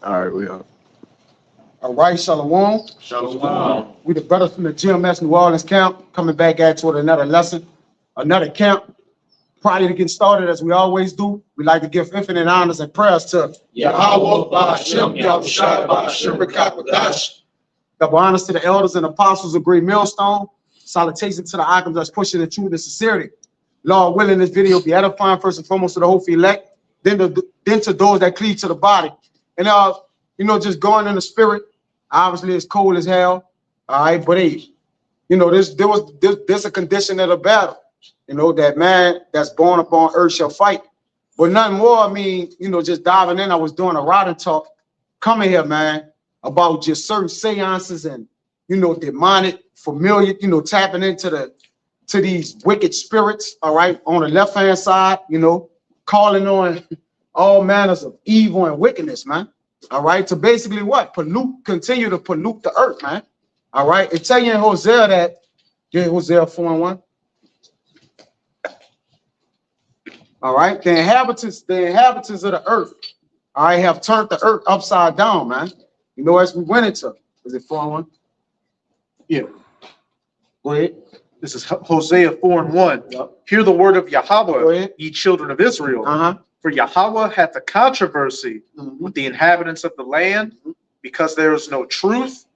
All right, we are. All right, Shalom. Shalom. We the brothers from the GMS New Orleans camp coming back at you with another lesson, another camp. Prior to get started, as we always do, we like to give infinite honors and prayers to Yahweh, Ba'ashem, Yahushua, Ba'ashem, Rekakadash. double honors to the elders and apostles of Great Millstone. Salutations to the icons that's pushing the truth and sincerity. Lord willing, this video be edifying first and foremost to the hopefully elect, then to those that cleave to the body. And just going in the spirit. Obviously, it's cold as hell. All right, but hey, there's a condition of the battle. That man that's born upon earth shall fight. But nothing more. I mean, just diving in. I was doing a riding talk, coming here, man, about just certain seances and demonic, familiar, tapping into these wicked spirits. All right, on the left hand side, calling on all manners of evil and wickedness, man. All right, to basically what? Continue to pollute the earth, man. All right, it tell you in Hosea that, Hosea 4:1. All right, the inhabitants of the earth, all right, have turned the earth upside down, man. As we went into, is it 4:1? Yeah. Go ahead. This is Hosea 4:1. Yep. Hear the word of Go Yahweh, ahead. ye children of Israel. For Yahweh hath a controversy with the inhabitants of the land, because there is no truth,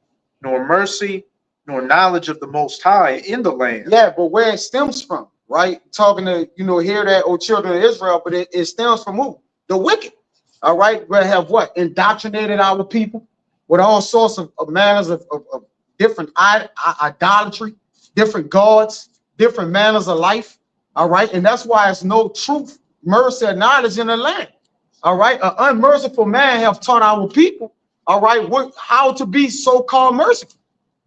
nor mercy, nor knowledge of the Most High in the land. Yeah, but where it stems from, right? Talking to, hear that, O children of Israel, but it stems from who? The wicked. All right, we have what? Indoctrinated our people with all sorts of manners of different idolatry, different gods, different manners of life. All right, and that's why it's no truth, mercy, and knowledge in the land. All right, an unmerciful man have taught our people, all right, how to be so-called merciful.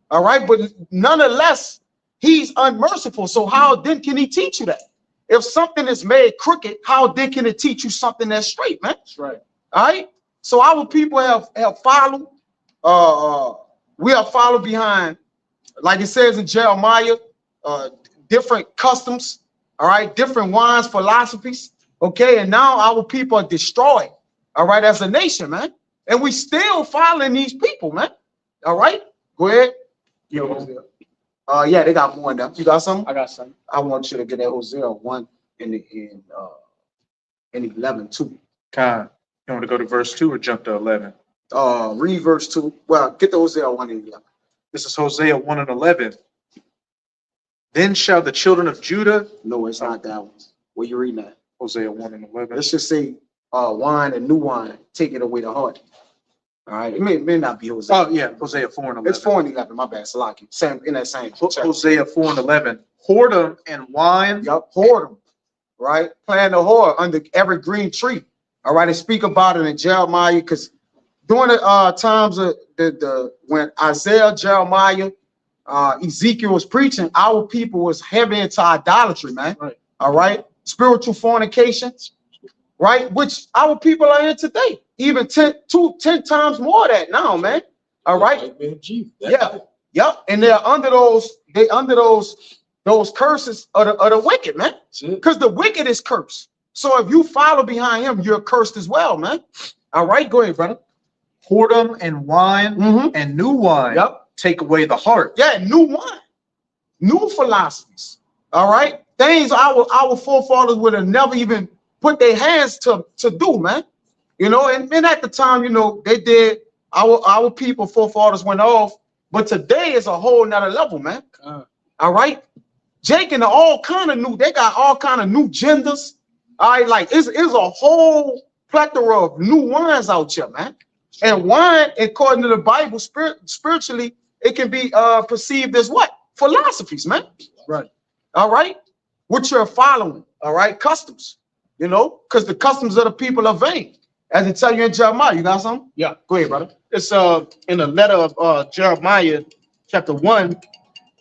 All right, but nonetheless, he's unmerciful. So how then can he teach you that? If something is made crooked, how then can it teach you something that's straight, man? That's right. All right. So our people have followed. We have followed behind, like it says in Jeremiah, different customs. All right, different wines, philosophies. Okay, and now our people are destroyed. All right, as a nation, man, and we still following these people, man. All right, go ahead. Yeah, they got more in there. You got something? I got something. I want you to get that Hosea 1 in 11 too. Khan, you want to go to verse 2 or jump to 11? Read verse 2. Well, get the Hosea 1 and 11. This is Hosea 1:11. Then shall the children of Judah. No, it's not that one. Where you reading that? Hosea 1:11. Let's just say wine and new wine, taking away the heart. All right, it may not be Hosea. Oh yeah, Hosea 4:11. It's 4 and 11. My bad, Salaki. Same in that same chapter. Hosea 4:11. Whoredom and wine. Yup, whoredom, right? Playing the whore under every green tree. All right, they speak about it in Jeremiah, because during the times of when Isaiah, Jeremiah, Ezekiel was preaching, our people was heavy into idolatry, man. Right. All right, spiritual fornications, right? Which our people are in today, even 10 times more of that now, man. All right. Yeah. Yep. And they're under those curses of the wicked, man. Because the wicked is cursed. So if you follow behind him, you're cursed as well, man. All right, go ahead, brother. Whoredom and wine and new wine. Yep. Take away the heart. Yeah, new wine, new philosophies. All right, things our forefathers would have never even put their hands to do, man. And at the time, they did. Our people, forefathers went off, but today is a whole nother level, man. All right, Jake and all kind of new. They got all kind of new genders. All right, like it's a whole plethora of new wines out here, man. And wine, according to the Bible, spiritually, it can be perceived as what? Philosophies, man. Right. All right. What you're following. All right. Customs. Because the customs of the people are vain. As it tell you in Jeremiah. You got something? Yeah. Go ahead, brother. It's in the letter of Jeremiah, chapter 1,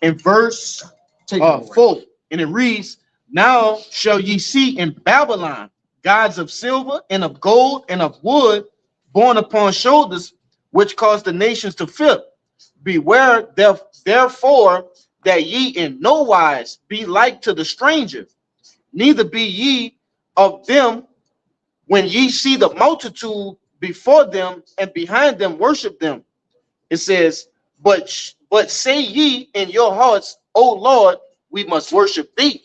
and verse 4. And it reads, Now shall ye see in Babylon gods of silver and of gold and of wood, borne upon shoulders, which cause the nations to fear. Beware therefore that ye in no wise be like to the stranger, neither be ye of them when ye see the multitude before them and behind them worship them. It says, but say ye in your hearts, O Lord, we must worship thee.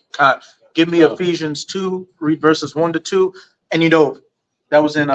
Give me Ephesians 2, read verses 1 to 2. And that was in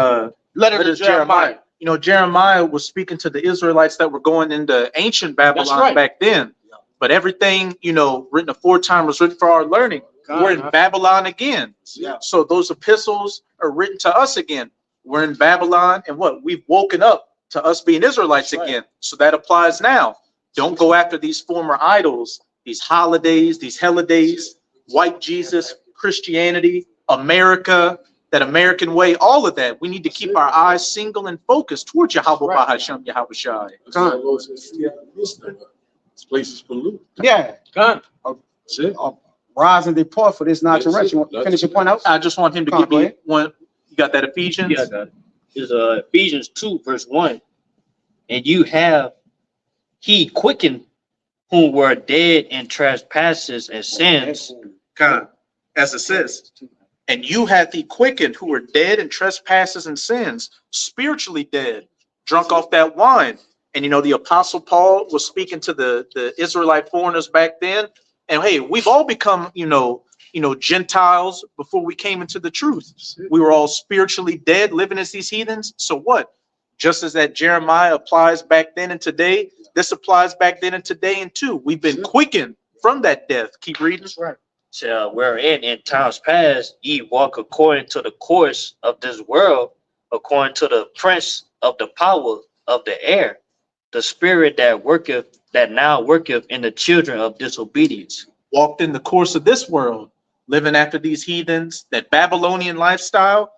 Letter to Jeremiah. Jeremiah was speaking to the Israelites that were going into ancient Babylon That's right. back then. But everything, written aforetime was written for our learning. We're in Babylon again. Yeah. So those epistles are written to us again. We're in Babylon, and we've woken up to us being Israelites That's right. again. So that applies now. Don't go after these former idols, these holidays, these holidays, white Jesus, Christianity, America, that American way, all of that. We need to keep our eyes single and focused towards Yahweh Right. Bahasham, Yahweh Shai. This place is polluted. Yeah. Con. That's it. Rise and depart for this not That's direction. it. That's Finish your it. point out. I just want him to Come on, give go me ahead. one. You got that Ephesians? Yeah, I got it. It's Ephesians 2, verse 1. And you have he quickened who were dead in trespasses and sins. God, as it says, and you hath he quickened who were dead in trespasses and sins, spiritually dead, drunk off that wine. And the Apostle Paul was speaking to the Israelite foreigners back then. And hey, we've all become, Gentiles before we came into the truth. We were all spiritually dead, living as these heathens. So what? Just as that Jeremiah applies back then and today, this applies back then and today and too. We've been quickened from that death. Keep reading. That's right. So, wherein in times past ye walk according to the course of this world, according to the prince of the power of the air, the spirit that now worketh in the children of disobedience. Walked in the course of this world, living after these heathens, that Babylonian lifestyle,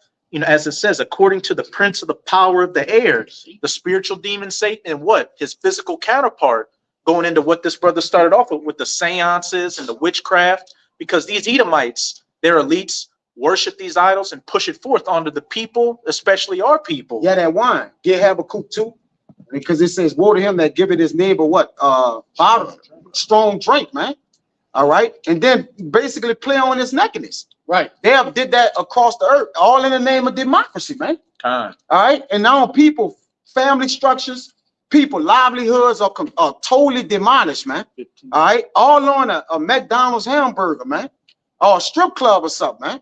as it says, according to the prince of the power of the air, the spiritual demon Satan, and what? His physical counterpart, going into what this brother started off with the seances and the witchcraft, because these Edomites, their elites, worship these idols and push it forth onto the people, especially our people. Yeah, that wine. Get Habakkuk 2. Because it says, woe to him that giveth his neighbor what? Bottle, strong drink, man. All right. And then basically play on his nakedness. Right. They have did that across the earth, all in the name of democracy, man. Time. All right. And now people, family structures, people, livelihoods are totally demolished, man. All right. All on a McDonald's hamburger, man. Or a strip club or something, man.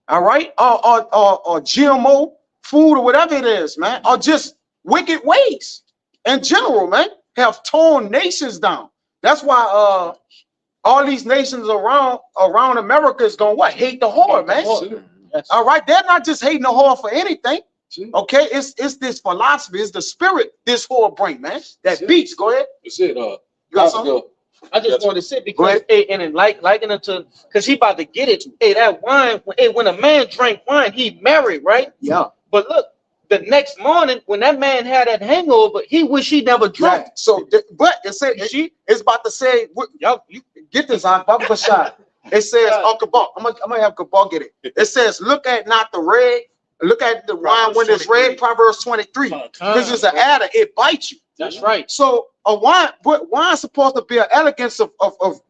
All right. Or GMO food or whatever it is, man. Or just wicked ways in general, man, have torn nations down. That's why all these nations around America is going what? Hate the whore, man. All right, they're not just hating the whore for anything. Okay, it's this philosophy, it's the spirit this whore bring, man. That beats. Go ahead. That's it. You got something? I just want to say Go because ahead. hey, and then liken it to because he about to get it. Hey, that wine. Hey, when a man drank wine, he married, right? Yeah. But look, the next morning when that man had that hangover, he wish he never drank. Right. So, but it said it's about to say, y'all, you get this on Baba shot. It says, Uncle Buck, I'm gonna have Kabal get it. It says, look at not the red, look at the wine when it's red, Proverbs 23. This is an adder, it bites you. That's right. So a wine, but wine's supposed to be an elegance of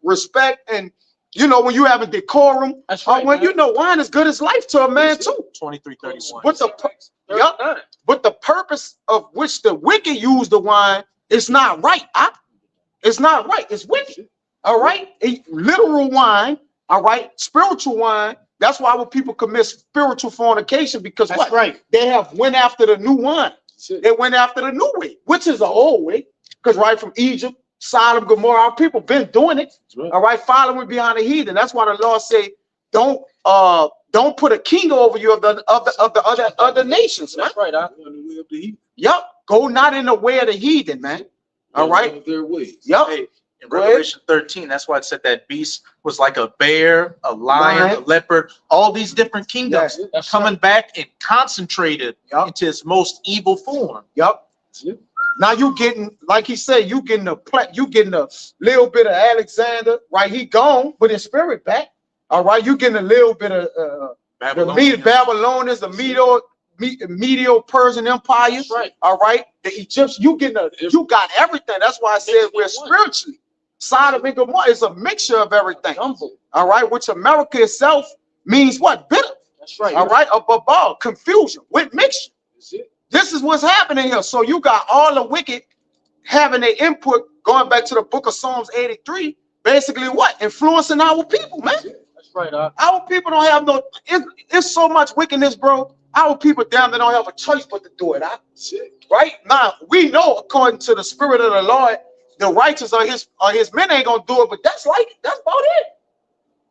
respect, and when you have a decorum. That's right. When wine is good as life to a man too. 23:31. But the purpose of which the wicked use the wine is not right. It's not right. It's wicked. All right. Literal wine. All right. Spiritual wine. That's why when people commit spiritual fornication, because That's right. They have went after the new wine. They went after the new way, which is the old way. Because right from Egypt, Sodom, Gomorrah, our people been doing it. All right, following behind the heathen. That's why the Lord say, don't put a king over you of the other nations, man. That's right. Yep. Go not in the way of the heathen, man. All right. Their ways. Yep. Hey, in Go ahead. Revelation 13, that's why it said that beast was like a bear, a lion, a leopard, all these different kingdoms That's coming back and concentrated Yup. into its most evil form. Yep. Now you getting, like he said, you getting a little bit of Alexander, right? He gone, but his spirit back. All right, you getting a little bit of the Babylonians, the Medo-Persian Empire. That's right. All right, the Egyptians. You got everything. That's why I said we're spiritually. Sodom and Gomorrah is a mixture of everything. All right, which America itself means what? Bitter. That's right. All right, above all, confusion with mixture. This is what's happening here. So you got all the wicked having their input, going back to the book of Psalms 83, basically what? Influencing our people, man. That's right. Our people don't have no, it's so much wickedness, bro. Our people damn they don't have a choice but to do it. Right? Now, we know according to the spirit of the Lord, the righteous are his men ain't gonna do it, but that's about it.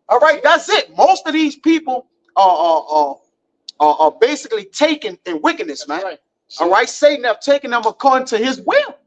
All right, that's it. Most of these people are basically taken in wickedness, man. Right. All right, Satan have taken them according to his will.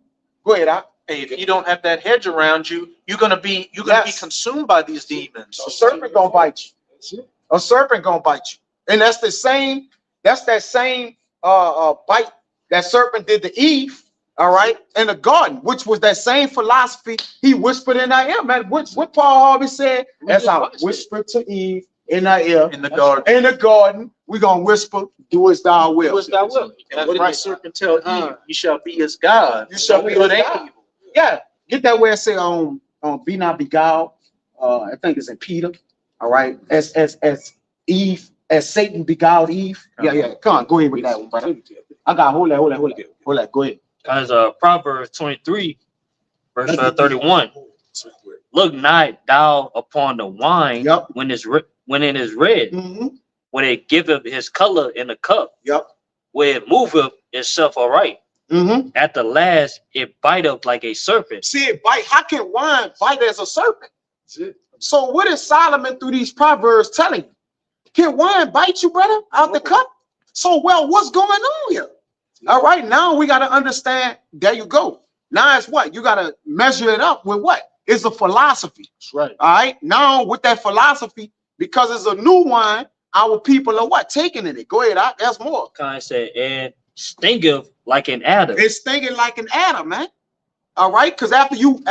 Go ahead, Hey, if you don't have that hedge around you, you're gonna be Yes. consumed by these demons. A serpent gonna bite you. A serpent gonna bite you. And that's that same bite that serpent did to Eve, all right, in the garden, which was that same philosophy he whispered in our ear, man. What Paul Harvey said, as I whispered to Eve in our ear. In the garden. In the garden, we're gonna whisper, do as thou wilt. Do as thou wilt. And what did the serpent tell Eve? You shall be as God. You shall be good as and God. evil. Yeah, get that where it say be not beguiled. I think it's in Peter. All right, as Eve, as Satan beguiled Eve. Yeah. Come on, go ahead with that one, brother. I got hold that. Go ahead. Because Proverbs 23, verse 31. Look not thou upon the wine Yep. when it is red, Mm-hmm. when it giveth his color in the cup, Yep. where it moveth itself aright. Mm-hmm. At the last, it biteth like a serpent. See it bite. How can wine bite as a serpent? So what is Solomon through these proverbs telling you? Can wine bite you, brother, out the cup? So, well, what's going on here? All right, now we got to understand. There you go. Now it's what? You got to measure it up with what? It's a philosophy. That's right. All right. Now with that philosophy, because it's a new wine, our people are what? Taking it. Go ahead. That's more. Kind said, and stingeth like an adder. It's thinking like an adder, man. All right, because after you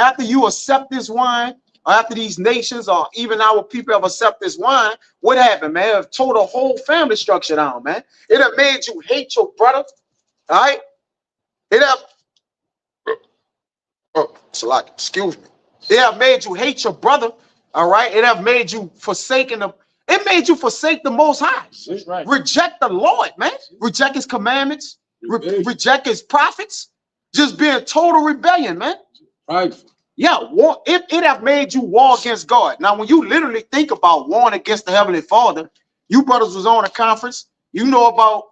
accept this wine, or after these nations or even our people have accepted this wine, what happened, man? It tore the whole family structure down, man. It have made you hate your brother. All right. It have excuse me. It have made you hate your brother. All right. It have made you forsaken them. It made you forsake the Most High. That's right. Reject the Lord, man. Reject his commandments. Reject his prophets. Just being total rebellion, man. Right. Yeah, war. It have made you war against God. Now, when you literally think about warring against the Heavenly Father, you brothers was on a conference. You know about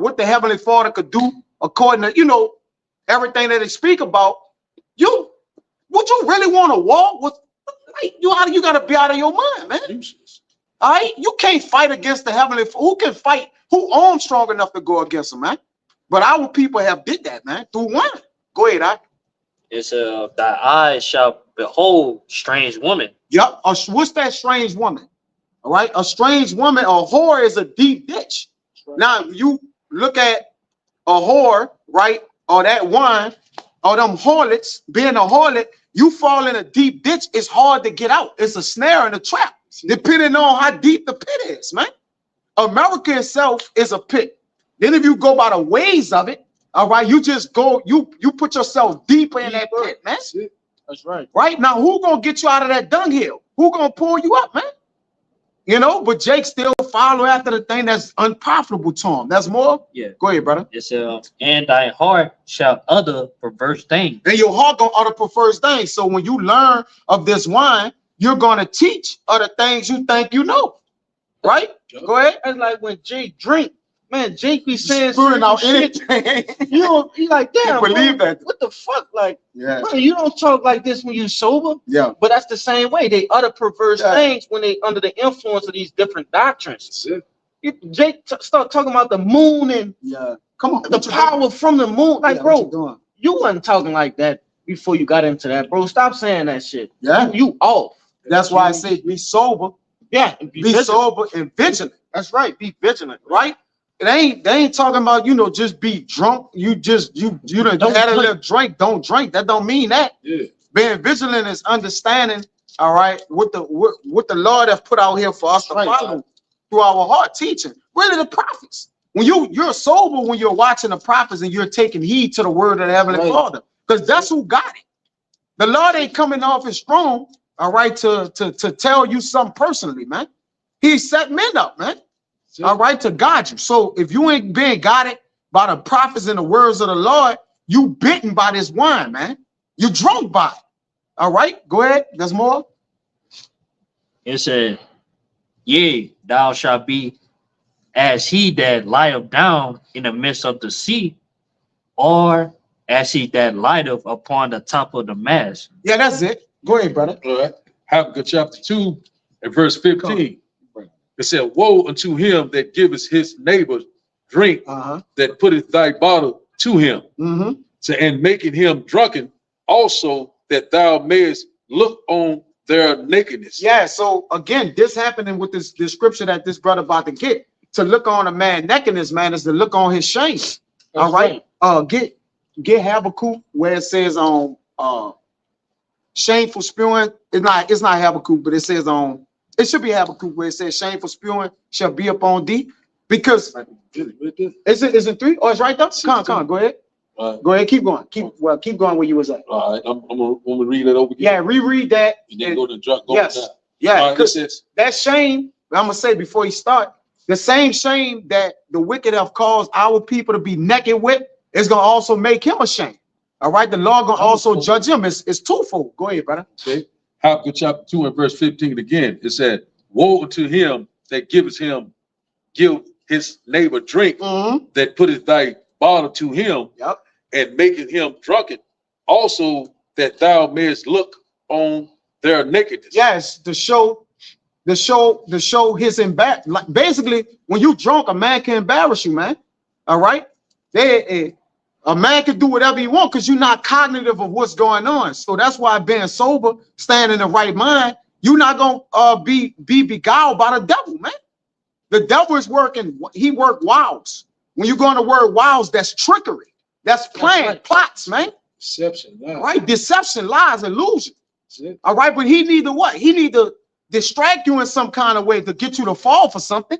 what the Heavenly Father could do according to everything that they speak about. Would you really want to war with? Like, you gotta be out of your mind, man. All right, you can't fight against the Heavenly. Who can fight? Who arms strong enough to go against him, man? But our people have did that, man, through one. Go ahead, It's thy eyes shall behold strange woman. Yep. What's that strange woman? All right. A strange woman, a whore is a deep ditch. Now you look at a whore, right? Or that one, or them harlots, being a harlot, you fall in a deep ditch. It's hard to get out. It's a snare and a trap, depending on how deep the pit is, man. America itself is a pit. Then if you go by the ways of it, all right, you just go, you put yourself deeper in that pit, man. That's right. Right now, who gonna get you out of that dunghill? Who gonna pull you up, man? But Jake still follow after the thing that's unprofitable to him. That's more. Yeah. Go ahead, brother. It's and thy heart shall utter perverse things. And your heart gonna utter perverse things. So when you learn of this wine, you're gonna teach other things you think you know. Right? Go ahead. That's like when Jake drink. Man, Jake be saying Spewing out shit. anything. He like, damn, believe bro, that. what the fuck? Like, Yeah. bro, you don't talk like this when you sober. Yeah. But that's the same way. They utter perverse Yeah. things when they under the influence of these different doctrines. That's it. Jake start talking about the moon and Yeah. Come on. the power from the moon. Like, Yeah, bro, what you doing? you wasn't talking like that before you got into that, bro. Stop saying that shit. Yeah. You off. That's why I say be sober, Yeah. And be vigilant. sober and vigilant. That's right. Be vigilant. Right? They ain't talking about, just be drunk. You done Don't had a drink. little drink. Don't drink. That don't mean that. Yeah. Being vigilant is understanding, all right, what the Lord have put out here for us to Right. follow through our heart teaching. Really the prophets. When you're sober when you're watching the prophets and you're taking heed to the word of the Heavenly Right. Father. Because that's who got it. The Lord ain't coming off his throne, all right, to tell you something personally, man. He set men up, man. All right, to guide you. So if you ain't being guided by the prophets and the words of the Lord, you bitten by this wine, man. You drunk by it. All right, go ahead. There's more. It said, yea, thou shalt be as he that lieth down in the midst of the sea, or as he that lieth upon the top of the mast. Yeah, that's it. Go ahead, brother. All right. Habakkuk chapter 2 and verse 15. It said, woe unto him that giveth his neighbor drink, that putteth thy bottle to him, so, and making him drunken, also that thou mayest look on their nakedness. Yeah, so again, this happening with this scripture that this brother about to get. To look on a man nakedness, man, is to look on his shame. All right. Get Habakkuk where it says on shameful spewing. It's not Habakkuk, but it says on, it should be Habakkuk where it says shameful spewing shall be upon thee. Because is it 3? Oh, it's right there. Come on, go ahead. Go ahead, keep going. Keep going where you was at. All right, I'm gonna read that over again. Yeah, reread that. And then go to drunk. Yes. Down. Yeah, Right, because that shame, I'm gonna say before you start, the same shame that the wicked have caused our people to be naked with is gonna also make him ashamed. All right, the Lord gonna also judge him. It's twofold. Go ahead, brother. Okay. Habakkuk chapter 2 and verse 15 again. It said, woe unto him that give his neighbor drink, that putteth thy bottle to him, and making him drunken, also that thou mayest look on their nakedness. Yes, to show his embarrassment. Like basically, when you drunk, a man can embarrass you, man. All right, a man can do whatever he wants because you're not cognitive of what's going on. So that's why being sober, staying in the right mind, you're not gonna be beguiled by the devil, man. The devil is working. He work wiles. When you go on the word wiles, that's trickery. That's plan, plots, man. Deception, lies. Right? Deception, lies, illusion. All right, but he need to what? He need to distract you in some kind of way to get you to fall for something.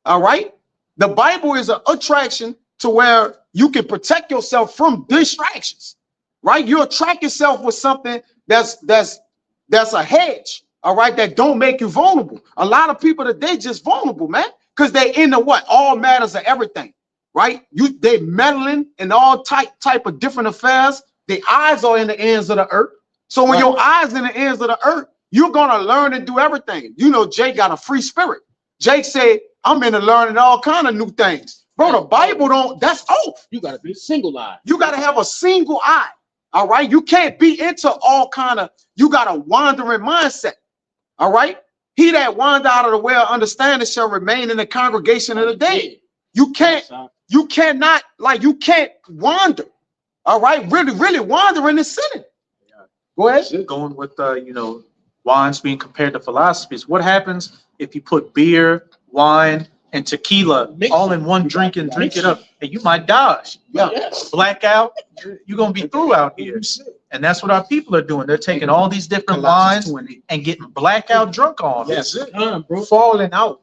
All right. The Bible is an attraction to where you can protect yourself from distractions. Right? You attract yourself with something that's a hedge. All right, that don't make you vulnerable. A lot of people today just vulnerable, man, because they into what? All matters of everything. Right? They meddling in all type of different affairs. The eyes are in the ends of the earth. So when your eyes in the ends of the earth, you're gonna learn and do everything. You know, Jake got a free spirit. Jake said, I'm into learning all kind of new things. Bro, the Bible don't, that's off. You gotta be a single eye. You gotta have a single eye. All right. You can't be into all kind of, you got a wandering mindset. All right. He that wander out of the way of understanding shall remain in the congregation of the dead. You can't wander. All right. Really wandering is sinning. Go ahead. Going with wines being compared to philosophies. What happens if you put beer, wine, and tequila all in one drink and drink it up? And you might die. Blackout. You're gonna be through out here. And that's what our people are doing. They're taking all these different wines and getting blackout drunk on. That's it. Falling out.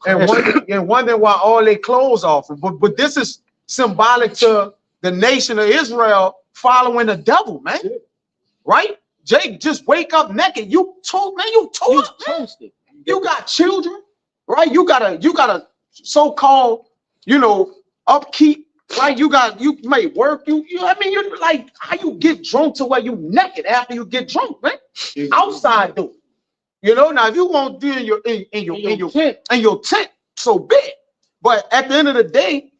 And wondering why all their clothes off. But this is symbolic to the nation of Israel following the devil, man. Right? Jake, just wake up naked. You tore up, man. You got children, right? You got a so-called, upkeep, right? You may work. You're like, how you get drunk to where you naked after you get drunk, man? Outside though. Now if you want to do in your tent, so big. But at the end of the day,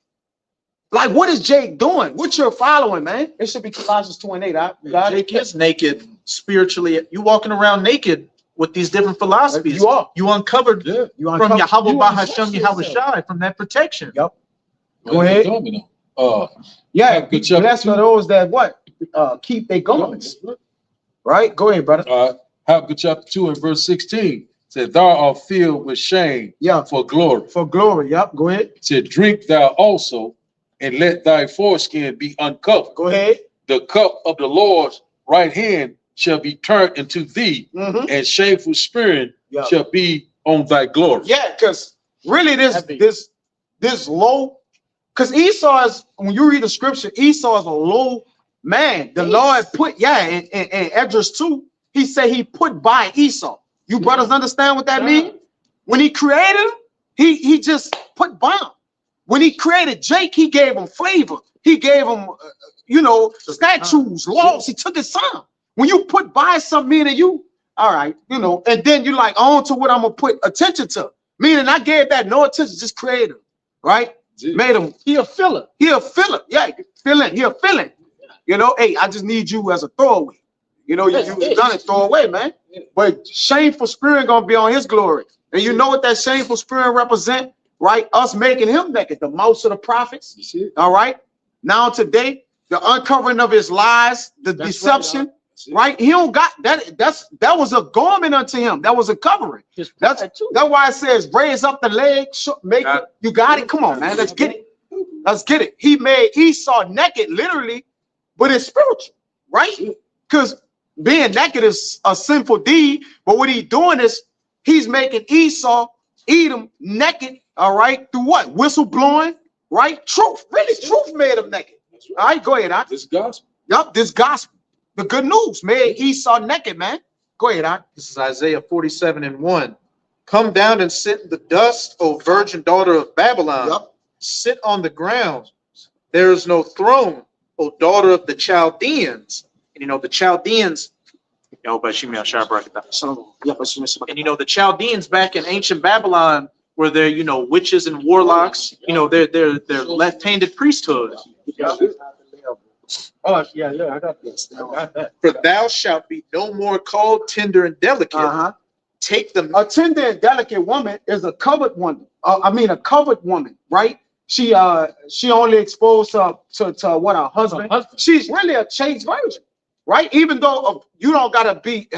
like, what is Jake doing? What you're following, man? It should be Colossians 2:8. Jake is naked spiritually. You walking around naked with these different philosophies. You are. You uncovered from Yahweh Bahasham Yahweh Shai, from that protection. Yep. Go ahead. Yeah, blessed are those that keep their garments. Right? Go ahead, brother. Habakkuk chapter 2 and verse 16 said, thou art filled with shame for glory. For glory. Yep. Go ahead. Said, drink thou also, and let thy foreskin be uncovered. Go ahead. The cup of the Lord's right hand shall be turned into thee, and shameful spirit shall be on thy glory. Yeah, because really this low, because Esau is, when you read the scripture, Esau is a low man. The Lord put, in Esdras 2, he said he put by Esau. You brothers understand what that means? When he created him, he just put by him. When he created Jake, he gave him flavor. He gave him, statues, laws. He took his son. When you put by something, meaning you, all right, and then you like on to what I'm gonna put attention to. Meaning I gave that no attention, just created him, right? Made him. He a filler. He a filler. Yeah, filling. He a filling. Hey, I just need you as a throwaway. You done it, throw away, man. But shameful spirit gonna be on his glory. And you know what that shameful spirit represent, right? Us making him naked, the mouths of the prophets. All right. Now today, the uncovering of his lies, the deception, right? He don't got that. That was a garment unto him. That was a covering. That's why it says, raise up the leg, make it. You got it. Come on, man. Let's get it. Let's get it. He made Esau naked, literally, but it's spiritual, right? Because being naked is a sinful deed, but what he's doing is he's making Esau, Edom naked, all right, through what? Whistle blowing, right? Truth, really, truth made him naked. All right, go ahead, This gospel. Yup, this gospel. The good news made Esau naked, man. Go ahead, This is Isaiah 47:1. Come down and sit in the dust, O virgin daughter of Babylon. Yup. Sit on the ground. There is no throne, O daughter of the Chaldeans. And the Chaldeans, and the Chaldeans back in ancient Babylon were there, witches and warlocks, they're left-handed priesthood. Oh, yeah, I got this. I got that. For thou shalt be no more called tender and delicate. Take them. A tender and delicate woman is a covered woman. A covered woman, right? She only exposed to what her husband. She's really a chaste virgin, right? Even though you don't gotta be,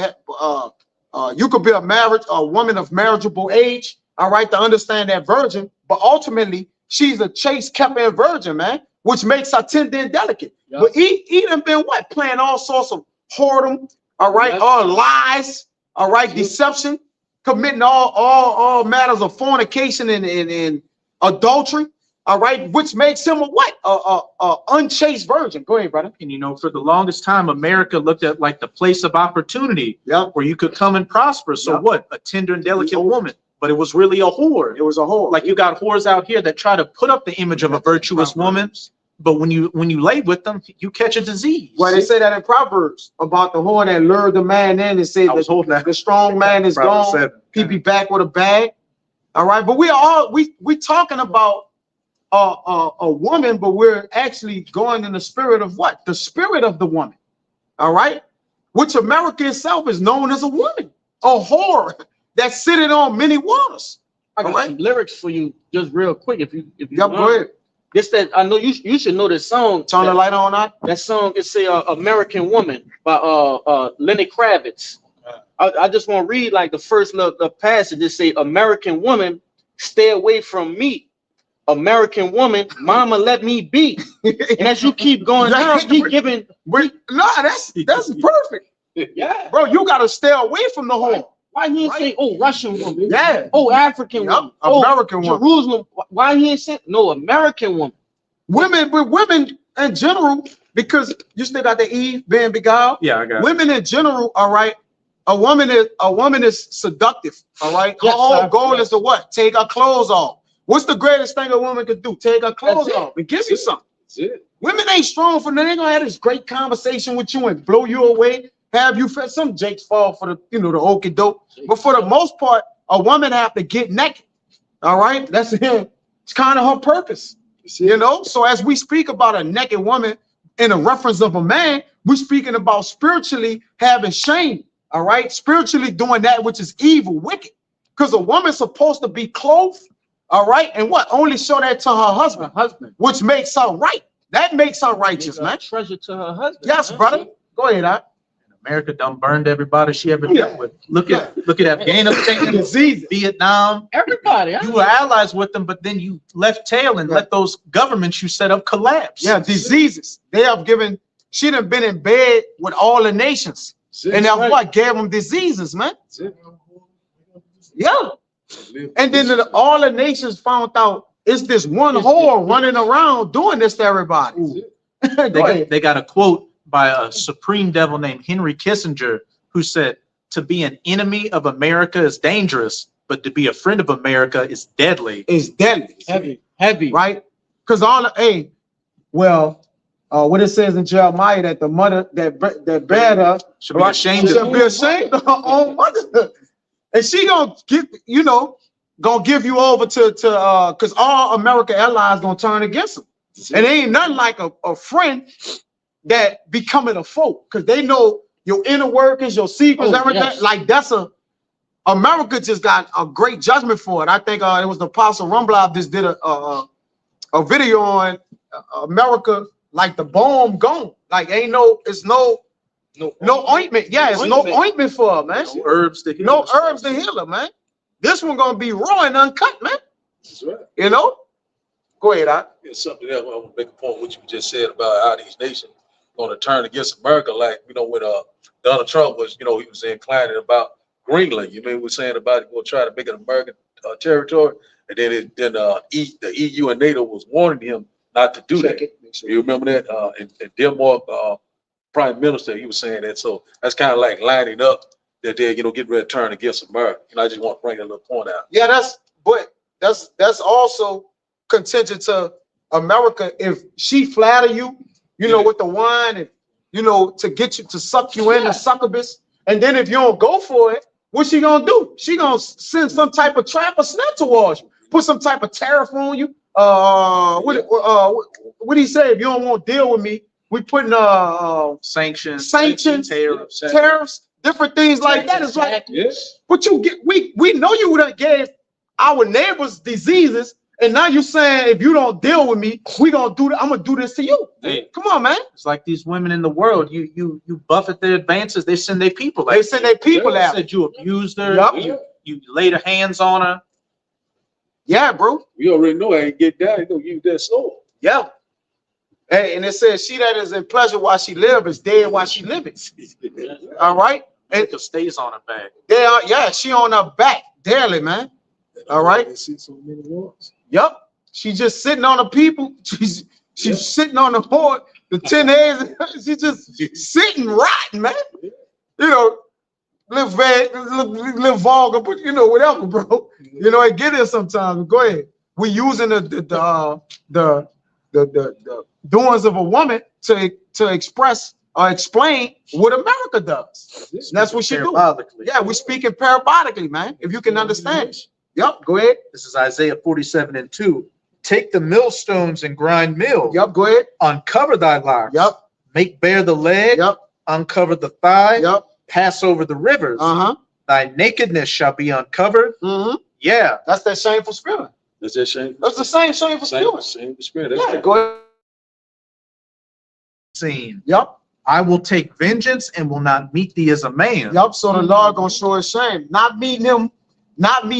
you could be a woman of marriageable age, all right, to understand that virgin. But ultimately, she's a chaste kept virgin, man, which makes her tender and delicate. Yep. But he done been what? Playing all sorts of whoredom, all right, all lies, all right, deception, committing all matters of fornication and adultery. All right, which makes him a what? A unchaste virgin. Go ahead, brother. And for the longest time, America looked at like the place of opportunity, where you could come and prosper. So what? A tender and delicate woman, but it was really a whore. It was a whore. Like you got whores out here that try to put up the image of a virtuous woman, but when you lay with them, you catch a disease. Well, they say that in Proverbs about the whore that lured the man in and said that the strong man is gone. He be back with a bag. All right, but we talking about a woman, but we're actually going in the spirit of what? The spirit of the woman. All right, which America itself is known as a woman, a whore that's sitting on many waters. I got some lyrics for you, just real quick. If you go ahead. This that I know you should know this song. Turn the light on that. That song is American Woman by Lenny Kravitz. I just want to read like the first little passage. It say, American woman, stay away from me. American woman, mama, let me be. And as you keep going down, keep giving. That's perfect. Yeah, bro, you gotta stay away from the whore. Why he ain't say, oh, Russian woman? Yeah. Oh, African woman. American woman. Jerusalem. Why he ain't say no American woman? Women in general, because you still got the Eve being beguiled. Yeah, I got women in general. All right, a woman is seductive. All right, her whole goal is to what? Take her clothes off. What's the greatest thing a woman could do? Take her clothes off and give you something. Women ain't strong for nothing. They gonna have this great conversation with you and blow you away. Have you fed some Jakes fall for the the okie doke, but for the most part, a woman have to get naked. All right, that's it. It's kind of her purpose, So as we speak about a naked woman in a reference of a man, we're speaking about spiritually having shame. All right, spiritually doing that which is evil, wicked, because a woman's supposed to be clothed. All right, and what? Only show that to her husband, which makes her right. That makes her righteous, man. Treasure to her husband. Yes, brother. Go ahead, America done burned everybody she ever dealt with. Look at Afghanistan, disease, Vietnam, everybody. You were allies with them, but then you left tail and let those governments you set up collapse. Yeah, diseases. They have given. She done been in bed with all the nations, and that's what gave them diseases, man. Yeah, and then all the nations found out it's this one whore running around doing this to everybody. They got a quote by a supreme devil named Henry Kissinger, who said, to be an enemy of America is dangerous, but to be a friend of America is deadly. It's deadly. Heavy. right? Because what it says in Jeremiah that the mother that bred her Should be ashamed of should be ashamed of her own mother, and she gonna give you over to because all American allies gonna turn against them, and there ain't nothing like a friend that becoming a foe because they know your inner workings, your secrets, everything. Yes. Like America just got a great judgment for it. I think it was the Apostle Rumblov just did a video on America, like the bomb gone. Like it's no ointment. Yeah, it's no ointment for her, man. no herbs to heal. No herbs to heal her, man. This one gonna be raw and uncut, man. That's right. You know? Go ahead, It's something else I want to make a point what you just said about how these nations going to turn against America. Like, when Donald Trump was, he was inclining about Greenland. You mean, we're saying about going to try to make it American territory, and then the EU and NATO was warning him not to do that. You remember that? And Denmark Prime Minister, he was saying that. So that's kind of like lining up that they're get ready to turn against America. I just want to bring that little point out. Yeah, that's also contingent to America. If she flatter you, with the wine and to get you to suck you in the succubus, and then if you don't go for it, what's she gonna do? She gonna send some type of trap or snap towards you, put some type of tariff on you. What do you say? If you don't want to deal with me, we putting sanctions, tariffs, different things like that. It's like, Yes. but we know you done gave our neighbors diseases, and now you saying if you don't deal with me, we gonna do that. I'm gonna do this to you. Hey. Come on, man. It's like these women in the world. You buffet their advances. They send their people. They send their people They out. said you abused her. Yup. You laid her hands on her. Yeah, bro. We already know I ain't get down. He gonna use that sword. Yeah. Hey, and it says she that is in pleasure while she live is dead while she living. All right. And It stays on her back. she on her back daily, man. All right. I see so many wars. Yep. She just sitting on the people. She's sitting on the board, the 10 days. She's just sitting rotten, man. Live vulgar, but whatever, bro. It get it sometimes. Go ahead. We using the doings of a woman to express or explain what America does. And that's what she do. Parabolically. Yeah, we're speaking parabolically, man. If you can understand. Yep, go ahead. This is Isaiah 47:2. Take the millstones and grind mills. Yep, go ahead. Uncover thy locks. Yep, Make bare the leg. yep, Uncover the thigh. yep. Pass over the rivers. Uh-huh. Thy nakedness shall be uncovered. Mm-hmm. Yeah. That's that shameful spirit. That's that shame. That's the same shameful spirit. Same spirit. Yeah, go ahead. Seen. Yep, I will take vengeance and will not meet thee as a man. yep. So the Lord gonna show his shame. Not meeting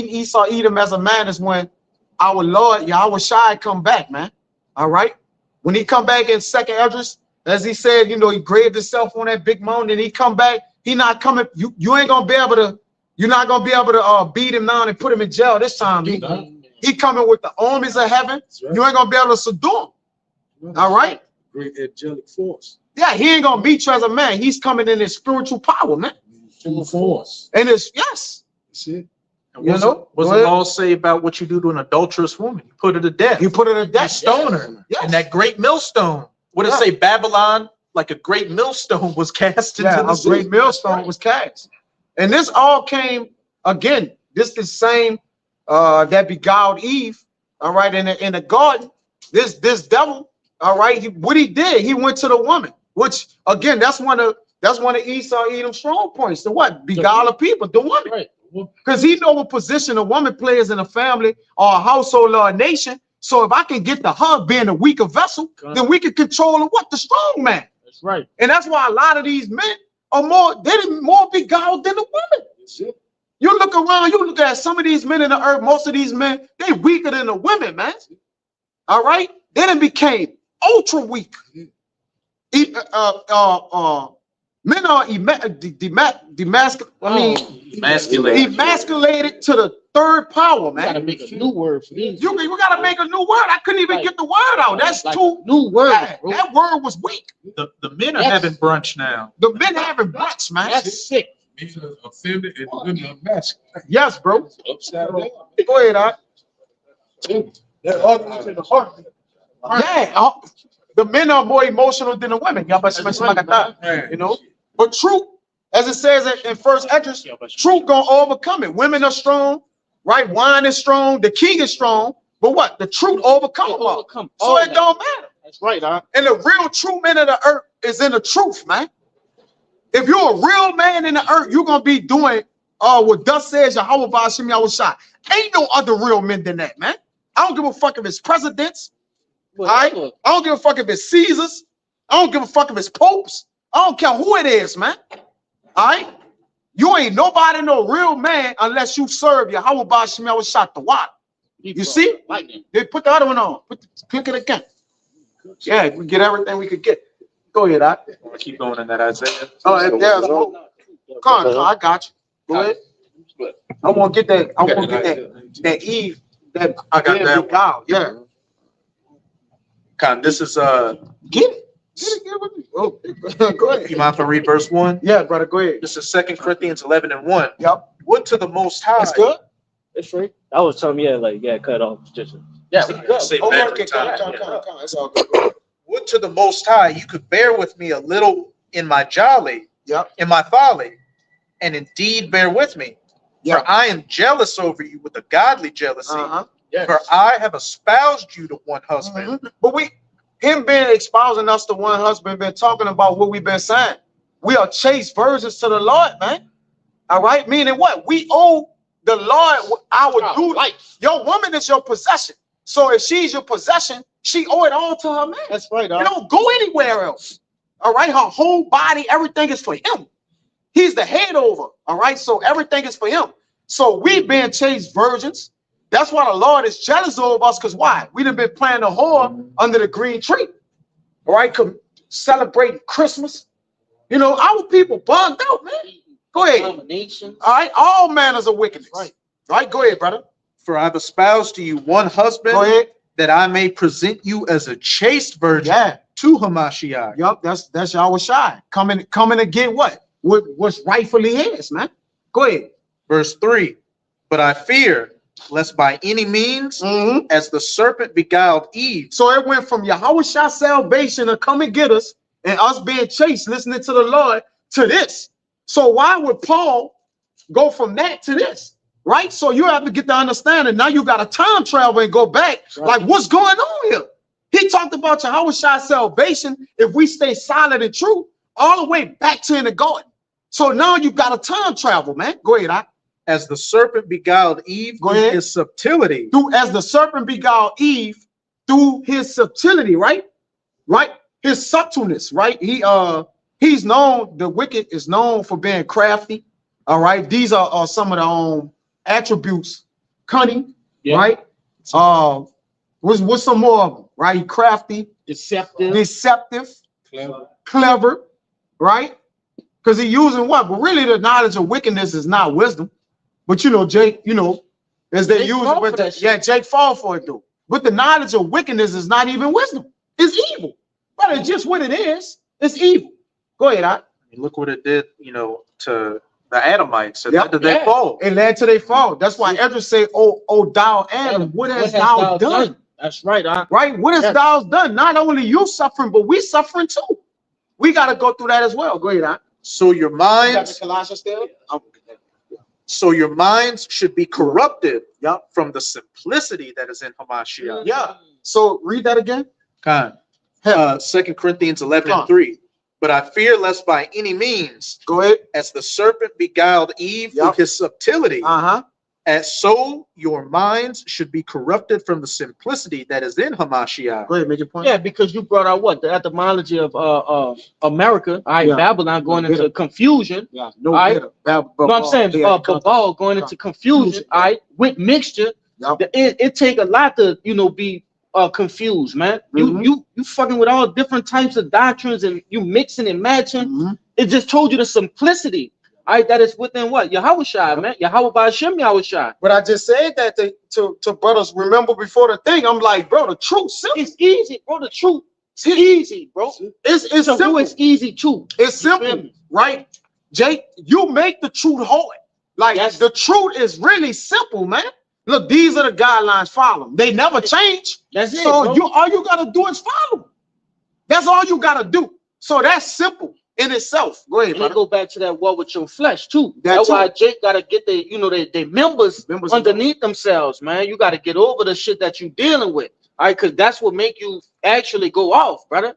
Esau Edom as a man is when our Lord Yahweh Shai come back, man. All right. When he come back in 2nd Esdras, as he said, he graved himself on that big mountain, and he come back. He not coming. You ain't gonna be able to. You're not gonna be able to beat him down and put him in jail this time. He coming with the armies of heaven. Right. You ain't gonna be able to subdue him. All right. Great angelic force. Yeah, he ain't gonna meet you as a man. He's coming in his spiritual power, man. Full force. And it's yes. That's it. And You know? What's Go the ahead. law say about what you do to an adulterous woman? You put her to death. You put it in You that stone her. Yes. And that great millstone. What did it Yeah. say? Babylon, like a great millstone was cast into Yeah, the a sea. great millstone was cast. And this all came again. This the same that beguiled Eve, all right, in the garden. This devil, all right, what he did, he went to the woman, which again, that's one of Esau Edom's strong points. The what? Beguile the people, the woman. Right. Because he know what position a woman plays in a family or a household or a nation. So if I can get the her being a weaker vessel, then we can control the strong man. That's right. And that's why a lot of these men are more beguiled than the women. That's it. You look around, you look at some of these men in the earth, most of these men, they weaker than the women, man. All right? They done became ultra weak. Men are emasculated to the third power, We gotta man. make a new word for these. You gotta make a new word. I couldn't even get the word out. That's Like too a new word, that, bro. that word was weak. The men are Yes. having brunch now. The men having brunch, man. That's sick. Men are offended and the women are masculine. Yes, bro. Upside down. Go ahead, Art. They're ugly to the heart. Yeah, the men are more emotional than the women. Y'all better smash like that, you know. But truth, as it says in First Esdras, truth gonna overcome it. Women are strong, right? Wine is strong. The king is strong. But what? The truth overcome them all. So it don't matter. That's right, huh? And the real true men of the earth is in the truth, man. If you're a real man in the earth, you're gonna be doing what thus says Yahweh Ba'ashem Yahushua. Ain't no other real men than that, man. I don't give a fuck if it's presidents. All right? I don't give a fuck if it's Caesars. I don't give a fuck if it's popes. I don't care who it is, man. All right? You ain't nobody no real man unless you serve Yahweh Ba'ashem Yahushua the Watt. You see? They put the other one on. Click it again. Yeah, we get everything we could get. Go ahead, I Keep going in that Isaiah. Oh, if there's hope. Come on, I got you. Go ahead. I want to get that. I want to get that Eve. That I got that. God. Yeah. Con, this is Get it. Get it with me. Oh, go ahead. you mind if I read verse 1? Yeah, brother. Go ahead. This is 2 Corinthians 11:1. Yep. Would to the Most High. That's good. It's free. I was telling him, cut off. Just Yeah, Say- we good. say Oh, better okay, time. come. It's all good. Would to the Most High you could bear with me a little in my jolly, Yep. in my folly, and indeed bear with me. Yep. For I am jealous over you with a godly jealousy. Uh-huh. For I have espoused you to one husband. Mhm. But him being espousing us to one husband, been talking about what we've been saying. We are chaste virgins to the Lord, man. All right, meaning what? We owe the Lord our due life. Your woman is your possession. So if she's your possession, she owe it all to her man. That's right, You huh? don't go anywhere else. All right, her whole body, everything is for him. He's the head over. All right, so everything is for him. So we being chaste virgins. That's why the Lord is jealous of us. Because why? We done been playing the whore under the green tree. All right, celebrating Christmas. You know, our people bugged out, man. Go ahead. Domination. All right, all manners of wickedness. Right, go ahead, brother. For I've espoused to you one husband, Go ahead. that I may present you as a chaste virgin Yeah. to Hamashiach. Yup, that's Yahweh Shai. Coming to get what's rightfully his, man. Go ahead. Verse 3. But I fear, lest by any means, Mhm. as the serpent beguiled Eve, So it went from Yahweh Shai salvation to come and get us and us being chased, listening to the Lord, to this. So why would Paul go from that to this? Right? So you have to get the understanding. Now you got to time travel and go back. Like, what's going on here? He talked about Yahweh Shai salvation if we stay solid and true, all the way back to in the garden. So now you got to time travel, man. Go ahead, I. as the serpent beguiled Eve Go through ahead. his subtlety. As the serpent beguiled Eve through his subtlety, right? Right? His subtleness, right? He's known, the wicked is known for being crafty. All right. These are some of the attributes, cunning, Yeah. right? What's some more of them, right? He crafty, deceptive, clever, right? Because he using what? But really the knowledge of wickedness is not wisdom. But Jake, as they Jake use fall it with for that yeah, Jake fall for it though. But the knowledge of wickedness is not even wisdom. It's evil. But it's just what it is. It's evil. Go ahead, I. Look what it did, to the Adamites. It Yep. led to their fall. It led to their fall. That's why Ezra say, oh thou Adam, what hast thou done? That's right, huh? Right? What hast thou done? Not only you suffering, but we suffering too. We got to go through that as well. Go ahead, I. So your minds, Colossians still? should be corrupted Yep. from the simplicity that is in Hamashiach. Yeah. So read that again. 2 Corinthians 11:3. But I fear lest by any means, Go ahead. as the serpent beguiled Eve Yep. with his subtlety, Uh-huh. as so your minds should be corrupted from the simplicity that is in Hamashiach. Go ahead, make your point. Yeah, because you brought out what? The etymology of America, all right, Yeah. Babylon going into confusion. Yeah. No, All right. better. No, I'm saying Babal going into confusion, all right, with mixture. Yep. It take a lot to be confused, man. Mhm. You fucking with all different types of doctrines and you mixing and matching. Mhm. It just told you the simplicity, all right, that is within what? Yahweh Shai, man. Yahweh Ba'ashem Yahweh Shai. But I just said that to brothers, remember before the thing, I'm like, bro, the truth, simple. It's easy, bro. The truth, it's easy, bro. It's So simple. it's easy too. It's You feel simple, me? right? Jake, you make the truth hard. Like Yes. the truth is really simple, man. Look, these are the guidelines. Follow them. They never change. That's it. So bro. all you gotta do is follow. That's all you gotta do. So that's simple in itself. Go ahead, And they brother. go back to that war with your flesh too. That That's too. why Jake gotta get the, they members Members underneath themselves, man. You gotta get over the shit that you dealing with. All right, because that's what make you actually go off, brother.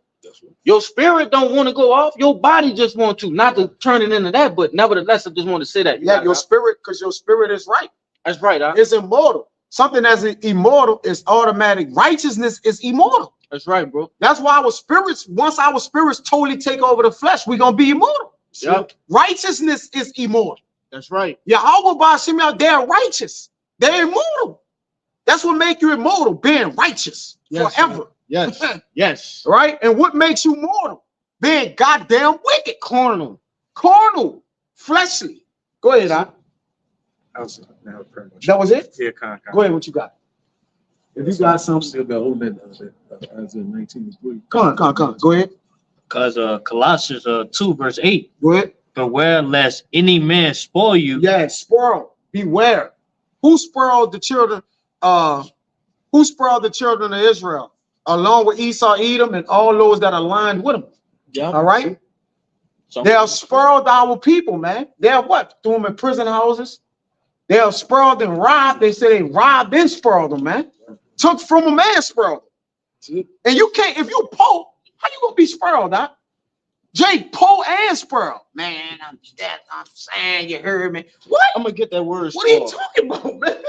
Your spirit don't want to go off. Your body just want to, not to turn it into that, but nevertheless, I just want to say that. Yeah, your spirit, because your spirit is right. That's right. It's immortal. Something that's immortal is automatic. Righteousness is immortal. That's right, bro. That's why our spirits, once our spirits totally take over the flesh, we're gonna be immortal. Yep. Righteousness is immortal. That's right. Yahweh Bashim, they're righteous. They're immortal. That's what make you immortal, being righteous forever. Yes. Yes. Right? And what makes you mortal? Being goddamn wicked, carnal, fleshly. Go ahead, Doc. That was pretty much. That was it? Yeah, con. Go ahead, what you got? If you got I'm something, still got hold that Isaiah 19:3. come on. Go ahead. Because Colossians 2 verse 8. Go ahead. Beware lest any man spoil you. Yes, spoil. Beware. Who spoiled the children? Who spoiled the children of Israel? Along with Esau, Edom, and all those that aligned with them. Yeah. All right. They have spoiled our people, man. They have what? Threw them in prison houses. They have spoiled and robbed. They say they robbed and spoiled them, man. Took from a man, spoiled them. And you can't, if you poor, how you gonna be spoiled, huh? Jake, poor and spoiled. Man, I'm saying, you heard me. What? I'm gonna get that word. What are you talking about, man?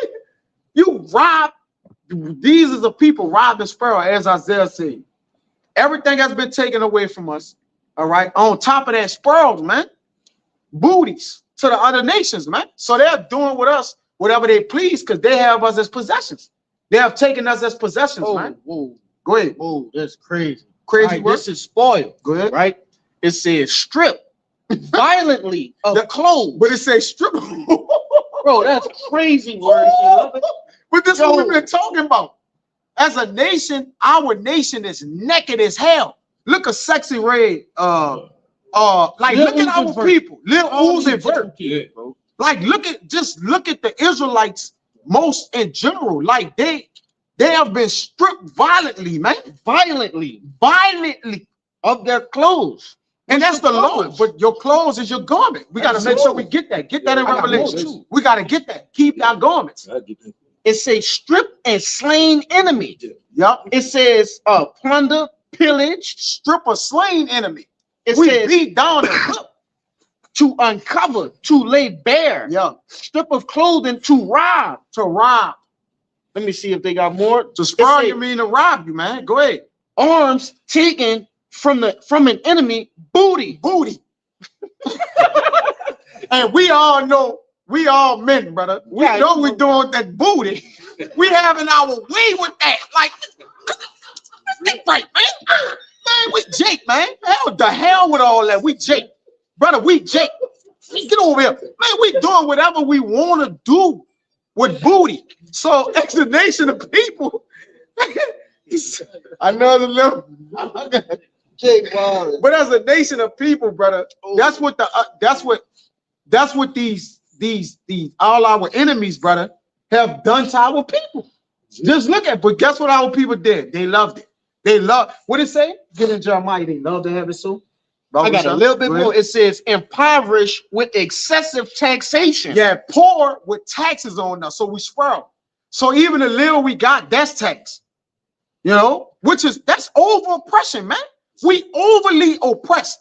You robbed. These are the people robbed and spoiled, as Isaiah said. Everything has been taken away from us. All right. On top of that, spoiled, man. Booties to the other nations, man. So they're doing with us whatever they please because they have us as possessions. They have taken us as possessions, man. Whoa, Go ahead. whoa, that's crazy. Crazy All right, word. this is spoiled, Go ahead. right? It says strip violently of clothes. But it says strip. Bro, that's crazy word. You love it? But this is Yo. what we've been talking about. As a nation, our nation is naked as hell. Look at Sexy Red. Like Lil look at our Uzi Vert. people. Lil All Uzi these Vert. Yeah. bro. Like look at the Israelites most in general. Like they have been stripped violently, man. Violently Violently. of their clothes. And that's the Lord. clothes? But your clothes is your garment. We got to make sure we get that. Get that in I got Revelation. more, too. We got to get that. Keep our garments. I get that. It says strip and slain enemy. Yup. It says plunder, pillaged. Strip a slain enemy. It We says beat down and whip. to uncover, to lay bare. Yeah. Strip of clothing to rob. To rob. Let me see if they got more. To spoil It you say mean to rob you, man. Go ahead. arms taken from an enemy booty. Booty. And we all know, we all men, brother. We Yeah, know you we know. doing that booty. We having our way with that. Like, that's right, man. Man, we Jake, man. Hell, the hell with all that. We Jake. Brother, we Jake. Get over here. Man, we doing whatever we want to do with booty. So, as a nation of people, I know the little. Jake Wallace. But as a nation of people, brother, that's what these all our enemies, brother, have done to our people. Just look at, but guess what our people did? They loved it. They love what it say? Get in Jeremiah. They love to have it so. I got a little bit Go ahead. more. It says impoverished with excessive taxation. Yeah, poor with taxes on us, so we spoil. So even the little we got, that's tax. You know, that's over oppression, man. We overly oppressed,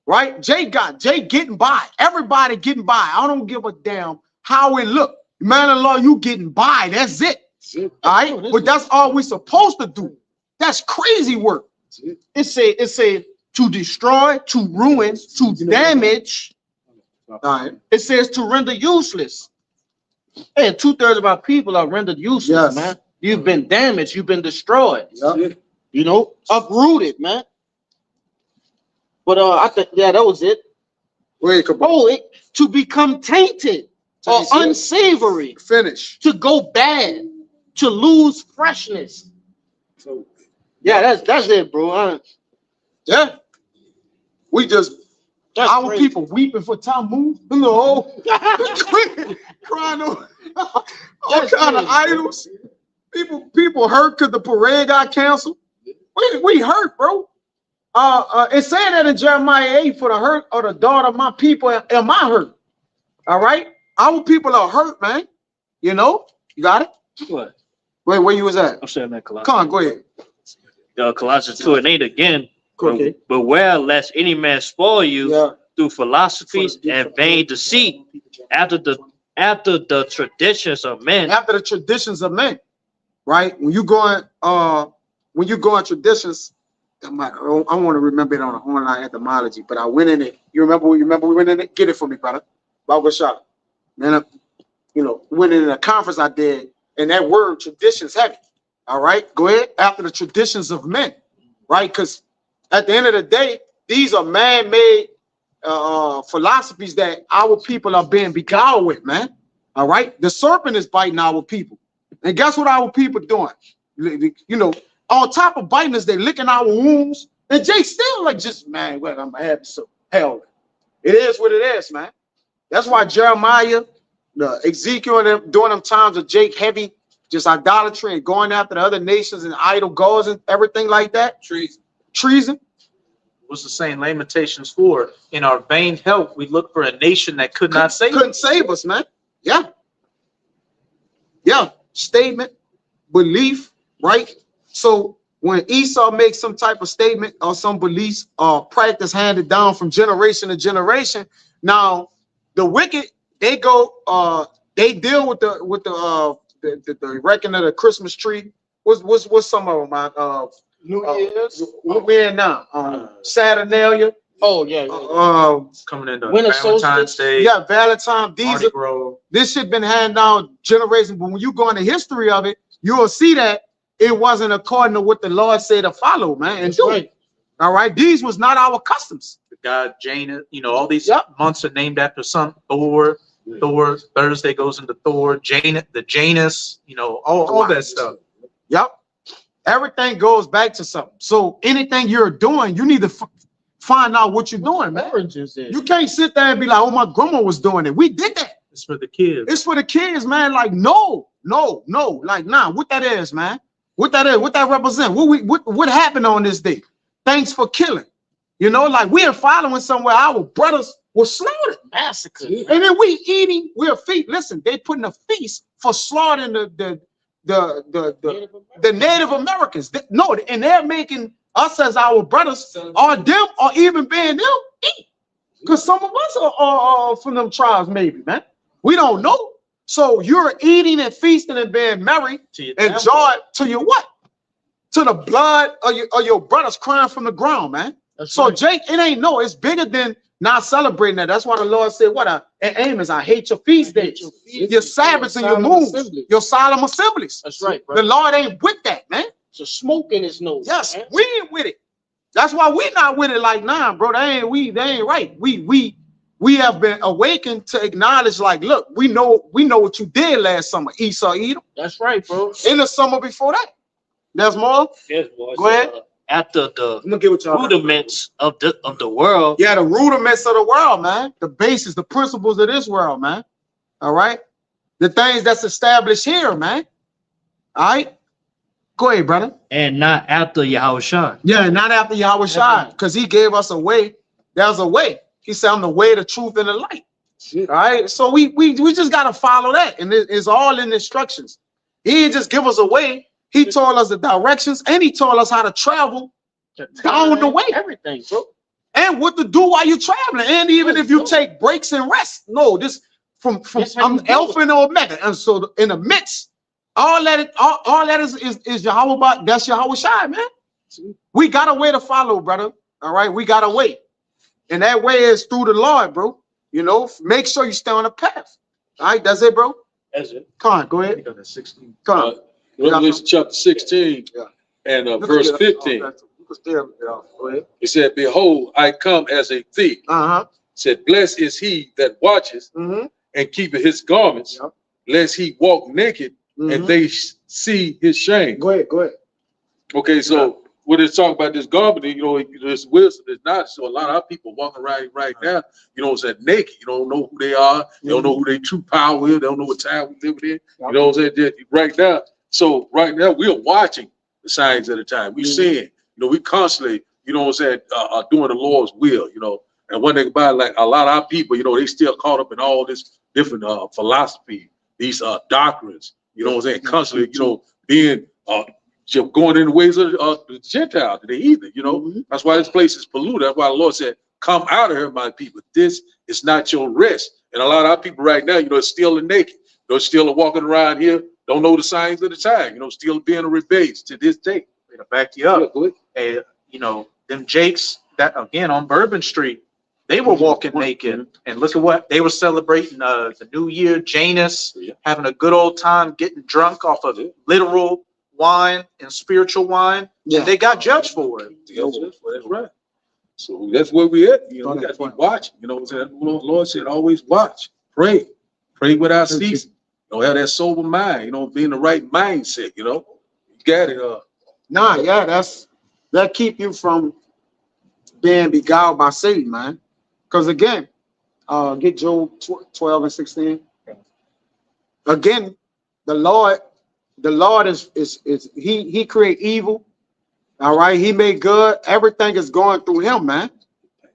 right? Jay getting by. Everybody getting by. I don't give a damn how it look. Man-in-law, you getting by. That's it. All right, but that's all we supposed to do. That's crazy work. It say to destroy, to ruin, to damage. All right. It says to render useless. And 2/3 of our people are rendered useless, Yes. man. You've been damaged. You've been destroyed. Yep. You know, uprooted, man. But I think that was it. Wait, come on. Oh, to become tainted or Tainted. unsavory, Finish. to go bad, to lose freshness. So Yeah, that's it, bro. Yeah. We just That's Our crazy. people weeping for Tammuz. No, crying over all That's kind of crazy, bro. idols. People hurt because the parade got canceled. We hurt, bro. It's saying that in Jeremiah 8, for the hurt of the daughter of my people am I hurt. All right, our people are hurt, man. You know, you got it. What? Wait, where you was at? I'm saying that Colossians. Come on, go ahead. Colossians 2:8 again. Okay. Beware lest any man spoil you Yeah. through philosophies and vain deceit, after the traditions of men. After the traditions of men, right? When you go in traditions, I want to remember it on an online etymology, but I went in it. You remember we went in it? Get it for me, brother. Bible shot. Man, went in a conference I did, and that word traditions heavy. All right, go ahead. After the traditions of men, right? Because at the end of the day, these are man-made philosophies that our people are being beguiled with, man. All right, the serpent is biting our people, and guess what our people doing? On top of biting us, they licking our wounds, and Jay still like, just man, well, I'm happy, so hell, it is what it is, man. That's why Jeremiah, the Ezekiel, and them during them times of Jake heavy, just idolatry and going after the other nations and idol gods and everything like that. Treason. What's the saying? Lamentations 4. In our vain help, we look for a nation that could not save Couldn't us. save us, man. Yeah. Yeah. Statement, belief, right? So when Esau makes some type of statement or some beliefs or practice handed down from generation to generation, now the wicked, they go, they deal with the erecting of the Christmas tree. What's some of them? New Year's. What we in now? Saturnalia. Oh yeah. Coming into Winter Valentine's solstice. Day. Yeah, Valentine. Mardi Gras. This shit been handed down generations, but when you go into history of it, you will see that it wasn't according to what the Lord said to follow, man, and That's do. right. All right, these was not our customs. The god Janus. All these Yep. months are named after some Thor. Thor. Thursday goes into Thor. Janus. All that stuff. Yep, everything goes back to something. So anything you're doing, you need to find out what you're doing, man. Oranges is. You can't sit there and be like, "Oh, my grandma was doing it. We did that." It's for the kids. It's for the kids, man. Like, no. Like, nah, what that is, man. What that is, what that represent. What happened on this day? Thanks for killing. Like we are following somewhere our brothers were slaughtered. Massacre. And then we eating, we're feast. Listen, they putting a feast for slaughtering the Native Americans. And they're making us as our brothers, or them, or even being them, eat. Because some of us are from them tribes, maybe, man. We don't know. So you're eating and feasting and being merry and joy to your what? To the blood of your brothers crying from the ground, man. That's So right. Jake, it's bigger than not celebrating that. That's why the Lord said, Amos, I hate your feast days, your Sabbaths and your solemn moons, assembly. your solemn assemblies. That's right, bro. The Lord ain't with that, man. It's a smoke in his nose. Yes, man. we ain't with it. That's why we not with it. Like, nah, bro, they ain't right. We have been awakened to acknowledge, like, look, we know what you did last summer, Esau, Edom, That's right, bro. in the summer before that. There's more. Yes, boy. Go ahead. After the I'm gonna get with y'all. rudiments of the world, Yeah, the rudiments of the world, man. The basis, the principles of this world, man. All right. The things that's established here, man. All right. Go ahead, brother. and not after Yahushua. Yeah, not after Yahweh Shai, because he gave us a way. There's a way. He said, I'm the way, the truth, and the light. All right. So we just gotta follow that. And it's all in the instructions. He didn't just give us a way. He told us the directions, and he told us how to travel down the way. Everything, bro. And what to do while you're traveling. And even if you take breaks and rest. No, this from That's how I'm you do Alpha and Omega. And so in the midst, all that is Yahweh, that's Yahweh Shai, man. We got a way to follow, brother. All right, we got a way. And that way is through the Lord, bro. Make sure you stay on the path. All right, that's it, bro. That's it. Come on, go ahead. Because it's 16. Come on. Revelation chapter 16 Yeah. and You can verse get it. 15. You can stay up there. Go ahead. It said, behold, I come as a thief. Uh-huh. Said, blessed is he that watches Mm-hmm. and keepeth his garments, Yep. lest he walk naked and they see his shame. Go ahead. Okay, so when it's talking about this garment, this wisdom is not. So a lot of our people walking around right now, naked. You don't know who they are. They don't know who their true power is. They don't know what time we live in. You know what I'm saying? Right now. So right now we're watching the signs of the time. We seeing, we constantly, are doing the Lord's will, And one thing about it, like a lot of our people, they still caught up in all this different philosophy, these doctrines, constantly, being going in the ways of the Gentiles, the heathen, That's why this place is polluted. That's why the Lord said, come out of here, my people. This is not your rest. And a lot of our people right now, still naked. They're still walking around here, don't know the signs of the time, still being a rebellious to this day. To back you up, and them Jakes that again on Bourbon Street, they were walking naked, and look at what they were celebrating the New Year, Janus, having a good old time, getting drunk off of literal wine and spiritual wine, and they got judged for it. That's right. So that's where we at. We got to be watching. The Lord said, always watch, pray without ceasing. Have that sober mind. Be in the right mindset. You got it. That keep you from being beguiled by Satan, man. Because again, get Job 12 and 16. Again, the Lord is he create evil. All right, he made good. Everything is going through him, man.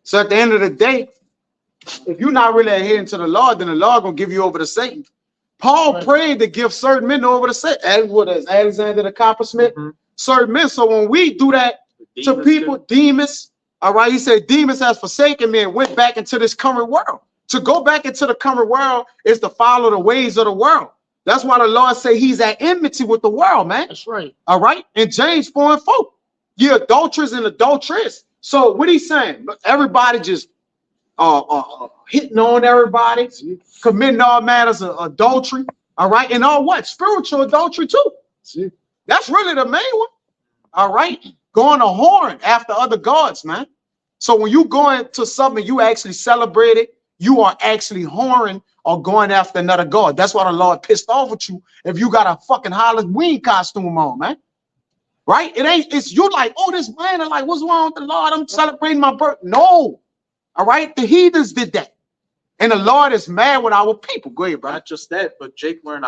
So at the end of the day, if you're not really adhering to the Lord, then the Lord gonna give you over to Satan. Paul prayed to give certain men over to Satan. And what is Alexander the coppersmith? Certain men. So when we do that to people, demons, all right, he said, demons has forsaken me and went back into this current world. To go back into the current world is to follow the ways of the world. That's why the Lord say he's at enmity with the world, man. That's right. All right. In James 4 and 4, you adulterers and adulteress. So what he's saying, everybody just hitting on everybody, committing all matters of adultery. All right. And all what? Spiritual adultery too. That's really the main one. All right. Going to horn after other gods, man. So when you go into something, you actually celebrate it, you are actually whoring or going after another god. That's why the Lord pissed off with you if you got a fucking Halloween costume on, man. Right? It's you like, oh, this man, like, what's wrong with the Lord? I'm celebrating my birth. No. All right. The heathens did that. And the Lord is mad with our people. Go ahead, bro. Not just that, but Jake wearing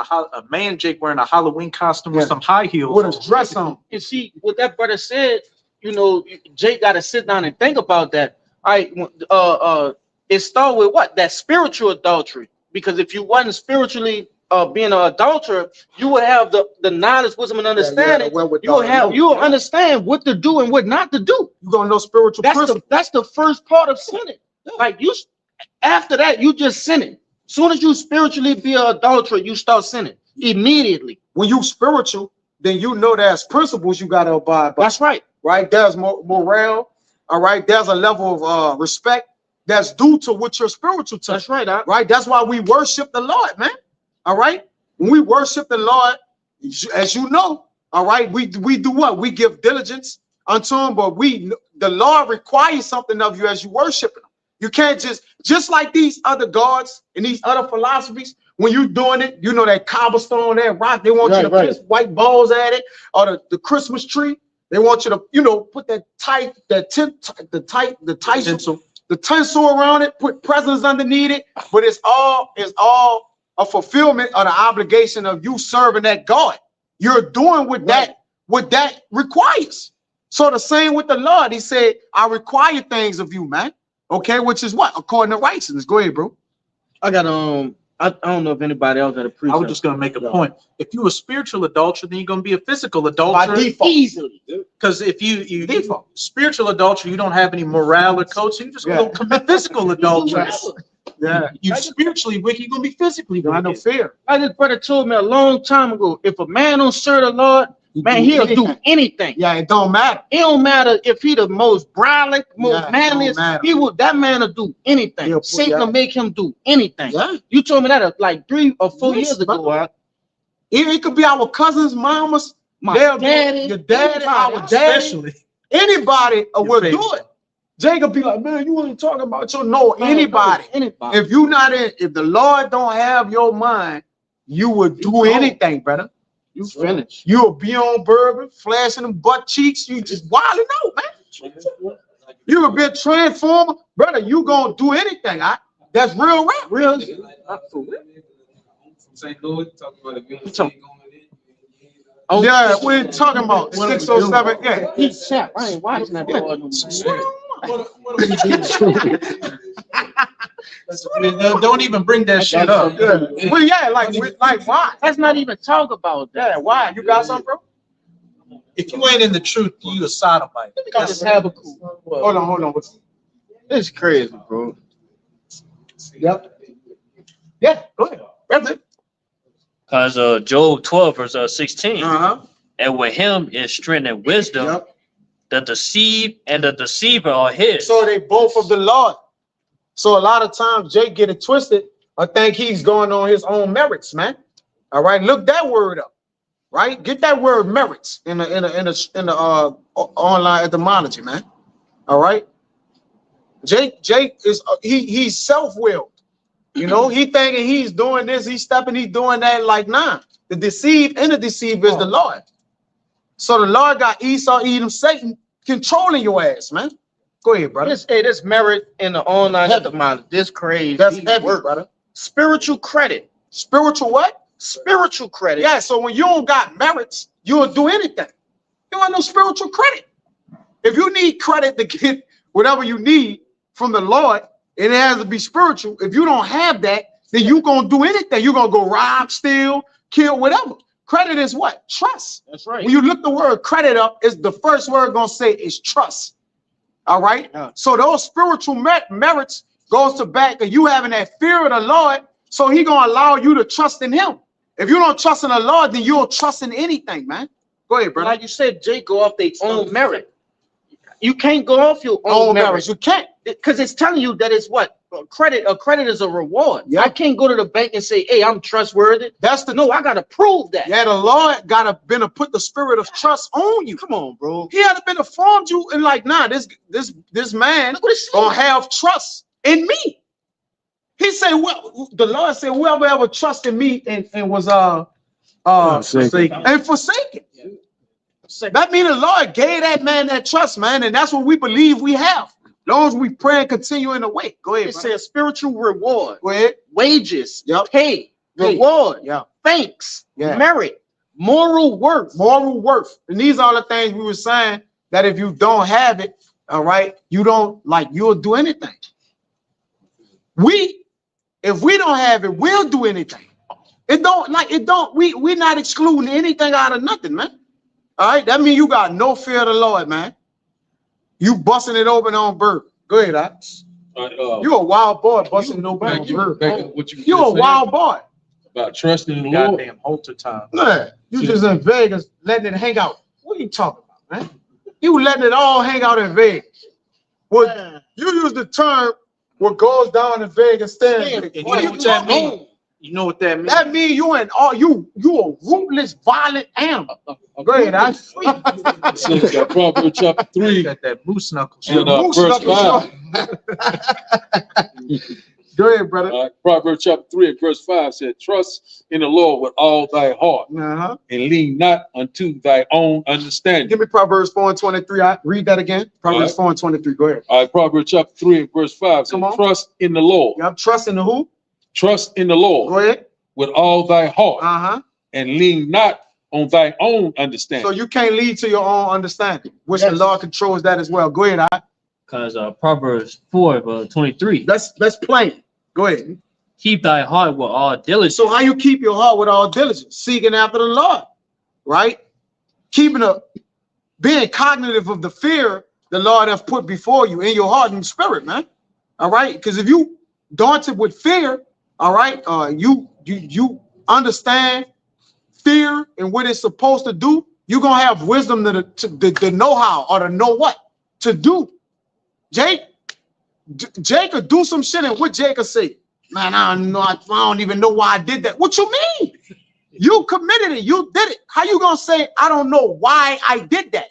Jake wearing a Halloween costume with some high heels with his dress on. And see what that brother said, Jake got to sit down and think about that. All right, it started with what? That spiritual adultery. Because if you wasn't spiritually being an adulterer, you would have the knowledge, wisdom, and understanding. You'll understand what to do and what not to do. You're gonna know spiritual principles. That's the first part of sinning. Like after that, you just sinning. Soon as you spiritually be an adulterer, you start sinning immediately. When you spiritual, then you know there's principles you gotta abide by. That's right. Right? There's morale. All right. There's a level of respect that's due to what you're spiritual to. That's right. Right. That's why we worship the Lord, man. All right. When we worship the Lord, as you know, all right, we do what? We give diligence unto him, but the Lord requires something of you as you worship him. You can't just like these other gods and these other philosophies, when you're doing it, that cobblestone, that rock, they want you to piss white balls at it, or the Christmas tree. They want you to, put the tinsel around it, put presents underneath it, but it's all a fulfillment of the obligation of you serving that God. You're doing what that requires. So the same with the Lord, he said, I require things of you, man. Okay, which is what? According to righteousness. Go ahead, bro. I got I don't know if anybody else got a preach. I was just gonna make a point. If you're a spiritual adulterer, then you're gonna be a physical adulterer. By default. Easily. Because if you spiritual adultery, you don't have any morale or code, so you just gonna commit physical adultery. Yeah. You spiritually wicked, you're gonna be physically wicked. I know fear. Like this brother told me a long time ago, if a man don't serve the Lord, man, he'll do anything. Yeah, it don't matter. It don't matter if he the most brolic, most manliest. That man will do anything. Satan will make him do anything. Yeah. You told me that like 3 or 4 years ago. It could be our cousins, mamas, my daddy, your daddy, our daddy, especially anybody will do it. Jacob be like, man, you ain't talking about anybody. If you not if the Lord don't have your mind, you would do anything, brother. You finished. You'll be on bourbon, flashing them butt cheeks. You just wilding out, man. You a bit transformer, brother. You gonna do anything? That's real rap, real. St. Louis, talking about the good. Oh, Yeah, we're talking about 607. Yeah. He's chap. I ain't watching that. Don't even bring that shit up. Well, yeah, like why? Let's not even talk about that. Yeah, why? You got something, bro? If you ain't in the truth, you a sodomite. Just have a cool. Hold on. It's crazy, bro. Yep. Yeah, go ahead. That's it. Because Job 12, verse 16. Uh-huh. And with him is strength and wisdom. Yep. The deceived and the deceiver are his. So they both of the Lord. So a lot of times Jake get it twisted or think he's going on his own merits, man. All right, look that word up. Right, get that word merits in the online etymology, man. All right, Jake is he's self-willed. You know, he thinking he's doing this, he's doing that. Like, nah, the deceived and the deceiver is the Lord. So the Lord got Esau, Edom, Satan controlling your ass, man. Go ahead, brother. This merit in the online etymology. This crazy. That's heavy, work. brother. Spiritual credit. Spiritual what? Spiritual credit. Yeah, so when you don't got merits, you'll do anything. You want no spiritual credit. If you need credit to get whatever you need from the Lord, it has to be spiritual. If you don't have that, then you're going to do anything. You're going to go rob, steal, kill, whatever. Credit is what? Trust. That's right. When you look the word credit up, is the first word going to say is trust. All right? Yeah. So those spiritual merits goes to back of you having that fear of the Lord, so he going to allow you to trust in him. If you don't trust in the Lord, then you'll trust in anything, man. Go ahead, brother. Like you said, Jake, go off their own merit. You can't go off your own merit. You can't. Because it's telling you that it's what? A credit is a reward. Yeah. I can't go to the bank and say, hey, I'm trustworthy. That's the No, I got to prove that. Yeah, the Lord got to put the spirit of trust on you. Come on, bro. He had to been informed you and like, nah, this man Look what it's gonna have trust in me. He said, well, the Lord said, whoever ever trusted me and was forsaken. That means the Lord gave that man that trust, man, and that's what we believe we have. As long as we pray and continue in the way. Go ahead. It Brother. says spiritual reward, Go ahead. wages, Yep. pay, reward, Yeah. thanks, Yeah. merit, moral worth. Moral worth. And these are the things we were saying that if you don't have it, all right, you'll do anything. If we don't have it, we'll do anything. We're not excluding anything out of nothing, man. All right, that means you got no fear of the Lord, man. You busting it open on bird. Go ahead, Ox. You a wild boy busting it open on bird. You a wild boy. About trusting in the Lord. Goddamn halter time. Man, you just in Vegas letting it hang out. What are you talking about, man? You letting it all hang out in Vegas. Well, you use the term what goes down in Vegas stays. And you What know are you what that talking mean? about? You know what that means? That means you a rootless, violent animal. Go ahead, I. Says Proverbs chapter 3 Got that moose knuckles. and Moose verse knuckles. 5. Go ahead, brother. Proverbs chapter 3 and verse 5 said, trust in the Lord with all thy heart Uh-huh. and lean not unto thy own understanding. Give me Proverbs 4:23. I read that again. Proverbs 4:23. Go ahead. All right, Proverbs chapter 3 and verse 5 says, Come on. trust in the Lord. You have trust in the who? Trust in the Lord Go ahead. with all thy heart Uh-huh. and lean not on thy own understanding. So you can't lead to your own understanding, which the Yes. Lord controls that as well. Go ahead. Because Proverbs 4:23. Let's play it. Go ahead. Keep thy heart with all diligence. So how you keep your heart with all diligence? Seeking after the Lord, right? Being cognitive of the fear the Lord has put before you in your heart and spirit, man. All right, because if you daunted with fear, all right, you understand fear and what it's supposed to do. You're gonna have wisdom to know how or to know what to do. Jake could do some shit, and what Jake could say, man, I don't even know why I did that. What you mean? You committed it. You did it. How you gonna say, I don't know why I did that?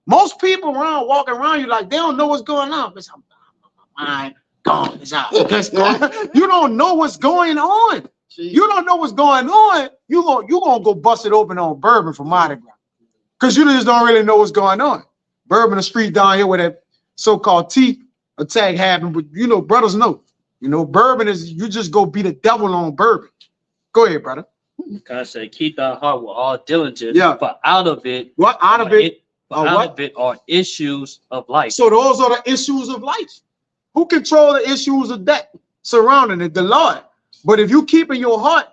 Most people walking around you like they don't know what's going on. My mind gone. It's out. You don't know what's going on. You don't know what's going on. You gonna go bust it open on Bourbon from Mardi Gras. Because you just don't really know what's going on. Bourbon, the street down here where that so-called teeth attack happened, but you know, brothers know. You know, Bourbon is, you just go beat the devil on Bourbon. Go ahead, brother. God said, keep thy heart with all diligence. Yeah. But out of it, What out of it? out what? of it are issues of life. So those are the issues of life. Who control the issues of that surrounding it? The Lord. But if you keep in your heart,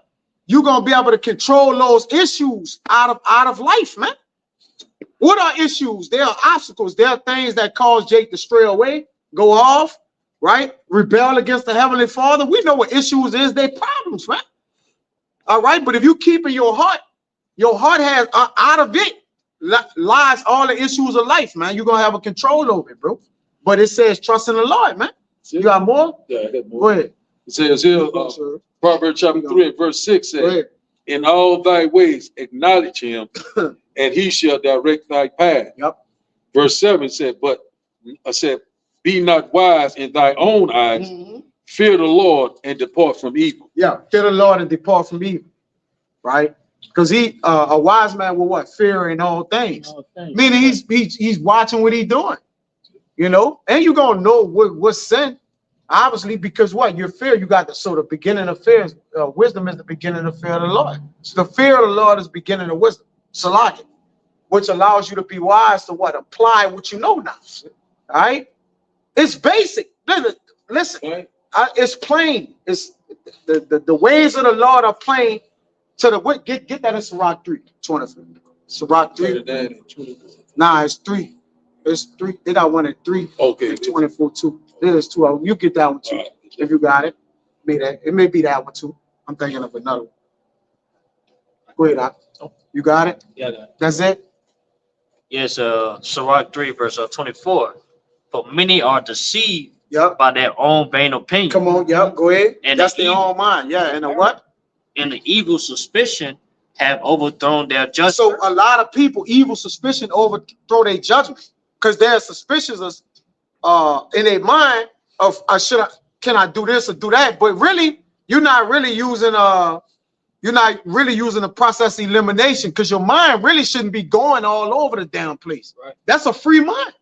you're gonna be able to control those issues out of life, man. What are issues? There are obstacles. There are things that cause Jake to stray away, go off, right? Rebel against the Heavenly Father. We know what issues is. They're problems, man. All right, but if you keep in your heart has out of it lies all the issues of life, man. You're gonna have a control over it, bro. But it says trust in the Lord, man. You got more? Yeah, I got more. Go ahead. It says here, Proverbs chapter 3 and verse 6 Go says, ahead. in all thy ways acknowledge him, and he shall direct thy path. Yep. Verse 7 said, but I said, be not wise in thy own eyes, fear the Lord and depart from evil. Yeah, fear the Lord and depart from evil, right? Because he, a wise man will what? Fear in all things. Meaning he's watching what he's doing, you know? And you're gonna know what's sin, obviously, because what? Your fear, you got the beginning of fear, wisdom is the beginning of fear of the Lord. So the fear of the Lord is beginning of wisdom, Salaki, which allows you to be wise to what? Apply what you know now, all right? It's basic. Listen, it's plain. It's the ways of the Lord are plain to the get that in Sirach 3:20. Sirach 3. Nah, it's 3. It's 3. They got one at 3. Okay. 24 2. There's 2 of them. You get that one too. If you got it. It may be that one too. I'm thinking of another one. Go ahead, Doc. You got it? Yeah, I got it. That's it? Yes, Sirach 3 verse 24. For many are deceived Yep. by their own vain opinion. Come on, yep, go ahead. And that's the their own mind. Yeah, and the what? And the evil suspicion have overthrown their judgment. So a lot of people, evil suspicion overthrow their judgment because they're suspicious in their mind of can I do this or do that? But really, you're not really using the process elimination because your mind really shouldn't be going all over the damn place. Right. That's a free mind,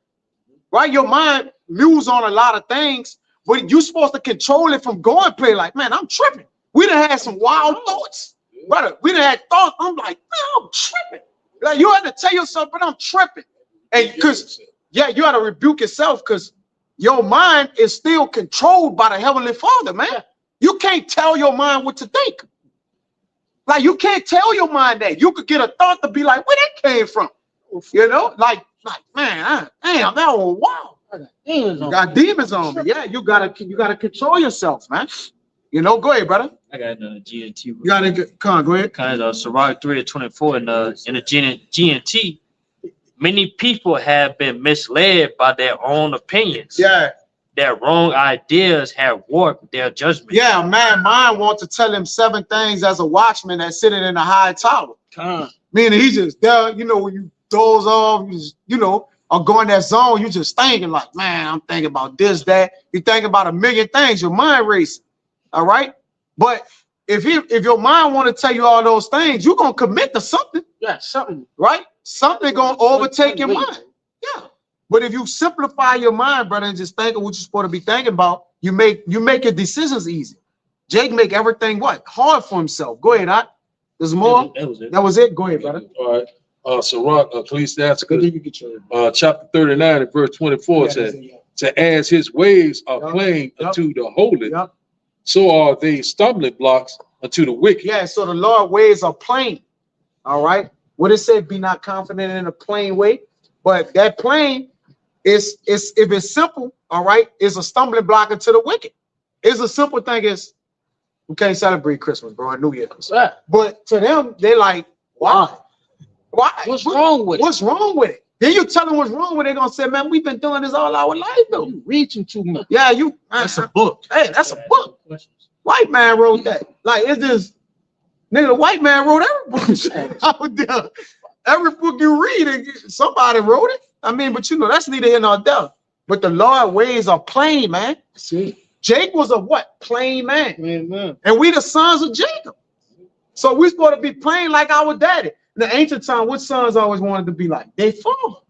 right? Your mind muse on a lot of things, but you're supposed to control it from going play. Like, man, I'm tripping. We done had some wild thoughts, brother. We done had thoughts. I'm like, man, I'm tripping. Like, you had to tell yourself, but I'm tripping. And because, yeah, you got to rebuke yourself because your mind is still controlled by the Heavenly Father, man. You can't tell your mind what to think. Like, you can't tell your mind that. You could get a thought to be like, where that came from? You know, like man, damn, that was wild. You got demons on me. Yeah, you gotta control yourself, man. You know, go ahead, brother. I got GNT. You gotta come on, go ahead. Kind of Sirach 3:24 in the GNT. Many people have been misled by their own opinions. Yeah. Their wrong ideas have warped their judgment. Yeah, man, mine wants to tell him 7 things as a watchman that's sitting in a high tower. Meaning he just there, you know, when you doze off, you know, or go in that zone, you just thinking like, man, I'm thinking about this, that. You thinking about a million things, your mind racing. All right. But if your mind want to tell you all those things, you're gonna commit to something. Yeah, something. Right? Something gonna overtake your mind. Yeah. But if you simplify your mind, brother, and just think of what you're supposed to be thinking about, you make your decisions easy. Jake make everything what? Hard for himself. Go ahead, Doc. There's more. That was it. Go ahead, brother. All right. Sirach, Ecclesiastes, chapter 39 and verse 24 says, to as his ways are plain unto the holy, so are they stumbling blocks unto the wicked. Yeah, so the Lord's ways are plain. All right. What it said, be not confident in a plain way. But that plain is if it's simple, all right, is a stumbling block into the wicked. It's a simple thing is we can't celebrate Christmas, bro, and New Year. But to them, they're like, why? Why? What's wrong with it? What's wrong with it? Then you tell them what's wrong with it, they're gonna say, man, we've been doing this all our life, though. You reaching too much. Yeah, you That's a book. Hey, that's a book. White man wrote that. Like, it's just nigga, the white man wrote every book. Every book you read, somebody wrote it. I mean, but you know, that's neither here nor there. But the Lord's ways are plain, man. See, Jake was a what? Plain man. Amen. And we the sons of Jacob. So we're supposed to be plain like our daddy. In the ancient time, what sons always wanted to be like? They father.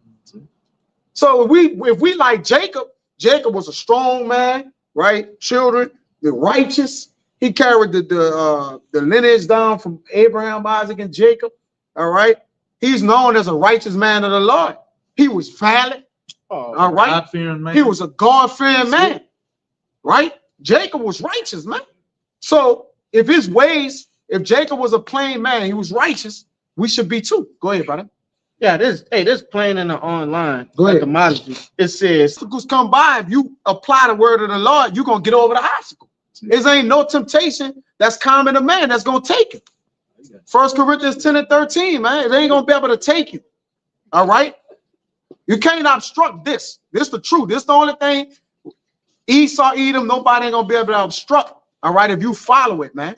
So if we like Jacob, Jacob was a strong man, right? Children, the righteous. He carried the lineage down from Abraham, Isaac, and Jacob. All right. He's known as a righteous man of the Lord. He was valid. All right. God-fearing man. He was a God-fearing man. Right? Jacob was righteous, man. So if his ways, if Jacob was a plain man, he was righteous, we should be too. Go ahead, brother. Yeah, this playing in the online. Go ahead. Etymology. It says, Obstacles come by. If you apply the word of the Lord, you're going to get over the obstacle. There ain't no temptation that's common to man that's going to take it. 1 Corinthians 10 and 13, man. It ain't going to be able to take you. All right? You can't obstruct this. This the truth. This the only thing. Esau, Edom, nobody ain't going to be able to obstruct. All right? If you follow it, man.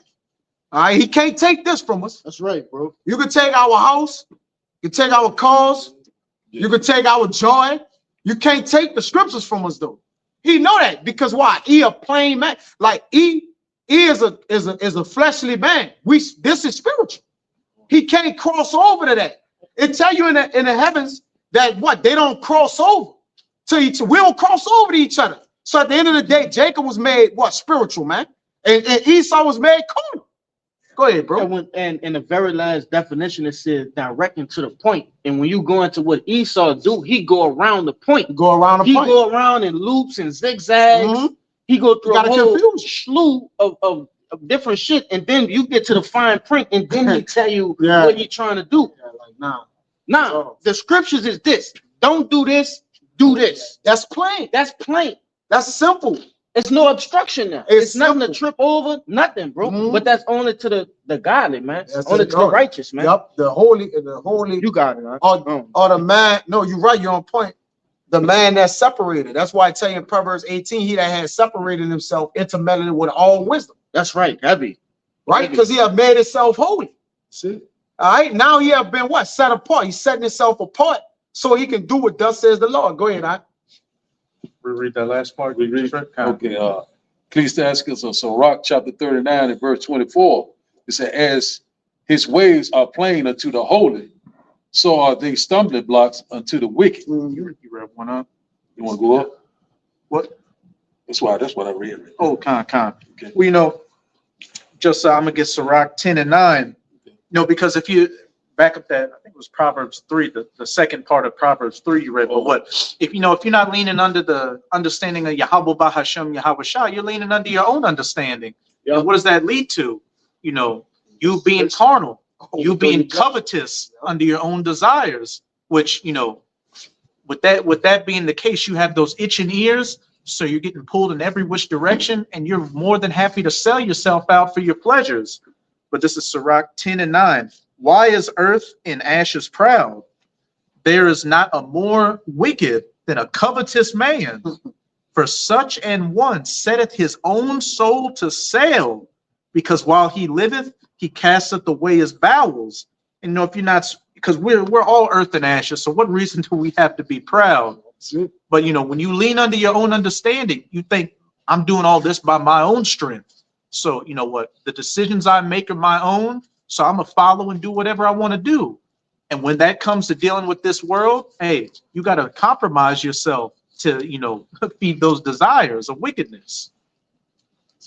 All right? He can't take this from us. that's right, bro. You can take our house. You can take our cause. You can take our joy. You can't take the scriptures from us, though. He know that because why? He a plain man. Like he is a fleshly man. This is spiritual. He can't cross over to that. It tell you in the heavens that what they don't cross over to each. We don't cross over to each other. So at the end of the day, Jacob was made what? Spiritual, man, and Esau was made carnal. Go ahead, bro. And in the very last definition, it says directing to the point. And when you go into what Esau do, he go around the point. Go around the He point. go around in loops and zigzags. Mhm. He go through a gotta whole confuse you. slew of different shit, and then you get to the fine print, and then he tell you Yeah. what you're trying to do. Yeah, like, nah. Now, So- the scriptures is this: don't do this, do this. That's plain. That's plain. That's simple. It's no obstruction now. It's It's nothing simple. to trip over, nothing, bro. Mhm. But that's only to the godly, man. That's Only it. to the righteous, man. Yep. The holy. You got it, man. Or the man. No, you're right. You're on point. The man that's separated. That's why I tell you in Proverbs 18, he that has separated himself intermeddled with all wisdom. That's right, heavy. Right? Because he have made himself holy. See? All right. Now he have been what? Set apart. He's setting himself apart so he can do what thus says the Lord. Go ahead, We read that last part. We read. Okay. Ecclesiastes of Sirach, chapter 39 and verse 24. It said, as his ways are plain unto the holy, so are they stumbling blocks unto the wicked. You read one up. You want to go up? What? That's what I read. Oh, con. Okay. Well, you know, just I'm gonna get Sirach 10 and 9. No, because if you back up that, I think it was Proverbs 3, the second part of Proverbs 3 you read. But what if you're not leaning under the understanding of Yahweh Bahashem Yahweh Shah, you're leaning under your own understanding. Yeah. And what does that lead to? You being carnal, you being covetous under your own desires, which with that being the case, you have those itching ears. So you're getting pulled in every which direction, and you're more than happy to sell yourself out for your pleasures. But this is Sirach 10 and 9. Why is earth in ashes proud? There is not a more wicked than a covetous man. For such an one setteth his own soul to sale, because while he liveth, he casteth away his bowels. And if you're not, because we're all earth and ashes, so what reason do we have to be proud? But when you lean under your own understanding, you think I'm doing all this by my own strength. So you know what? The decisions I make are my own. So I'm gonna follow and do whatever I want to do. And when that comes to dealing with this world, hey, you got to compromise yourself to, feed those desires of wickedness.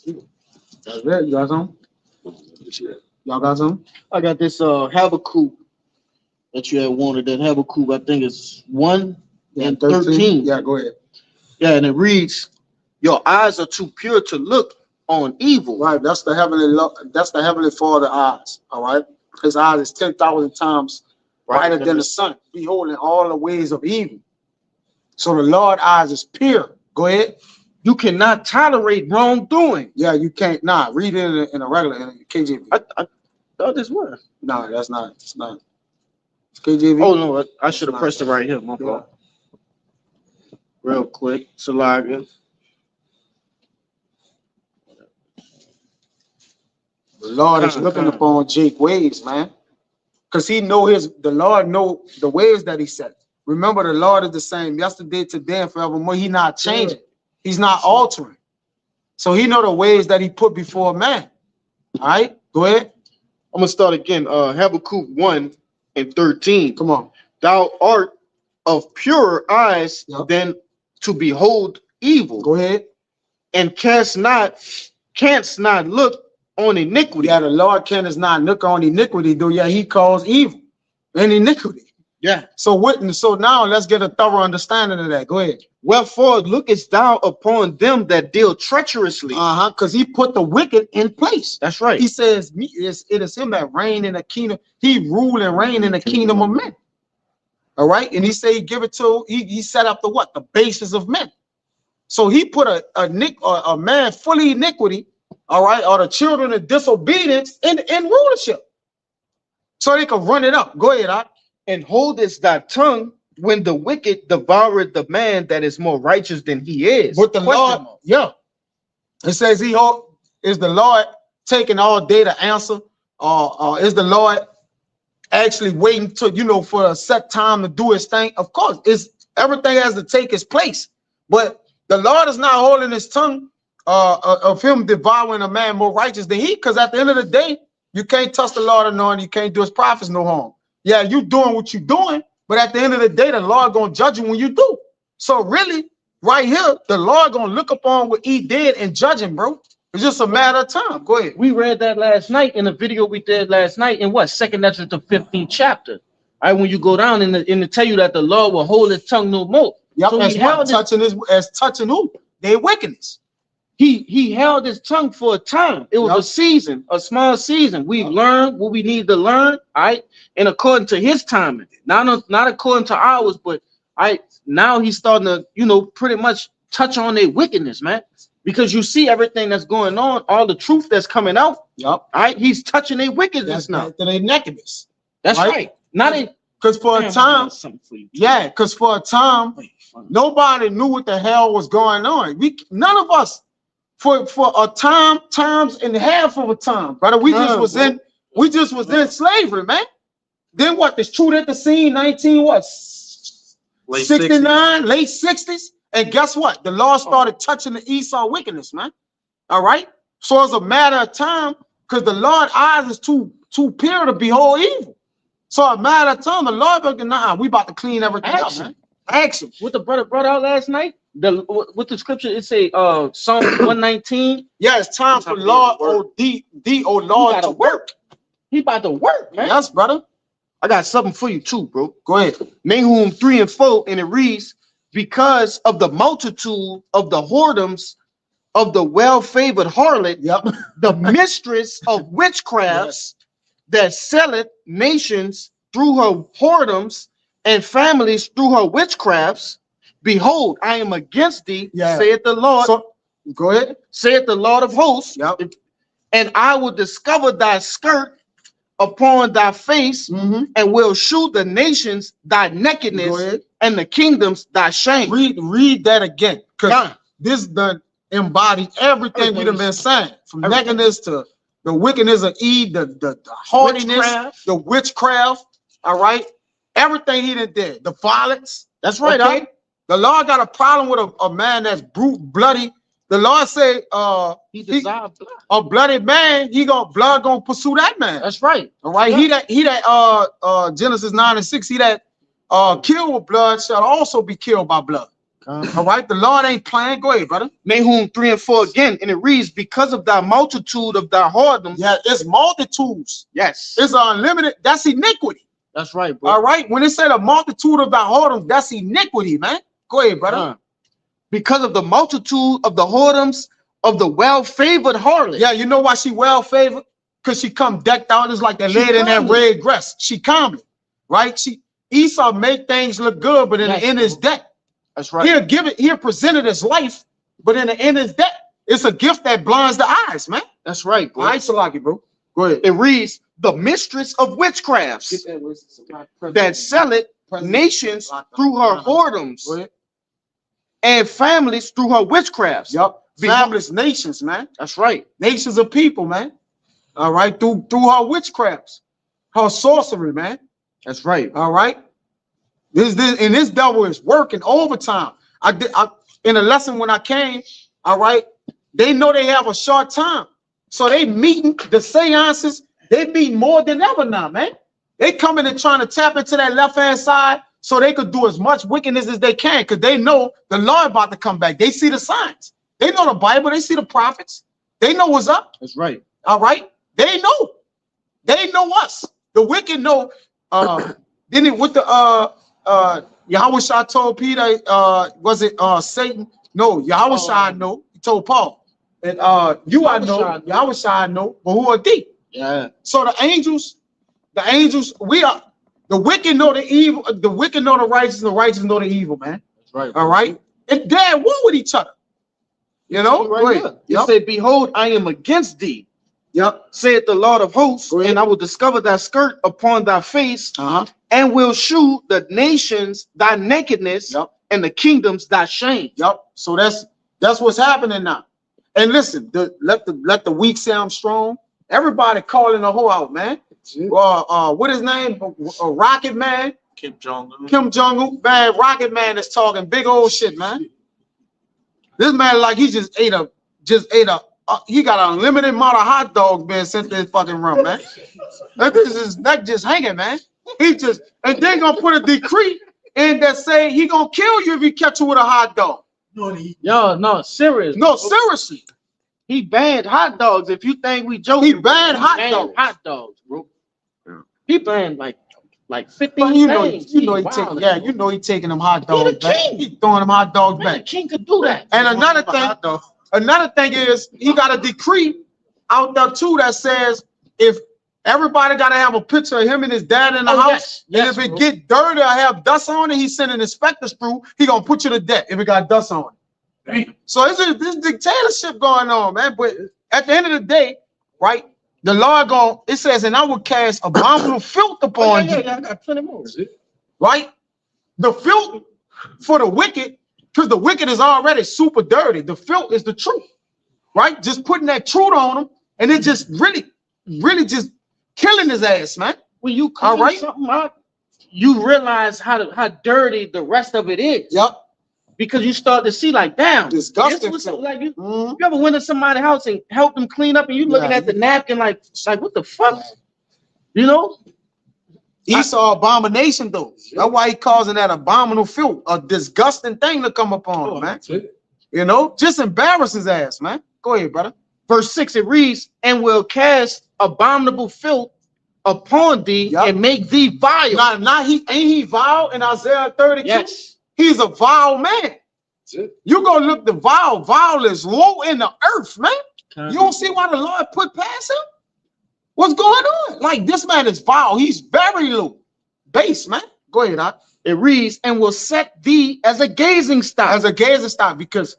That's it. You got some? Y'all got some? I got this Habakkuk that you had wanted. That Habakkuk, I think it's 1 and 13. Yeah, go ahead. Yeah, and it reads, "Your eyes are too pure to look on evil." Right, that's the heavenly Father eyes. All right, his eyes is 10,000 times brighter than the sun, beholding all the ways of evil. So the Lord's eyes is pure. Go ahead. You cannot tolerate wrongdoing. Yeah, you can't. Nah, read it in a regular in KJV. I thought this was. No, that's not. It's not. It's KJV. Oh no, I should have pressed it right here. My fault. Real quick, Salaga. The Lord is looking upon Jake's ways, man, because the Lord know the ways that he set. Remember, the Lord is the same yesterday, today, and forevermore. He's not changing. He's not altering. So he know the ways that he put before man. All right, go ahead. I'm gonna start again. Habakkuk 1:13. Come on. Thou art of purer eyes Yep. than to behold evil, Go ahead. and canst not look on iniquity. Yeah, the Lord can not look on iniquity, though. Yeah, he calls evil and iniquity. Yeah. So what? So now let's get a thorough understanding of that. Go ahead. Wherefore lookest thou upon them that deal treacherously? Because he put the wicked in place. That's right. He says, it is him that reign in the kingdom. He rule and reign in the kingdom of men. All right. And he said he give it to, he set up the what? The basis of men. So he put a man fully iniquity, all right, or the children of disobedience in rulership. So they can run it up. Go ahead, Doc. And holdest thy tongue when the wicked devoureth the man that is more righteous than he is. But the Lord, yeah. It says is the Lord taking all day to answer? Or is the Lord actually waiting to, for a set time to do his thing? Of course, everything has to take its place. But the Lord is not holding his tongue of him devouring a man more righteous than he, because at the end of the day, you can't touch the Lord anointing, you can't do his prophets no harm. Yeah, you doing what you're doing, but at the end of the day, the Lord gonna judge you when you do. So really, right here, the Lord gonna look upon what he did and judge him, bro. It's just a matter of time. Go ahead. We read that last night in the video we did last night in what? 2nd Ezra, the 15th chapter. All right, when you go down and it tell you that the Lord will hold his tongue no more. Yep, So as touching who? Their wickedness. He held his tongue for a time. It was a season, a small season. We've learned what we need to learn, all right? And according to his timing, not according to ours, but now he's starting to, pretty much touch on their wickedness, man. Because you see everything that's going on, all the truth that's coming out. Yep. All right, he's touching their wickedness now. Their nakedness. That's right. Not in because for a time, yeah, because for a time, nobody knew what the hell was going on. None of us. For a times and half of a time, brother. We just was in slavery, man. Then what? This truth at the scene, 69, late 60s. And guess what? The Lord started touching the Esau wickedness, man. All right. So it's a matter of time, because the Lord's eyes is too pure to behold evil. So a matter of time, the Lord we about to clean everything up, man. Action. What the brother brought out last night? With the scripture, it say Psalm 119. Yeah, it's time for Lord, O Lord, to work. He about to work, man. Yes, brother. I got something for you too, bro. Go ahead. Nahum 3:4, and it reads, because of the multitude of the whoredoms of the well-favored harlot, the mistress of witchcrafts that selleth nations through her whoredoms and families through her witchcrafts. Behold, I am against thee, saith the Lord. So, go ahead. Saith the Lord of hosts, and I will discover thy skirt upon thy face, and will shew the nations thy nakedness, and the kingdoms thy shame. Read that again, because this done embodied everything we've been saying, from nakedness to the wickedness of Eve, the haughtiness, the witchcraft. All right, everything he did, the violence. That's right. Okay? The Lord got a problem with a man that's bloody. The Lord say, he desires blood. A bloody man, blood gonna pursue that man. That's right. All right. Yeah. He that Genesis 9:6, he that killed with blood shall also be killed by blood. All right. The Lord ain't playing. Go ahead, brother. Nahum 3:4 again, and it reads, because of thy multitude of thy whoredoms. Yeah, it's multitudes. Yes. It's unlimited. That's iniquity. That's right, bro. All right. When it said a multitude of thy whoredoms, that's iniquity, man. Go ahead, brother. Because of the multitude of the whoredoms of the well-favored harlot. Yeah, you know why she well-favored? Because she come decked out just like that lady in that red dress. She comely, right? Esau make things look good, but in the end is debt. That's right. He'll present it as life, but in the end is debt. It's a gift that blinds the eyes, man. That's right, bro. All right, Salaki, bro. Go ahead. It reads, the mistress of witchcrafts that selleth nations through her whoredoms and families through her witchcrafts. Yep. Families, nations, man. That's right. Nations of people, man. All right. Through her witchcrafts, her sorcery, man. That's right. All right. This devil is working overtime. In a lesson when I came, all right, They know they have a short time. So they meeting the seances, they meet more than ever now, man. They coming and trying to tap into that left-hand side so they could do as much wickedness as they can because they know the Lord about to come back. They see the signs. They know the Bible. They see the prophets. They know what's up. That's right. All right. They know. They know us. The wicked know. Then it with the Yahweh told Peter, was it Satan? No, Yahweh know. He told Paul. And you I know, Yahweh I know, but who are they? Yeah. So the angels, we are the wicked know the evil, the wicked know the righteous know the evil, man. That's right. All right. And they're at war with each other. You know, Right here. It said, behold, I am against thee, Yep. saith the Lord of hosts, Go ahead. and I will discover thy skirt upon thy face, Uh-huh. and will shew the nations thy nakedness, Yep. and the kingdoms thy shame. Yep. So that's what's happening now. And listen, let the weak say I'm strong. Everybody calling the hoe out, man. What his name? Rocket Man. Kim Jong-un. Kim Jong-un, man. Rocket Man is talking big old shit, man. This man like he just ate a he got an unlimited amount of hot dogs being sent to his fucking room, man. That is neck just hanging, man. He just and they gonna put a decree in that say he gonna kill you if he catch you with a hot dog. Yo, no, serious. No, seriously. He banned hot dogs. If you think we joking, He banned hot dogs. Hot dogs, bro. He banned like 15 But you know things. he Wow, taking you know he taking them hot He dogs the back. king. He throwing them hot dogs Man, the back. king could do that. And another thing is he got a decree out there too that says if everybody gotta have a picture of him and his dad in the house, and if it get dirty or have dust on it, he's sending inspectors through, he gonna put you to death if it got dust on it. So it's this dictatorship going on, man. But at the end of the day, right? The Lord it says, and I will cast abominable filth upon you. I got plenty more. Right? The filth for the wicked, because the wicked is already super dirty. The filth is the truth, right? Just putting that truth on him, and it just really just killing his ass, man. When you call something out, you realize how dirty the rest of it is. Yep. Because you start to see like, damn, Disgusting. this was like you ever went to somebody's house and helped them clean up, and you looking at the napkin like what the fuck, you know? Esau abomination though. That's why he causing that abominable filth, a disgusting thing to come upon him, man. You know, just embarrass his ass, man. Go ahead, brother. Verse 6, it reads, and will cast abominable filth upon thee and make thee vile. Now ain't he vile in Isaiah 32? Yes. He's a vile man. You gonna look the vile. Vile is low in the earth, man. You don't see why the Lord put past him? What's going on? Like this man is vile. He's very low. Base, man. Go ahead, Doc. It reads, and will set thee as a gazing stock. As a gazing stock, because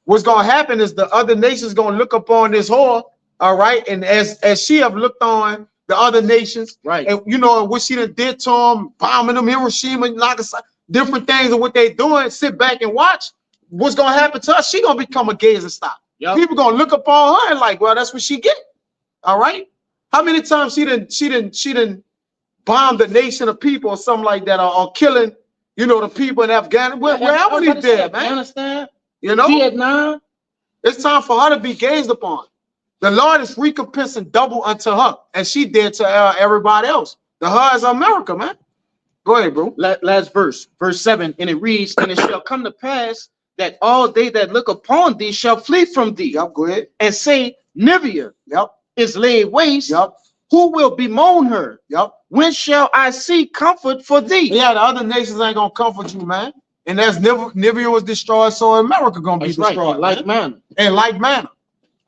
what's gonna happen is the other nations gonna look upon this whore, all right, and as she have looked on the other nations, right? And you know what she done did to them, bombing them, Hiroshima, Nagasaki, different things of what they doing. Sit back and watch. What's gonna happen to us? She gonna become a gazing stock. Yep. People gonna look upon her and like, well, that's what she get. All right. How many times she didn't bomb the nation of people or something like that, or killing, you know, the people in Afghanistan, wherever he did, man. Understand? You know, Vietnam. It's time for her to be gazed upon. The Lord is recompensing double unto her, as she did to everybody else. The her is America, man. Go ahead, bro. Last verse 7, and it reads, and it shall come to pass that all they that look upon thee shall flee from thee. Yep, go ahead. And say, Nivea is laid waste. Yep. Who will bemoan her? Yep. When shall I see comfort for thee? Yeah, the other nations ain't gonna comfort you, man. And as Nivea was destroyed, so America gonna be destroyed. Right. Like manner. In like manner.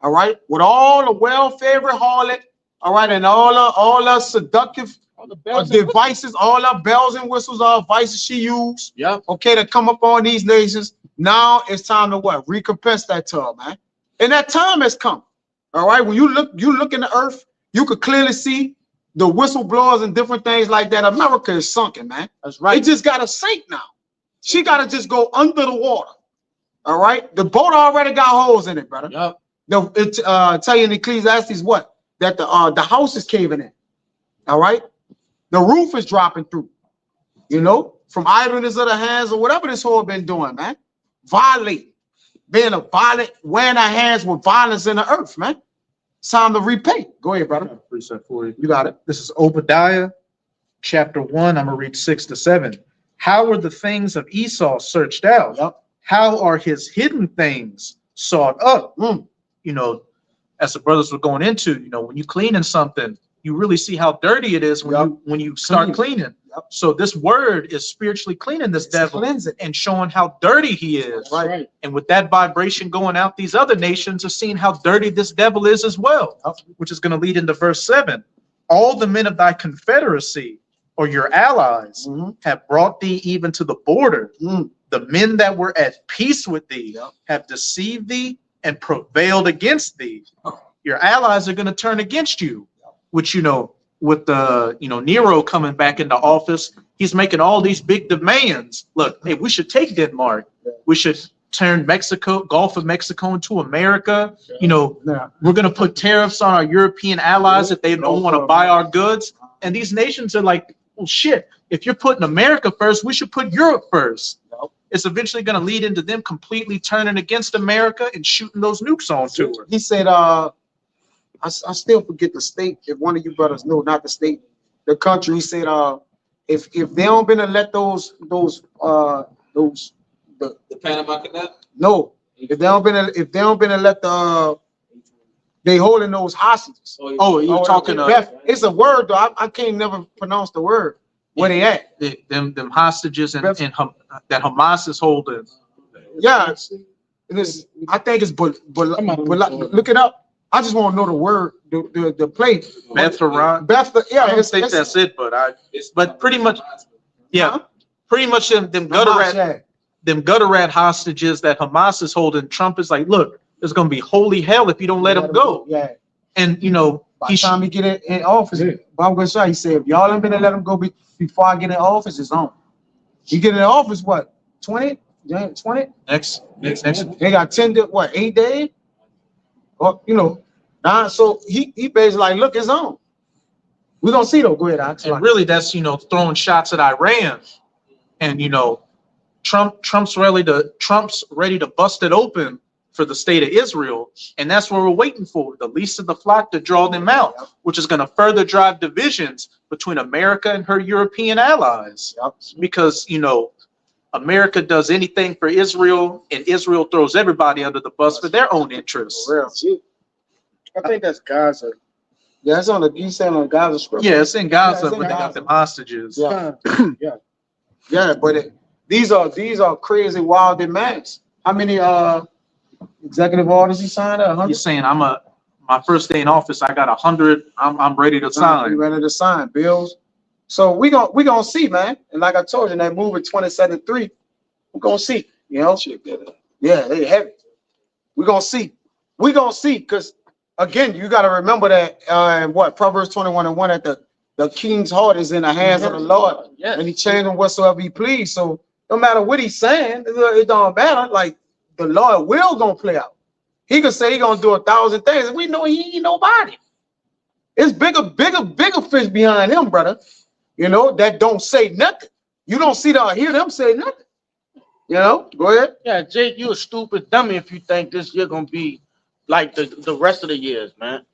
All right. With all the well-favored harlot, all right, and all the seductive devices, all the bells and whistles, all devices she used. Yeah. Okay, to come up on these nations. Now it's time to what? Recompense that to her, man. And that time has come. All right. When you look in the earth, you could clearly see the whistleblowers and different things like that. America is sunken, man. That's right. It just gotta sink now. She gotta just go under the water. All right. The boat already got holes in it, brother. Yep. Tell you in Ecclesiastes what? That the house is caving in. All right. The roof is dropping through. You know, from idleness of the hands or whatever this whore been doing, man. Violate. being a violent, wearing our hands with violence in the earth, man. It's time to repay. Go ahead, brother. Precept for you. You got it. This is Obadiah, chapter 1. I'm gonna read 6 to 7. How are the things of Esau searched out? Yep. How are his hidden things sought up? Mm. You know, as the brothers were going into, you know, when you cleaning something, you really see how dirty it is when you start cleaning. Yep. So this word is spiritually cleaning this devil Cleanse it. and showing how dirty he is. Right. And with that vibration going out, these other nations are seeing how dirty this devil is as well, which is going to lead into verse 7. All the men of thy confederacy, or your allies, have brought thee even to the border. The men that were at peace with thee have deceived thee and prevailed against thee. Your allies are going to turn against you, which, you know, with the, you know, Nero coming back into office, he's making all these big demands. Look, hey, we should take Denmark. We should turn Mexico, Gulf of Mexico into America. You know, we're going to put tariffs on our European allies if they don't want to buy our goods. And these nations are like, well, shit, if you're putting America first, we should put Europe first. It's eventually going to lead into them completely turning against America and shooting those nukes onto her. He said, I still forget the state. If one of you brothers know, not the state, the country. He said, if they don't been to let the Panama Canal. no, if they don't been to let they holding those hostages. Oh, you're talking it's a word though. I can't never pronounce the word. Where they at? them hostages and that Hamas is holding. Yeah, it is. I think it's but look it up. I just want to know the word, the place. Beth Haran. Yeah, I don't think that's it, but pretty much, yeah, pretty much them gutter rat hostages that Hamas is holding. Trump is like, look, there's gonna be holy hell if you don't let them go. Yeah, and you know, by the time he get in office, Bob Gashai, he said, if y'all ain't been to let him go before I get in office, it's on. You get in office, what, 20? 20? Next. They got 8 days? Or, you know, so he basically like, look, it's on. We're gonna see though. Go ahead, Alex. And really, that's, you know, throwing shots at Iran, and you know, Trump's ready to bust it open for the state of Israel, and that's what we're waiting for, the least of the flock to draw them out, which is going to further drive divisions between America and her European allies. Because, you know, America does anything for Israel, and Israel throws everybody under the bus for their own interests. I think that's Gaza. Yeah, it's on the, you saying on Gaza Strip. Yeah, it's in Gaza, Yeah, it's in where they got Gaza. them hostages. Yeah, but these are crazy, wild demands. How many executive orders he signed? 100? He's saying, my first day in office, I got 100. I'm ready to You sign. ready to sign bills? So we gonna see, man. And like I told you, in that movie 27-3, we're gonna see. You know, yeah, they heavy. We're gonna see. We're gonna see, because again, you got to remember that Proverbs 21:1, that the king's heart is in the hands of the Lord, and he changes whatsoever he please. So no matter what he's saying, it don't matter. Like, the Lord will gonna play out. He can say he gonna do 1,000 things, and we know he ain't nobody. It's bigger fish behind him, brother. You know, that don't say nothing. You don't hear them say nothing. You know, go ahead. Yeah, Jake, you a stupid dummy if you think this year gonna be like the rest of the years, man.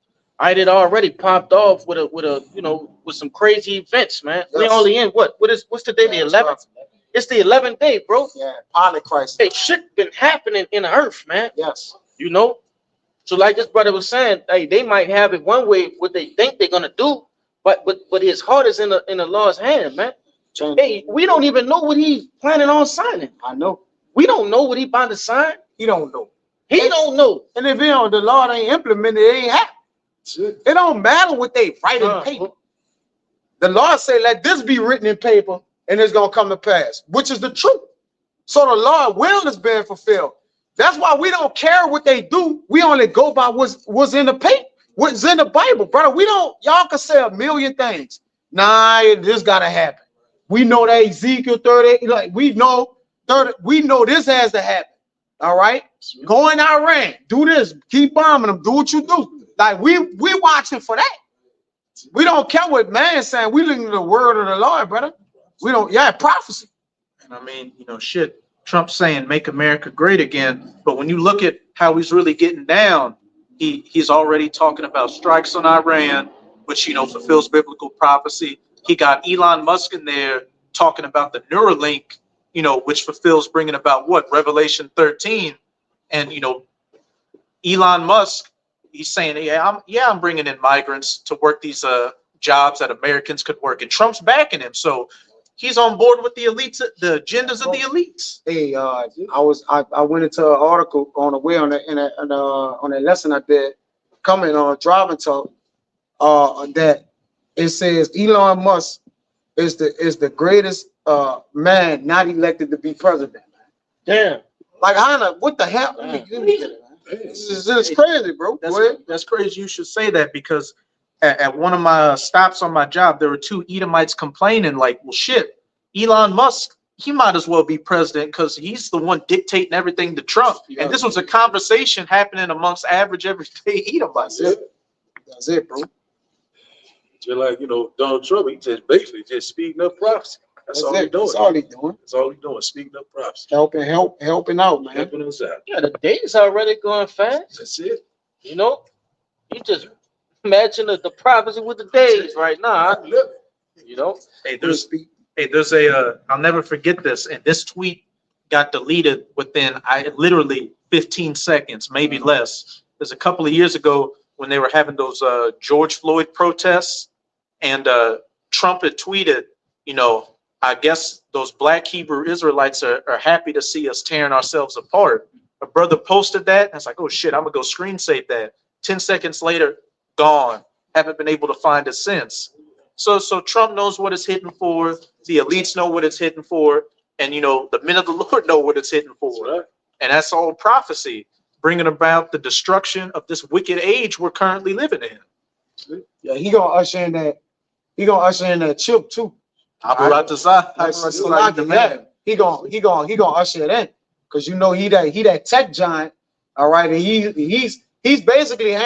It already popped off with with some crazy events, man. We only in what's today, the 11th? It's the 11th day, bro. Yeah, pilot crisis. Hey, shit been happening in the earth, man. Yes. You know? So like this brother was saying, hey, they might have it one way, what they think they're gonna do, but his heart is in the Lord's hand, man. Hey, we don't even know what he's planning on signing. I know. We don't know what he about to sign. He don't know. He don't know. And if the Lord ain't implemented, it ain't happening. It don't matter what they write in paper. The Lord say, let this be written in paper, and it's gonna come to pass, which is the truth. So the Lord will is being fulfilled. That's why we don't care what they do. We only go by what's in the paper, what's in the Bible, brother. We don't. Y'all can say a million things. Nah, this gotta happen. We know that Ezekiel 30, like we know this has to happen. All right, go in Iran, do this, keep bombing them, do what you do. Like we watching for that. We don't care what man's saying. We looking at the word of the Lord, brother. We don't. Yeah, prophecy. And I mean, you know, shit. Trump's saying make America great again, but when you look at how he's really getting down, he's already talking about strikes on Iran, which, you know, fulfills biblical prophecy. He got Elon Musk in there talking about the Neuralink, you know, which fulfills bringing about what? Revelation 13. And, you know, Elon Musk, he's saying, I'm bringing in migrants to work these jobs that Americans could work. And Trump's backing him. So he's on board with the elites, the agendas of the elites. Hey, I went into an article on the way on that lesson I did, coming on driving talk, that it says Elon Musk is the greatest man not elected to be president. Damn. Like, what the hell? Let me get it, man. It's crazy, bro. That's crazy you should say that, because at one of my stops on my job, there were two Edomites complaining like, well, shit, Elon Musk, he might as well be president because he's the one dictating everything to Trump. And this was a conversation happening amongst average everyday Edomites. That's it, bro. Just like, you know, Donald Trump, he just basically just speeding up prophecy. That's all he's doing. That's all he's doing. That's all he's doing, speeding up prophecy. Helping out, man. Helping us out. Yeah, the days already going fast. That's it. You know, you just imagine the prophecy with the days right now. You know, Hey, there's a I'll never forget this, and this tweet got deleted within literally 15 seconds, maybe less. There's a couple of years ago when they were having those George Floyd protests, and Trump had tweeted, you know, I guess those black Hebrew Israelites are happy to see us tearing ourselves apart. A brother posted that, and it's like, oh shit, I'm gonna go screen save that. 10 seconds later, gone. Haven't been able to find it since. So Trump knows what it's hitting for. The elites know what it's hitting for, and, you know, the men of the Lord know what it's hitting for. Right. And that's all prophecy, bringing about the destruction of this wicked age we're currently living in. Yeah, he gonna usher in that chip too. He gonna usher it in, because, you know, he that tech giant, all right, and he's basically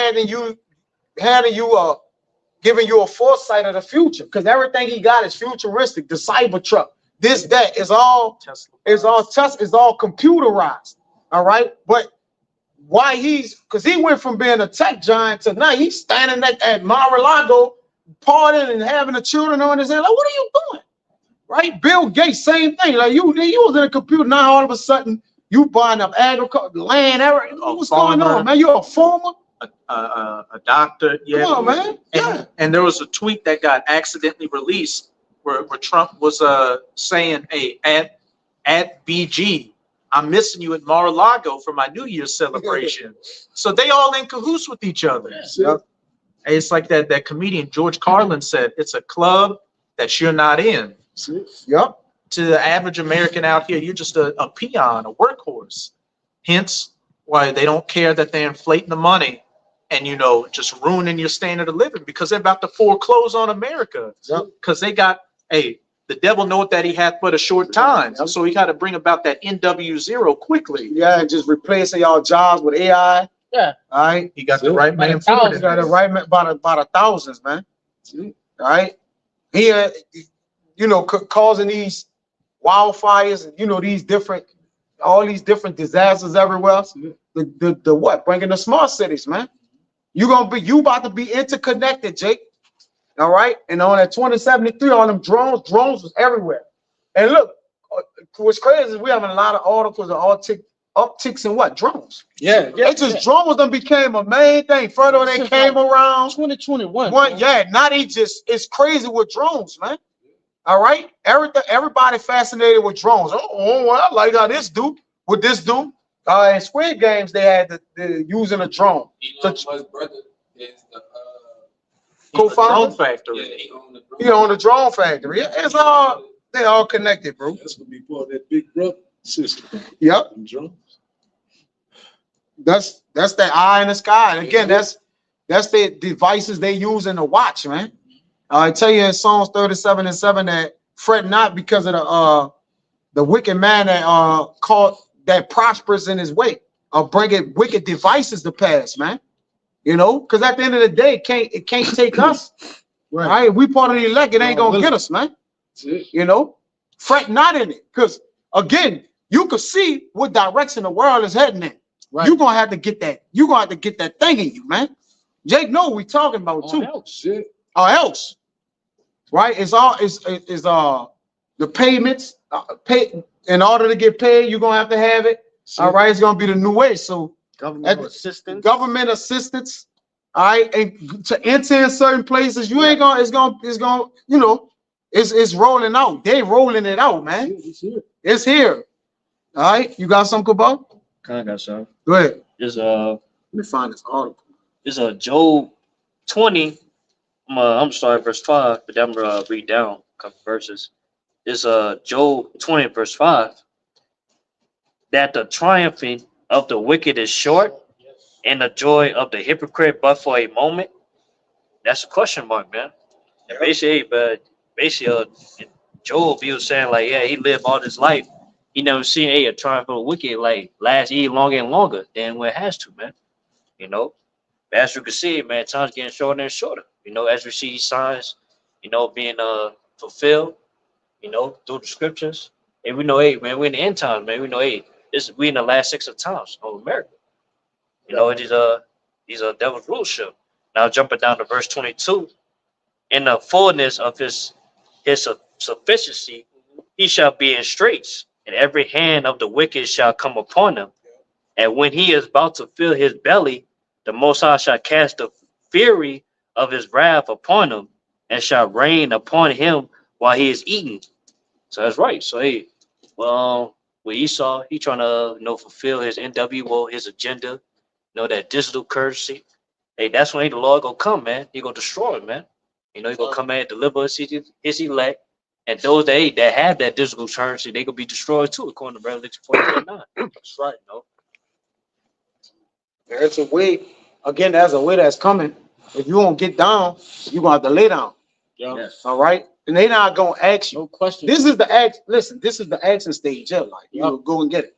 giving you a foresight of the future, because everything he got is futuristic. The Cybertruck, this, that is all computerized, all right. But why because he went from being a tech giant to now he's standing at Mar-a-Lago partying and having the children on his head. Like, what are you doing? Right? Bill Gates, same thing. Like, you was in a computer, now all of a sudden you buying up agriculture, land, everything. What's going on, man? You're a farmer? A doctor. Yeah. Come on, man. Yeah. And there was a tweet that got accidentally released where Trump was saying, hey, at BG, I'm missing you at Mar-a-Lago for my New Year's celebration. So they all in cahoots with each other. Yep. It's like that comedian George Carlin said, it's a club that you're not in. Yep. To the average American out here, you're just a peon, a workhorse. Hence why they don't care that they're inflating the money and, you know, just ruining your standard of living, because they're about to foreclose on America. Because they got, hey, the devil knoweth that he hath but a short time. Yep. So he got to bring about that NW0 quickly. Yeah, and just replacing y'all jobs with AI. Yeah. All right. He got the right man for You got it right by the thousands, man. All right. He, you know, causing these wildfires and, you know, all these different disasters everywhere. The what? Bringing the smart cities, man. You about to be interconnected, Jake. All right. And on that 2073, all them drones was everywhere. And look, what's crazy is we having a lot of articles of upticks in what? Drones. Yeah. It's just drones done became a main thing. Further they came around. 2021. Now it's crazy with drones, man. All right. Everybody fascinated with drones. Oh, I like how this do. What this do? In Squid Games, they had the using a drone. Elon Musk's brother is the Co-founder? Drone factory. yeah, he owned the drone. He owned the drone factory. They all connected, bro. That's gonna be part of that big brother system. Yep. Them drones. That's that eye in the sky. And again, that's the devices they use in the watch, man. I tell you in Psalms 37:7 that fret not because of the wicked man that prospers in his way, or bringing wicked devices to pass, man. You know, because at the end of the day, it can't take us. Right? We part of the elect, it ain't gonna get us, man. You know, fret not in it, because again, you can see what direction the world is heading in. Right. You're gonna have to get that. You're gonna have to get that thing in you, man. Jake, know what we talking about too. Shit. Or else, right? It's the payments. Pay in order to get paid, you're gonna have it. All right, it's gonna be the new way. So Government assistance. government assistance. All right, and to enter in certain places, you ain't gonna. It's gonna. You know, it's rolling out. They rolling it out, man. It's here. All right, you got some, Cabal? Kind of got some. Go ahead. Is Let me find this article. is Job 20. I'm starting verse 5, but I'm gonna read down a couple verses. Is Job 20 verse 5. That the triumphing of the wicked is short, and the joy of the hypocrite but for a moment. That's a question mark, man. And basically, Job, he was saying like, yeah, he lived all his life. He never seen a triumph of the wicked like last even longer and longer than what it has to, man. You know, but as you can see, man, time's getting shorter and shorter. You know, as we see these signs, you know, being fulfilled, you know, through the scriptures. And we know, hey, man, we're in the end times, man. We know, hey, we in the last 6 of times of America. You know, these are devil's rulership. Now jumping down to verse 22, in the fullness of his sufficiency, he shall be in straits, and every hand of the wicked shall come upon him. And when he is about to fill his belly, the Most High shall cast the fury of his wrath upon him, and shall rain upon him while he is eating. So that's right. So hey, well, with Esau, he trying to fulfill his NWO, his agenda, that digital currency. Hey, that's when the Lord gonna come, man. He gonna destroy it, man. He gonna come and deliver his elect, and those that have that digital currency, they gonna be destroyed too, according to Revelation 49. That's right, There's a way. Again, there's a way that's coming. If you won't get down, you're gonna have to lay down. Yes. All right. And they not gonna ask you. No question. This is the act. Listen, this is the action stage of life. You know, go and get it.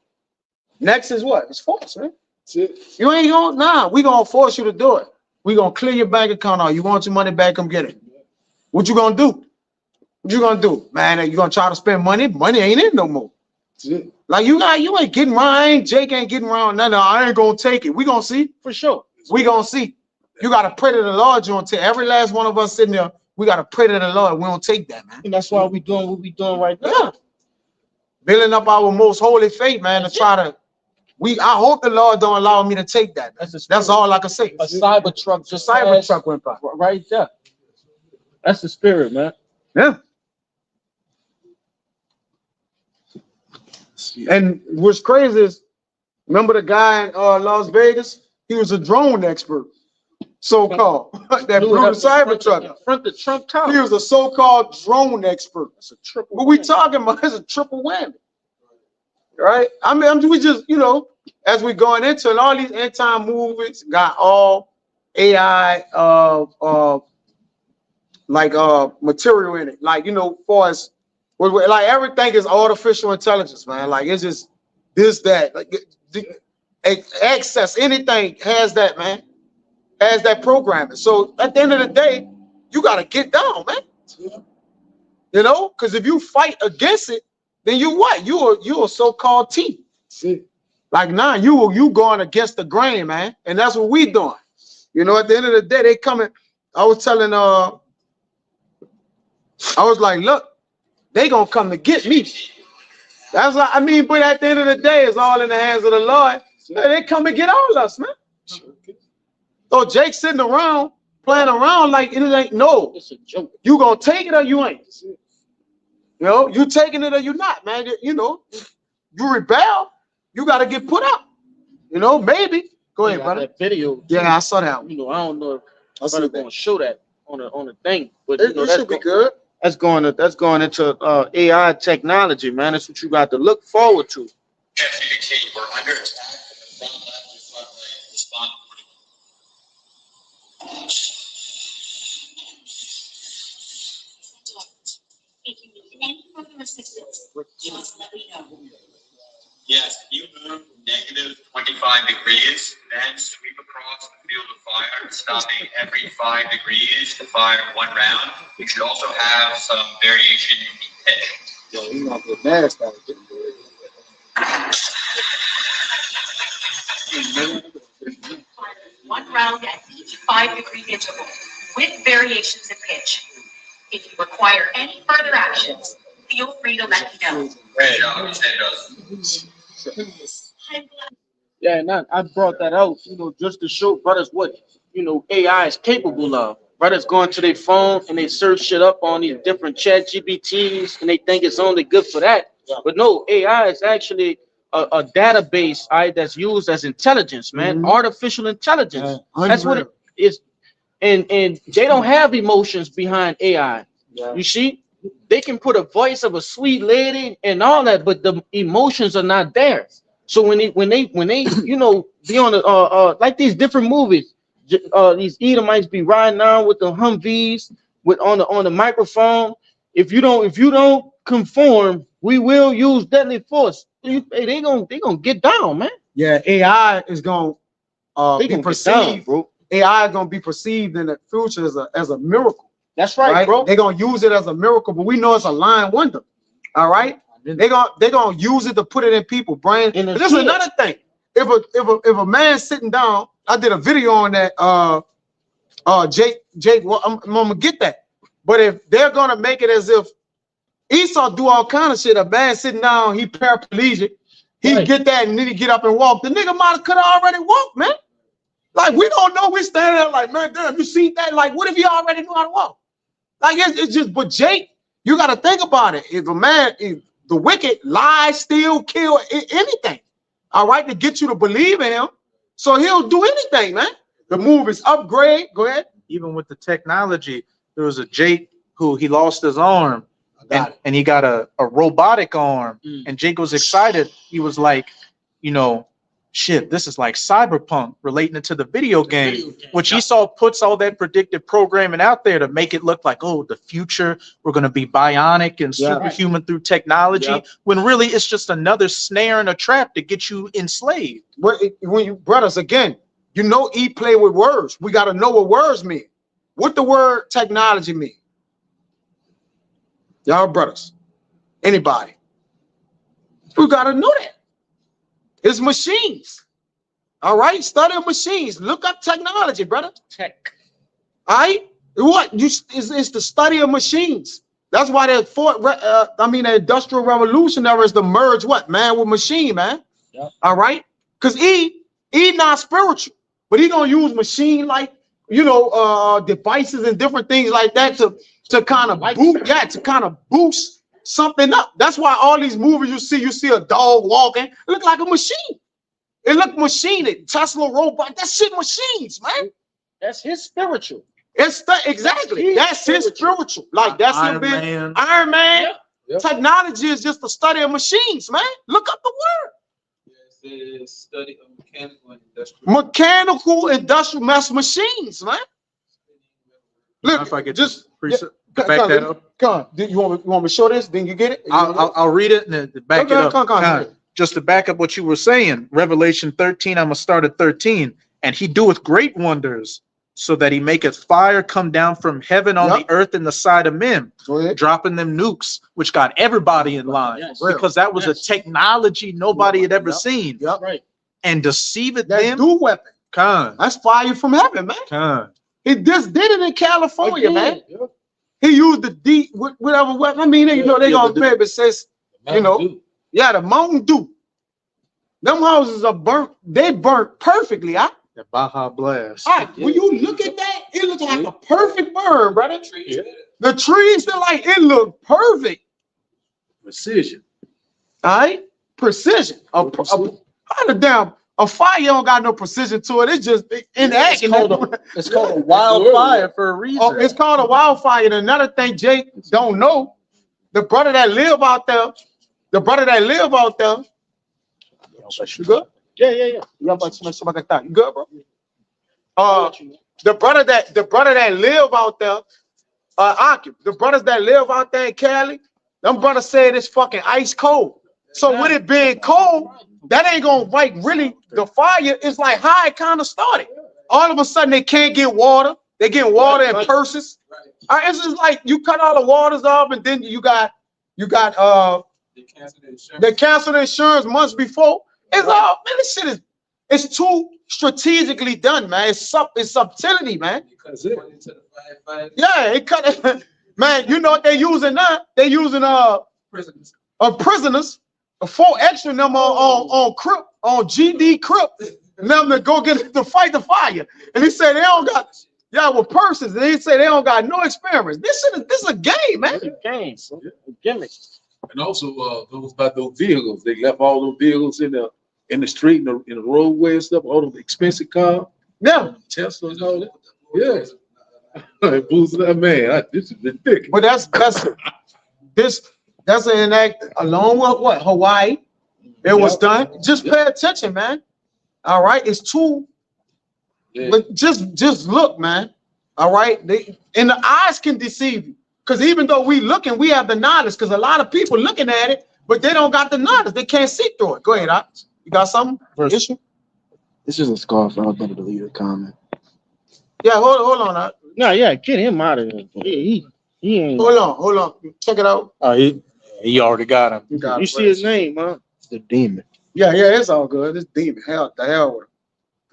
Next is what? It's force, man. You ain't gonna. Nah, we gonna force you to do it. We gonna clear your bank account out. You want your money back? Come get it. What you gonna do? What you gonna do, man? You gonna try to spend money? Money ain't in no more. Like you ain't getting mine. Jake ain't getting around. No, I ain't gonna take it. We gonna see for sure. We gonna see. You gotta pray to the Lord. You don't take every last one of us sitting there. We gotta pray to the Lord. We don't take that, man. And that's why we doing what we doing right now. Yeah. Building up our most holy faith, man, to try to. I hope the Lord don't allow me to take that. That's all I can say. A cyber truck The cyber truck went by. right there. That's the spirit, man. Yeah. And what's crazy is, remember the guy in Las Vegas? He was a drone expert, so-called. That blew the cyber truck. Front the Trump Tower. He was a so-called drone expert. That's a triple. What we talking about is a triple whammy. Right? I mean, we just, as we going into it, all these end-time movies got all AI material in it. Like, for us, like everything is artificial intelligence, man. Like it's just this, that, like access, anything has that, man. Has that programming. So at the end of the day, you gotta get down, man. Because if you fight against it, then you what? You a so-called T. Like now you going against the grain, man. And that's what we doing. At the end of the day, they coming. I was telling I was like, look, they gonna come to get me. That's like, but at the end of the day, it's all in the hands of the Lord. They come and get all of us, man. So Jake sitting around, playing around like it ain't It's a joke. You gonna take it or you ain't. You taking it or you not, man. You rebel, you gotta get put up. Maybe. Go ahead, brother. That video. Yeah, I saw that one. I don't know if I'm that. gonna show that on the thing, but It that's should be good. That's going into AI technology, man. That's what you got to look forward to. ChatGPT, we're under attack. The front left and front right respond accordingly. If you need any further assistance, just let me know. Yes, you move -25 degrees, then sweep across the field of fire, stopping every 5 degrees to fire 1 round. You should also have some variation in the pitch. Yo, you gonna get nasty. round at each 5-degree interval with variations in pitch. If you require any further actions, feel free to let me know. Great job, Sandos. Yeah, and I brought that out, just to show brothers what, AI is capable of. Brothers going to their phone and they search shit up on these different chat GPTs and they think it's only good for that. But no, AI is actually a database, that's used as intelligence, man. Artificial intelligence. That's what it is. And they don't have emotions behind AI. You see, they can put a voice of a sweet lady and all that, but the emotions are not there. So when they be on the like these different movies, these Edomites be riding around with the Humvees on the microphone. If you don't conform, we will use deadly force. They gonna get down, man. Yeah, AI is gonna They be gonna get down, perceived. bro. AI is gonna be perceived in the future as a miracle. That's right, bro. They're gonna use it as a miracle, but we know it's a lying wonder. All right. They're gonna use it to put it in people's brain. In the But this is shit. another thing. If a man's sitting down, I did a video on that. Jake, well, I'm gonna get that. But if they're gonna make it as if Esau do all kind of shit, a man sitting down, he paraplegic, he Right. get that and then he get up and walk. The nigga might have could have already walked, man. Like we don't know. We standing there like, man, damn, you see that? Like, what if he already knew how to walk? Like it's just, but Jake, you got to think about it. If a man, if the wicked lie, steal, kill, anything, all right, to get you to believe in him, so he'll do anything, man. The move is upgrade. Go ahead. Even with the technology, there was a Jake who he lost his arm and he got a robotic arm. And Jake was excited. He was like, shit, this is like cyberpunk relating it to the video game, which Esau puts all that predictive programming out there to make it look like, oh, the future, we're going to be bionic and superhuman through technology, when really it's just another snare and a trap to get you enslaved. When you brothers, again, he play with words. We got to know what words mean. What the word technology mean? Y'all brothers, anybody? We got to know that. It's machines. All right, study machines. Look up technology, brother. Tech. All right, it's the study of machines. That's why the Industrial Revolution there is the merge man with machine, man. Yep. All right, because he not spiritual, but he gonna use machine like devices and different things like that to kind of boost something up. That's why all these movies you see a dog walking, it look like a machine. It look machined. Tesla robot, that shit machines, man. That's his spiritual. Exactly. That's his spiritual. Like that's Iron Man. Iron Man. Yep. Technology is just the study of machines, man. Look up the word. It says study of mechanical and industrial. Mechanical industrial machines, man. Look, If I could just back that up. Come on. You want me to show this? Then you get it? I'll read it and then back it up. Come on. Just to back up what you were saying, Revelation 13, I'm going to start at 13. And he doeth great wonders, so that he maketh fire come down from heaven on the earth in the side of men, Go ahead. dropping them nukes, which got everybody in line, Yes. because that was a technology nobody had ever seen. Yep. Right. And deceiveth That them. do weapon. That's That's fire from heaven, man. He just did it in California, man. Yep. He used the whatever weapon. I mean, they gonna pay, but says, the Mountain Dew. Them houses are burnt. They burnt perfectly. The Baja Blast. When you look at that, it looks like a perfect burn, brother. The trees, it look perfect. Precision. All right, precision. A fire don't got no precision to it. It's just in action. It's called a wildfire for a reason. Oh, it's called a wildfire. And another thing, Jake don't know, the brother that live out there. You good? Yeah. You good, bro? The brother that live out there, the brothers that live out there in Cali, them brothers said it's fucking ice cold. So with it being cold, that ain't gonna really the fire is like how it kind of started. All of a sudden they can't get water. They get water in purses. It's just like you cut all the waters off, and then you got they canceled the insurance months before. It's all, man, this shit is, it's too strategically done, man. It's subtlety, man. Because it went into the firefighter Yeah, it cut. Man, you know what they using now? They using prisoners. prisoners, 4 extra number on Crip, on GD Crip, them to go get to fight the fire. And he said they don't got with persons. And he said they don't got no experience. This is a game, man. It's a game, bro. A gimmick. And also, those vehicles, they left all those vehicles in the street, in the roadway and stuff, all those expensive cars, Yeah, Tesla and all that. Yeah. Boost that man. This is ridiculous. but that's an enact along with what Hawaii. It was done. Just pay attention, man. All right, it's too. Yeah. But just look, man. All right, and the eyes can deceive you. Because even though we looking, we have the knowledge. Because a lot of people looking at it, but they don't got the knowledge. They can't see through it. Go ahead, Ox. You got something? Issue? This is a scarf. I was going to delete a comment. Yeah, hold on. Ox. No, yeah, get him out of here. He ain't. Hold on. Check it out. Oh, he already got him. You You see his name, huh? It's the demon. Yeah, it's all good. It's demon. The hell with him.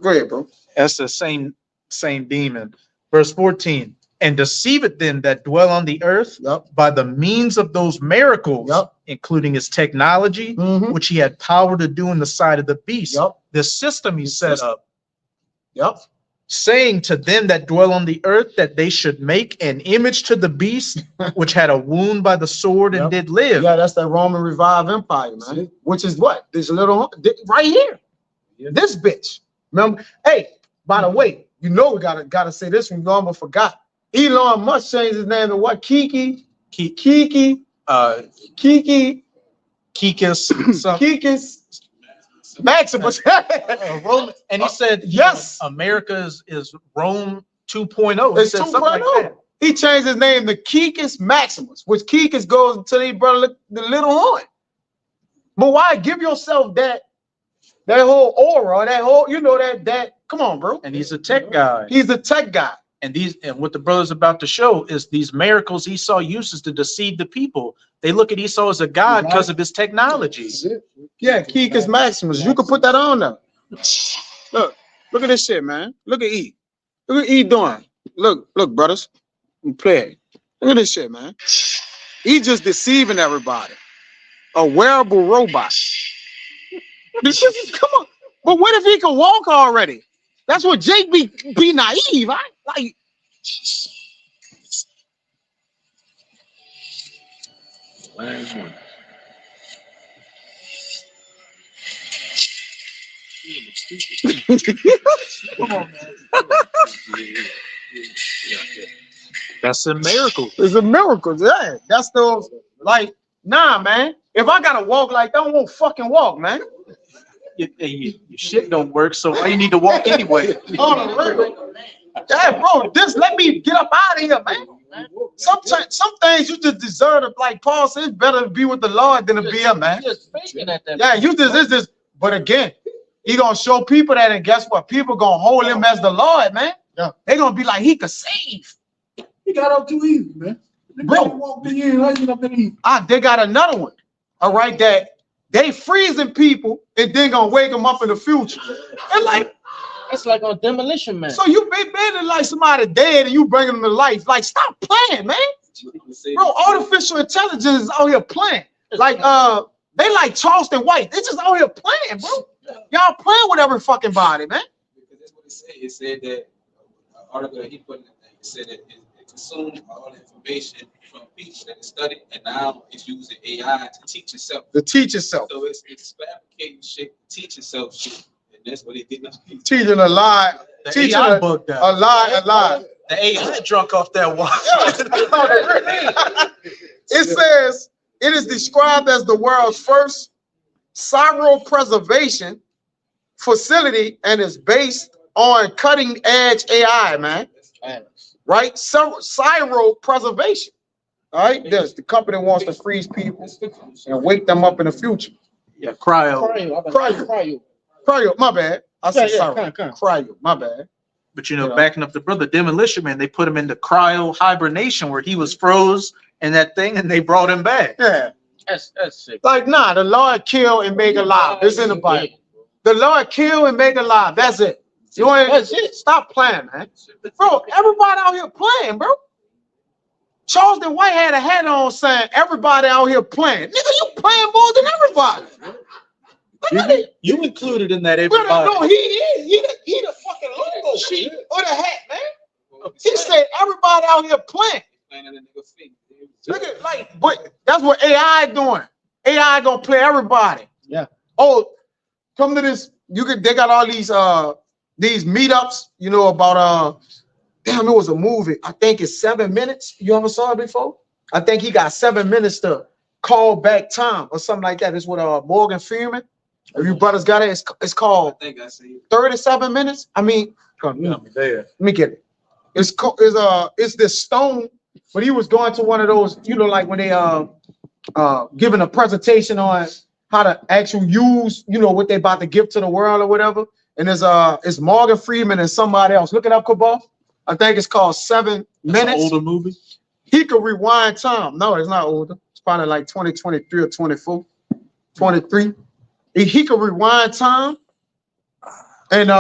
Go ahead, bro. That's the same demon. Verse 14. And deceiveth them that dwell on the earth by the means of those miracles, including his technology, which he had power to do in the sight of the beast. The system he set up. Saying to them that dwell on the earth that they should make an image to the beast, which had a wound by the sword and did live. Yeah, that's the Roman revived empire, man. Which is what? This little right here. This bitch. Remember? Hey, by the way, you know we gotta say this one. Normal forgot. Elon Musk changed his name to what? Kiki Maximus. Rome, and he said, yes, America is Rome 2.0. It's 2.0. He changed his name to Kikis Maximus, which Kikis goes to the brother the little horn. But why give yourself that whole aura, that whole, that come on, bro. And he's a tech guy. He's a tech guy. And what the brother's about to show is these miracles Esau uses to deceive the people. They look at Esau as a god because of his technology. Yeah, Kikis Maximus. You can put that on there. Look at this shit, man. Look at E. Look at E doing. Look, brothers. Play it. Look at this shit, man. He just deceiving everybody. A wearable robot. Come on. But what if he can walk already? That's what Jake be naive. Like. Come on, man. That's a miracle. It's a miracle. Yeah, that's those nah, man. If I gotta walk like that, I won't fucking walk, man. Your shit don't work, so why you need to walk anyway? Yeah, bro, just let me get up out of here, man. Some things you just deserve to, like Paul says, better to be with the Lord than to be here, man. Yeah, it's just, but again, he gonna show people that, and guess what? People gonna hold him as the Lord, man. Yeah. They gonna be like, he could save. He got up too easy, man. Bro, they got another one. All right, that they freezing people and then gonna wake them up in the future. And like, it's like on Demolition Man. so you been like somebody dead and you bring them to life. Like, stop playing, man. Bro, artificial intelligence is out here playing. Like, they like Charleston White. They just out here playing, bro. Y'all playing with every fucking body, man. Because that's what it said. It said that article that he put in the thing, it said that it consumed all the information from people that it studied, and now it's using AI to teach itself. To teach itself. So it's fabricating shit, to teach itself shit. And that's what it did not teach. Teaching a lie. The Teaching AI a bugged out. lie. The AI drunk off that water. It says it is described as the world's first cryopreservation facility and is based on cutting edge AI, man. Right? Cryopreservation. All right, yes, the company wants to freeze people and wake them up in the future. Yeah, cryo. Cryo, my bad. I said Yeah, sorry. Cryo, my bad. But backing up the brother Demolition Man, they put him into cryo hibernation where he was froze and that thing, and they brought him back. Yeah. That's sick. Like, nah, the Lord kill and make alive. It's in the Bible. The Lord kill and make alive. That's it. You ain't, that's it. Stop playing, man. Bro, everybody out here playing, bro. Charleston White had a hat on saying everybody out here playing. Nigga, you playing more than everybody. You included in that Well, everybody. no, he is. He the fucking logo sheet or the hat, man. He said everybody out here playing. Look at like, but that's what AI doing. AI gonna play everybody. Yeah. Oh, come to this. They got all these meetups, you know, about damn, it was a movie. I think it's 7 minutes. You ever saw it before? I think he got 7 minutes to call back time or something like that. It's with Morgan Freeman. If you brothers got it, it's called I think I see 37 minutes. I mean, come on, let me get it. It's this stone, but he was going to one of those, you know, like when they giving a presentation on how to actually use, you know, what they about to give to the world or whatever. And it's Morgan Freeman and somebody else. Look it up, Cabal. I think it's called 7 minutes. Older movie. He could rewind time. No, it's not older. It's probably like 2023 or 24, 23. He could rewind time. And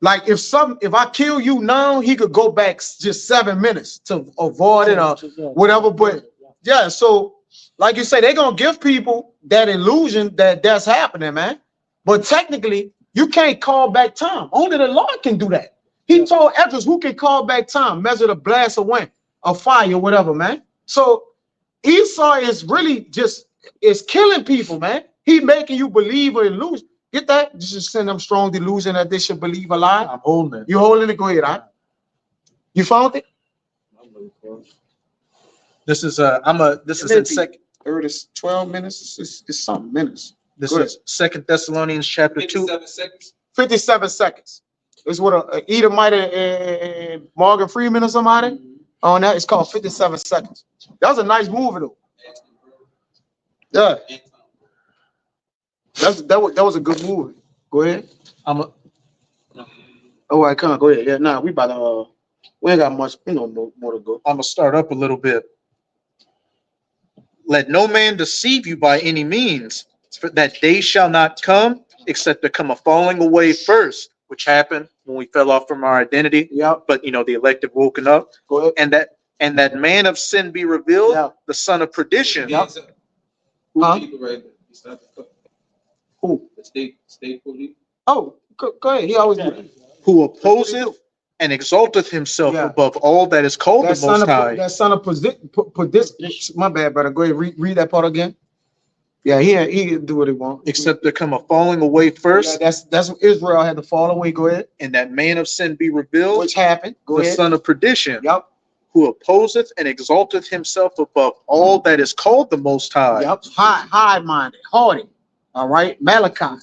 like if I kill you now, he could go back just 7 minutes to avoid it or whatever. But yeah, so like you say, they're gonna give people that illusion that that's happening, man. But technically, you can't call back time. Only the Lord can do that. He told Ezra who can call back time, measure the blast of wind, of fire, whatever, man. So Esau is really is killing people, man. He making you believe an illusion. Get that? Just send them strong delusion that they should believe a lie. I'm holding it. You holding it? Go ahead, right? You found it? This is in second. 12 minutes. It's something minutes. This Go is 2 Thessalonians chapter 2. 57 seconds. 57 seconds. It's what a Edomite and Morgan Freeman or somebody on that. It's called 57 seconds. That was a nice movie though. Yeah, that was a good movie. Go ahead. Oh, I can't go ahead. Yeah, nah, we about to we ain't got much, more to go. I'm gonna start up a little bit. Let no man deceive you by any means, for that day shall not come except there come a falling away first, which happened when we fell off from our identity. Yeah. But the elect have woken up. Go ahead. And that man of sin be revealed, Yeah. the son of perdition. Yeah. Huh? Huh? Who? The state police. Oh, go ahead. He always do that. Who opposeth and exalteth himself Yeah. above all that is called That the Most High. that son of this. My bad, brother. Go ahead. Read that part again. Yeah, he can do what he wants. Except there come a falling away first, Yeah, that's what Israel had to fall away. Go ahead. and that man of sin be revealed, Which happened. Go the ahead. son of perdition, Yep. who opposeth and exalteth himself above all that is called the Most High, Yep. High-minded, haughty. All right. Malachi.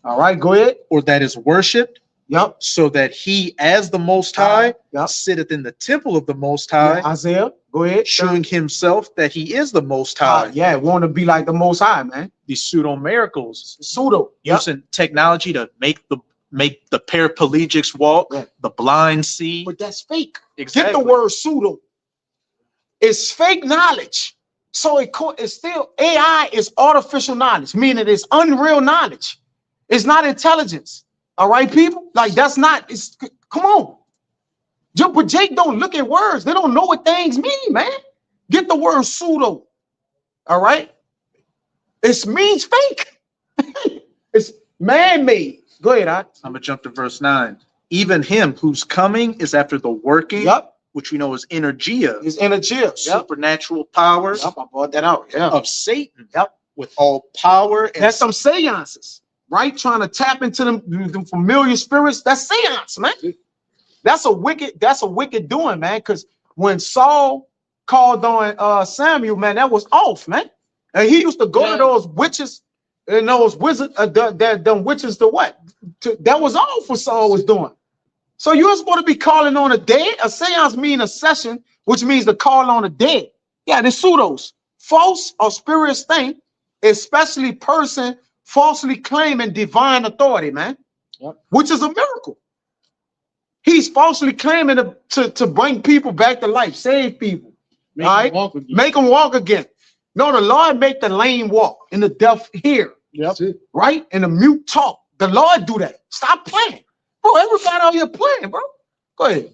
All right. Go ahead. or that is worshipped, Yep. so that he, as the Most High, Yep. sitteth in the temple of the Most High, Yeah, Isaiah. Go ahead. showing himself that he is the Most High. Yeah, want to be like the Most High, man. These pseudo miracles, Pseudo. Yep. using technology to make the paraplegics walk, Yeah. the blind see. But that's fake. Exactly. Get the word pseudo. It's fake knowledge. So it's still AI is artificial knowledge, meaning it's unreal knowledge. It's not intelligence. All right, people? Like come on. But Jake don't look at words. They don't know what things mean, man. Get the word pseudo. All right? It means fake. It's man-made. Go ahead, I'm gonna jump to verse 9. Even him whose coming is after the working, Yep. which we know is energia, It's energy. Yep. supernatural powers Yep, I brought that out. Yeah. of Satan, Yep. with all power and That's some seances, right? Trying to tap into them familiar spirits. That's seance, man. That's a wicked doing, man. Because when Saul called on Samuel, man, that was off, man. And he used to go to those witches and those wizards, them witches to what? That was off what Saul was doing. So you're supposed to be calling on the dead. A seance means a session, which means to call on the dead. Yeah, the pseudos, false or spurious thing, especially person falsely claiming divine authority, man. Yep. Which is a miracle. He's falsely claiming to bring people back to life, save people, make them walk again. No, the Lord make the lame walk and the deaf hear, Yep. right? And the mute talk. The Lord do that. Stop playing. Bro, everybody out here playing, bro. Go ahead.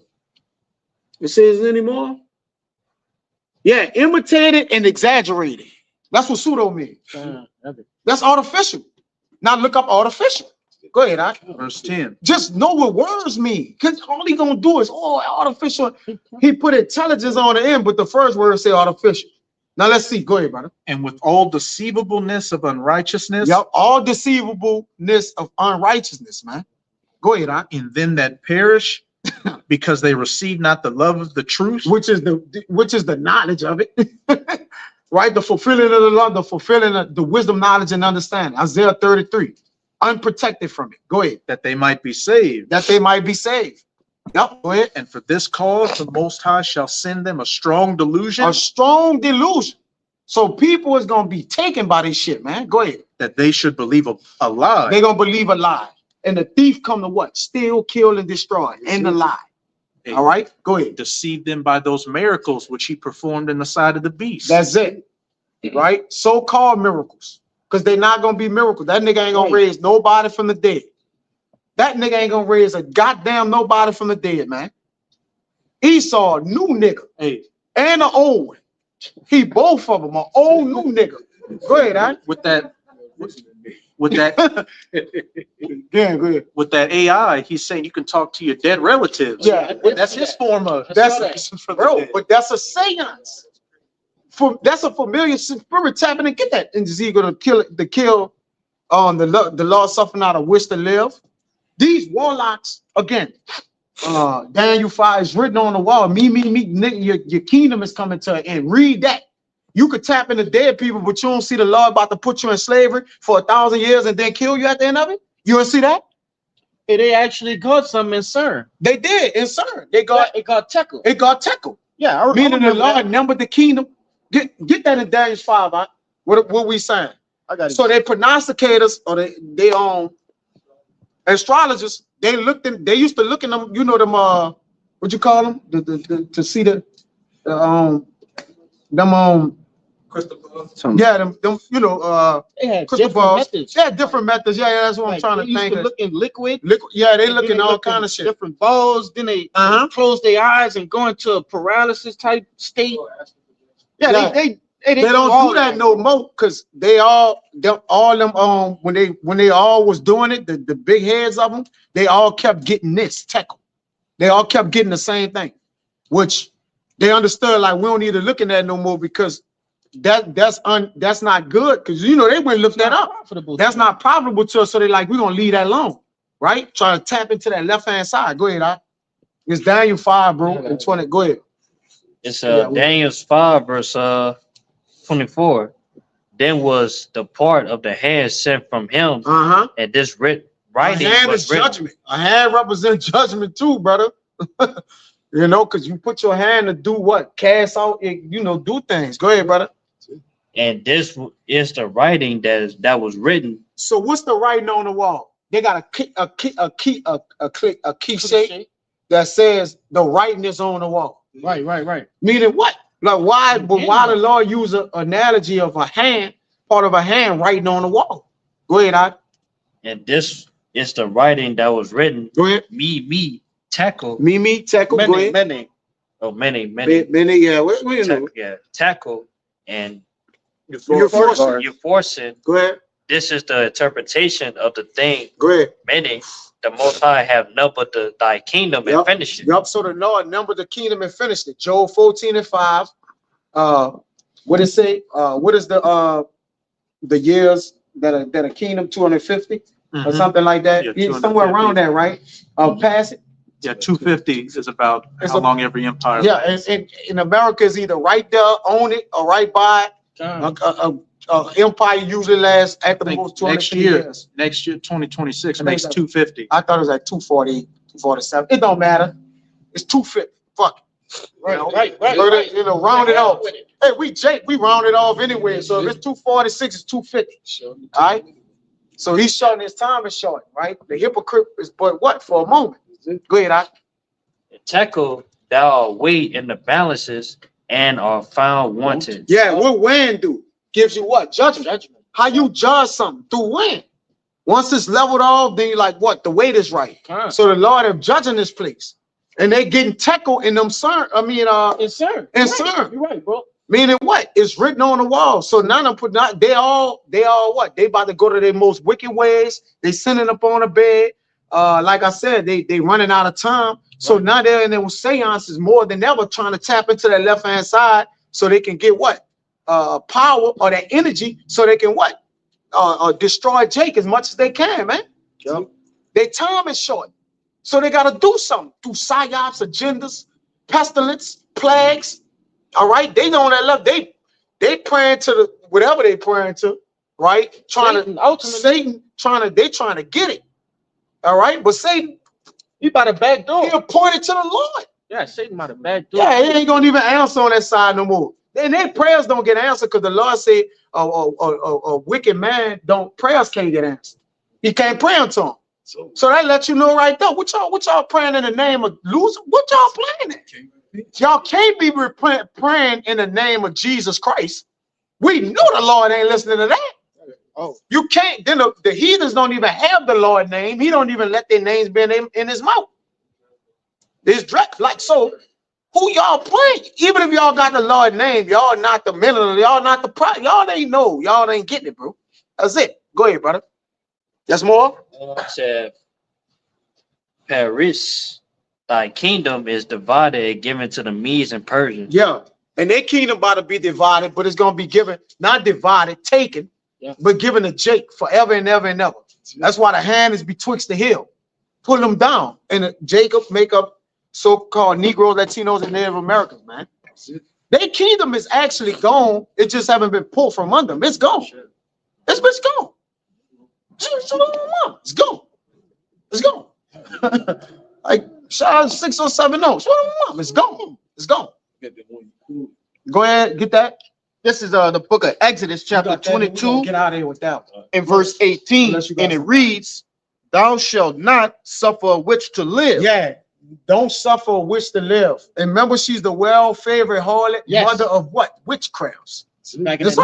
It says anymore? Yeah, imitated and exaggerated. That's what pseudo means. That's artificial. Now look up artificial. Go ahead, Ak. Verse 10. Just know what words mean. Because all he gonna do is artificial. He put intelligence on the end, but the first word say artificial. Now let's see. Go ahead, brother. And with all deceivableness of unrighteousness, Yep, all deceivableness of unrighteousness, man. Go ahead, Ak. in them that perish, because they receive not the love of the truth, Which is the knowledge of it. Right? The fulfilling of the law, the fulfilling of the wisdom, knowledge, and understanding. Isaiah 33. Unprotected from it. Go ahead. that they might be saved. That they might be saved. Yep, go ahead. And for this cause, the Most High shall send them a strong delusion, A strong delusion. So people is gonna be taken by this shit, man. Go ahead. that they should believe a lie, They're gonna believe a lie. And the thief come to what? Steal, kill, and destroy. And the lie. All right, go ahead. deceive them by those miracles which he performed in the sight of the beast. That's it. Right? So-called miracles. Because they're not gonna be miracles. That nigga ain't gonna raise nobody from the dead. That nigga ain't gonna raise a goddamn nobody from the dead, man. Esau, new nigga. Hey, And an old one. He both of them, an old new nigga. Go ahead, Ak. with that Yeah, go ahead. with that AI, he's saying you can talk to your dead relatives. Yeah. That's his form of That's for the bro, dead. but that's a seance. That's a familiar spirit tapping and get that in Ezekiel to kill the law suffering out of wish to live. These warlocks, again, Daniel 5 is written on the wall. Me, nigga, your kingdom is coming to an end. Read that. You could tap into dead people, but you don't see the law about to put you in slavery for 1,000 years and then kill you at the end of it. You don't see that? They actually got some in CERN. They did in CERN. It got tackled. It got tackled. Yeah, I Meaning the remember Lord that. numbered the kingdom. Get that in Daniel 5. Huh? What we saying? I got it. So they prognosticators or they astrologers. They used to look in them. You know them. What you call them? To see them. Crystal ball. Yeah, them. You know. They had Crystal different balls. methods. Yeah, different methods. Yeah, that's what I'm Like, trying they to used think. to look in liquid. Yeah, they and looking then all look in kind of shit. Different balls. Then they Uh-huh. close their eyes and go into a paralysis type state. Yeah, Yeah. They don't do that no more because they all them when they all was doing it, the big heads of them, they all kept getting this tackle. They all kept getting the same thing, which they understood like we don't need to look at that no more because that's not good because you know they wouldn't look that up. That's not profitable to us, so they like we're gonna leave that alone, right? Try to tap into that left hand side. Go ahead, Ak. It's Daniel 5, bro, and 20. Go ahead. It's Daniel 5 verse 24. Then was the part of the hand sent from him, Uh-huh. and this writing A hand was is written. judgment. A hand represents judgment too, brother. You know, because you put your hand to do what? Cast out, do things. Go ahead, brother. And this is the writing that was written. So what's the writing on the wall? They got a key shape that says the writing is on the wall. Right. Meaning what? Like why? But why the Lord use an analogy of a hand, part of a hand writing on the wall? Go ahead, Ak. And this is the writing that was written. Go ahead. Me, tackle. Mimi, tackle. Go ahead. Many. Oh, many. Many, yeah. We know. Tackle. And You're forcing. you're forcing. Go ahead. This is the interpretation of the thing, Go ahead. meaning the Most High have numbered thy kingdom and finished it. Yup. So the Lord numbered the kingdom and finished it. Job 14:5. What it say? What is the years that a kingdom 250 or something like that? Yeah, It's somewhere around that, right? Past it. Yeah, 250 is about It's how a- long every empire. Yeah, and in America is either right there, own it, or right by it. Empire usually lasts at the Like most next 250 year. years. Next year, 2026 I think makes so. 250. I thought it was like 240, 247. It don't matter. It's 250. Fuck it. Right. You know, round it off. Hey, we round it off anyway. So if it's 246, it's 250. All right. So he's shorting his time is short, right? The hypocrite is but what for a moment. Go ahead, Ak. Tackle thou weight in the balances and are found wanted. Yeah, what when do? Gives you what? Judgment. How you judge something? Through when? Once it's leveled off, then you're like, what? The weight is right. Con. So the Lord is judging this place. And they getting tackled in them CERN. It's CERN. in You're CERN. right. You're right, bro. Meaning what? It's written on the wall. So now they all what? They about to go to their most wicked ways. They sitting up on a bed. Like I said, they running out of time. So now they're in their seances more than ever trying to tap into that left-hand side so they can get what? Power or that energy so they can what? Destroy Jake as much as they can, man. Yep. Their time is short. So they got to do something through psyops, agendas, pestilence, plagues. All right. They know that love. They praying to the whatever they praying to, right? Satan trying to get it. All right. But Satan, He by the back door. he appointed to the Lord. Yeah, Satan by the back door. Yeah, he ain't gonna even answer on that side no more. Then their prayers don't get answered because the Lord said a wicked man prayers can't get answered. He can't pray unto him. So that lets you know right there. What y'all praying in the name of loser? What y'all playing at? Y'all can't be praying in the name of Jesus Christ. We know the Lord ain't listening to that. Oh, You can't. Then the heathens don't even have the Lord name. He don't even let their names be in his mouth. It's like so. Who y'all playing? Even if y'all got the Lord name, y'all not the middle. Y'all not the pro. Y'all ain't know. Y'all ain't getting it, bro. That's it. Go ahead, brother. That's more. Said, Paris, thy kingdom is divided and given to the Medes and Persians. Yeah. And their kingdom about to be divided, but it's gonna be given, not divided, taken, but given to Jake forever and ever and ever. That's why the hand is betwixt the hill. Pull them down. And Jacob make up so-called Negroes, Latinos, and Native Americans, man. Their kingdom is actually gone. It just haven't been pulled from under them. It's gone. It's gone. It's gone. It's gone. Like Shaw 607 notes. It's gone. It's gone. Go ahead, get that. this is the book of Exodus, chapter 22, Get out of here with that one. and verse 18, Unless you got and it something. reads, "Thou shalt not suffer a witch to live." Yeah, don't suffer a witch to live. And remember, she's the well-favored harlot, Yes. mother of what? Witchcrafts. Back in That's the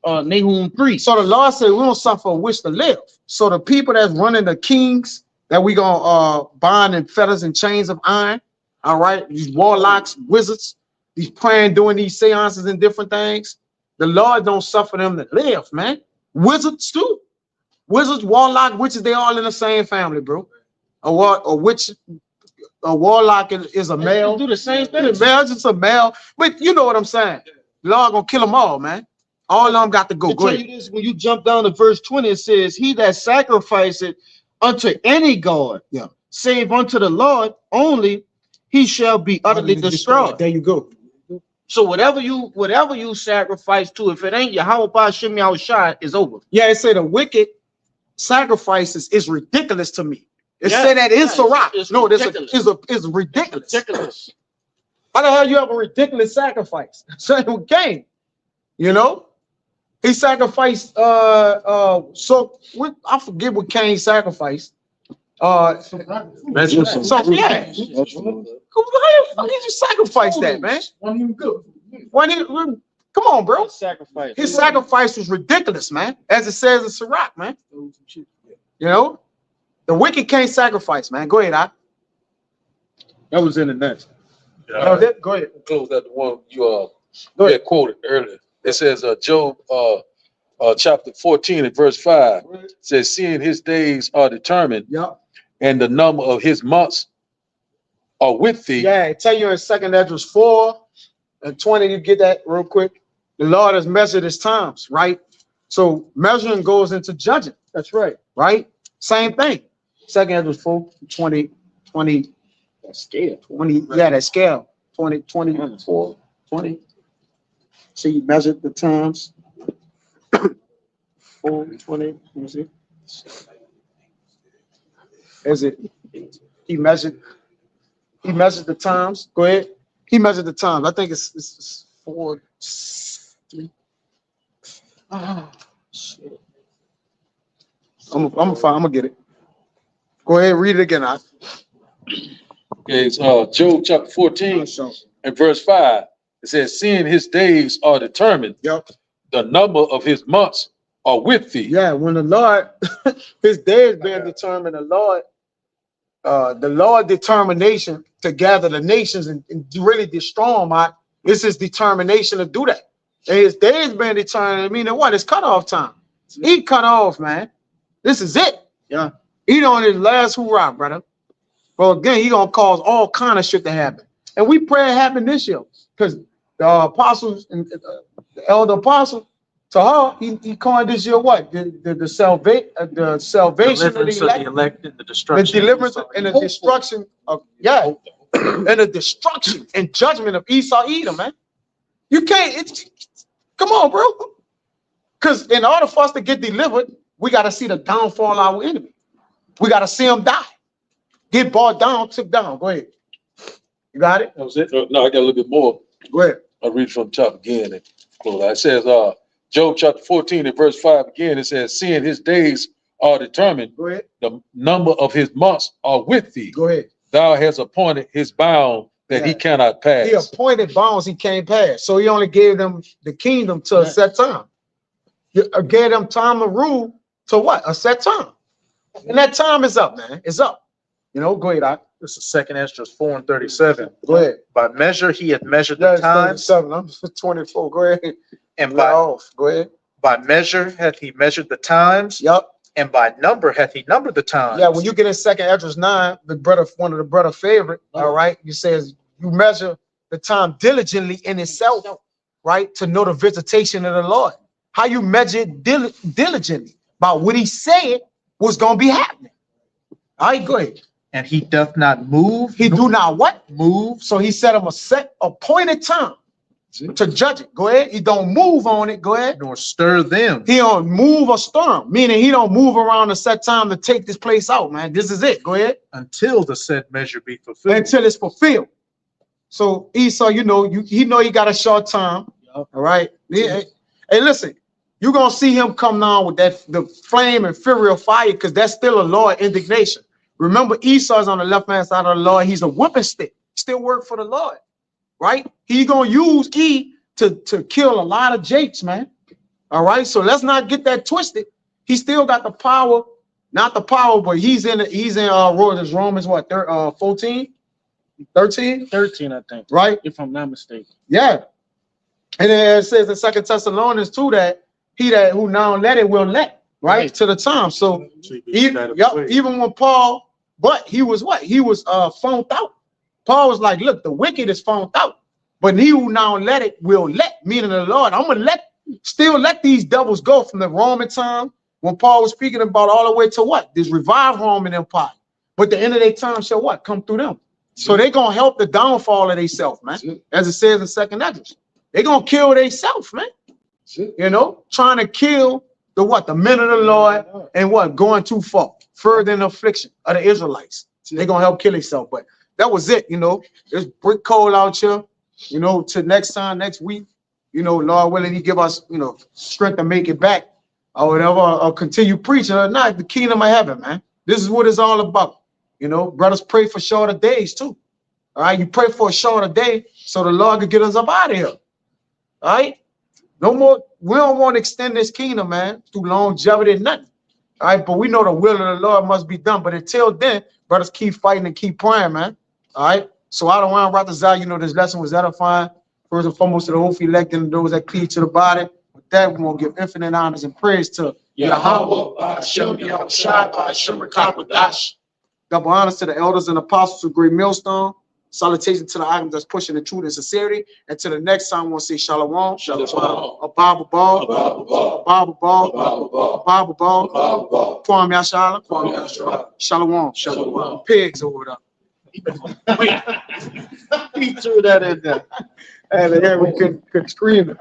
right. Nahum 3. So the Lord said we don't suffer a witch to live. So the people that's running the kings that we gonna bind in fetters and chains of iron, all right, these warlocks, wizards, these praying, doing these seances and different things, the Lord don't suffer them to live, man. Wizards too. Wizards, warlock, witches, they all in the same family, bro. A warlock is a male. Do the same thing. The male just a male, but you know what I'm saying. The Lord gonna kill them all, man. All of them got to go. To Go tell ahead. you this, when you jump down to verse 20, it says, "He that sacrificeth unto any god, Yeah. save unto the Lord only, he shall be utterly destroyed." There you go. So whatever you sacrifice to, if it ain't Yahweh Ba'ashem Yahushua, is over. Yeah, it said the wicked sacrifices is ridiculous to me. It Yeah, said that in yeah, Sirach. it's No, this ridiculous. is ridiculous. Ridiculous. How the hell you have a ridiculous sacrifice? Same game, you know. He sacrificed. I forget what Cain sacrificed. So yeah. How the fuck did you sacrifice that, man? Come on, bro. Sacrifice. His sacrifice was ridiculous, man. As it says in Sirach, man. You know, the wicked can't sacrifice, man. Go ahead, I. That was in the next. Go ahead. Close out the one you Go ahead. had quoted earlier. It says Job chapter 14 and verse 5 says, "Seeing his days are determined, Yep. and the number of his months are with thee." Yeah, I tell you in 2 Esdras 4 and 20, you get that real quick. The Lord has measured his times, right? So measuring goes into judging. That's right. Right? Same thing. 2 Esdras 4, 20. That scale. 20, yeah, that scale. 20, 24, 20. So you measured the times. 4, 20, let me see. Is it, he measured the times. Go ahead. He measured the times. I think it's 4, 3. Oh, shit. I'm gonna get it. Go ahead, read it again. Okay, it's Job chapter 14 and verse 5. It says, "Seeing his days are determined, Yep. the number of his months are with thee. Yeah, when the Lord, his day is being determined, the Lord determination to gather the nations and really destroy them, it's his determination to do that. And his day is being determined, meaning what? It's cutoff time. He cut off, man. This is it. Yeah. He on his last hoorah, brother. Well, again, he gonna cause all kind of shit to happen. And we pray it happen this year. Because the apostles and the elder apostle, to her, he coined this year what? The salvation of the elect, the destruction. the deliverance and the destruction of, yeah, and the destruction and judgment of Esau Edom, man. You can't, come on, bro. Because in order for us to get delivered, we got to see the downfall of our enemy. We got to see him die. Get brought down, took down. Go ahead. You got it? That was it? No, I got a little bit more. Go ahead. I'll read from the top again. And it says, Job chapter 14 and verse 5 again, it says, seeing his days are determined, Go ahead. the number of his months are with thee. Go ahead. Thou hast appointed his bound that he cannot pass. He appointed bounds he can't pass. So he only gave them the kingdom to a set time. He gave them time to rule to what? A set time. And that time is up, man. It's up. You know, go ahead, Doc. This is 2 Ezra 4:37. Go ahead. By measure he hath measured the times, 37. I'm 24. Go ahead. and Go ahead. by measure hath he measured the times, Yup. and by number hath he numbered the times. Yeah, when you get in 2 Ezra 9, one of the brother favorite, all right, he says you measure the time diligently in itself, right, to know the visitation of the Lord. How you measure it diligently about what he said was going to be happening. All right, go ahead. And he doth not move. He do not what? Move. So he set him a set appointed time to judge it. Go ahead. He don't move on it. Go ahead. Nor stir them. He don't move or storm, meaning he don't move around a set time to take this place out, man. This is it. Go ahead. Until the said measure be fulfilled. Until it's fulfilled. So Esau, you know, he got a short time. All right. Hey, listen, you're gonna see him come down with the flame and fury of fire, because that's still a Lord indignation. Remember, Esau's on the left-hand side of the Lord. He's a whipping stick, still work for the Lord, right? He's gonna use E to kill a lot of Jakes, man. All right, so let's not get that twisted. He still got the power, not the power, but he's in Romans what, 14, 13, 13, I think, right? if I'm not mistaken. Yeah, and then it says in 2 Thessalonians 2 that he that who now let it will let, right, to the time. So even when Paul. But he was what? He was phoned out. Paul was like, look, the wicked is phoned out. But he who now let it will let, meaning the Lord. I'm going to still let these devils go from the Roman time when Paul was speaking about all the way to what? This revived Roman Empire. But the end of their time shall what? Come through them. So they're going to help the downfall of themselves, man. As it says in 2 Ezra. They're going to kill themselves, man. You know, trying to kill the what? The men of the Lord and what? Going too far. Further in the affliction of the Israelites. They're going to help kill themselves. But that was it, you know. It's brick cold out here, you know, till next time, next week, you know, Lord willing, he give us, you know, strength to make it back or whatever, or continue preaching or not, the kingdom of heaven, man. This is what it's all about. You know, brothers pray for shorter days too. All right, you pray for a shorter day so the Lord can get us up out of here. All right, no more. We don't want to extend this kingdom, man, through longevity and nothing. All right, but we know the will of the Lord must be done. But until then, brothers, keep fighting and keep praying, man. All right. So I don't want to Ratazal, you know, this lesson was edifying. First and foremost to the whole elect and those that cleave to the body. With that, we're going to give infinite honors and praise to Yahweh. Double honors to the elders and apostles of Great Millstone. Salutation to the items that's pushing the truth and sincerity. And to the next time, we'll say Shalom. Shalom. A Bible ball. A Bible ball. A Bible ball. Kwam Yashala. Shalom. Shalom. Pigs over there. He threw that in there. And then we could scream it.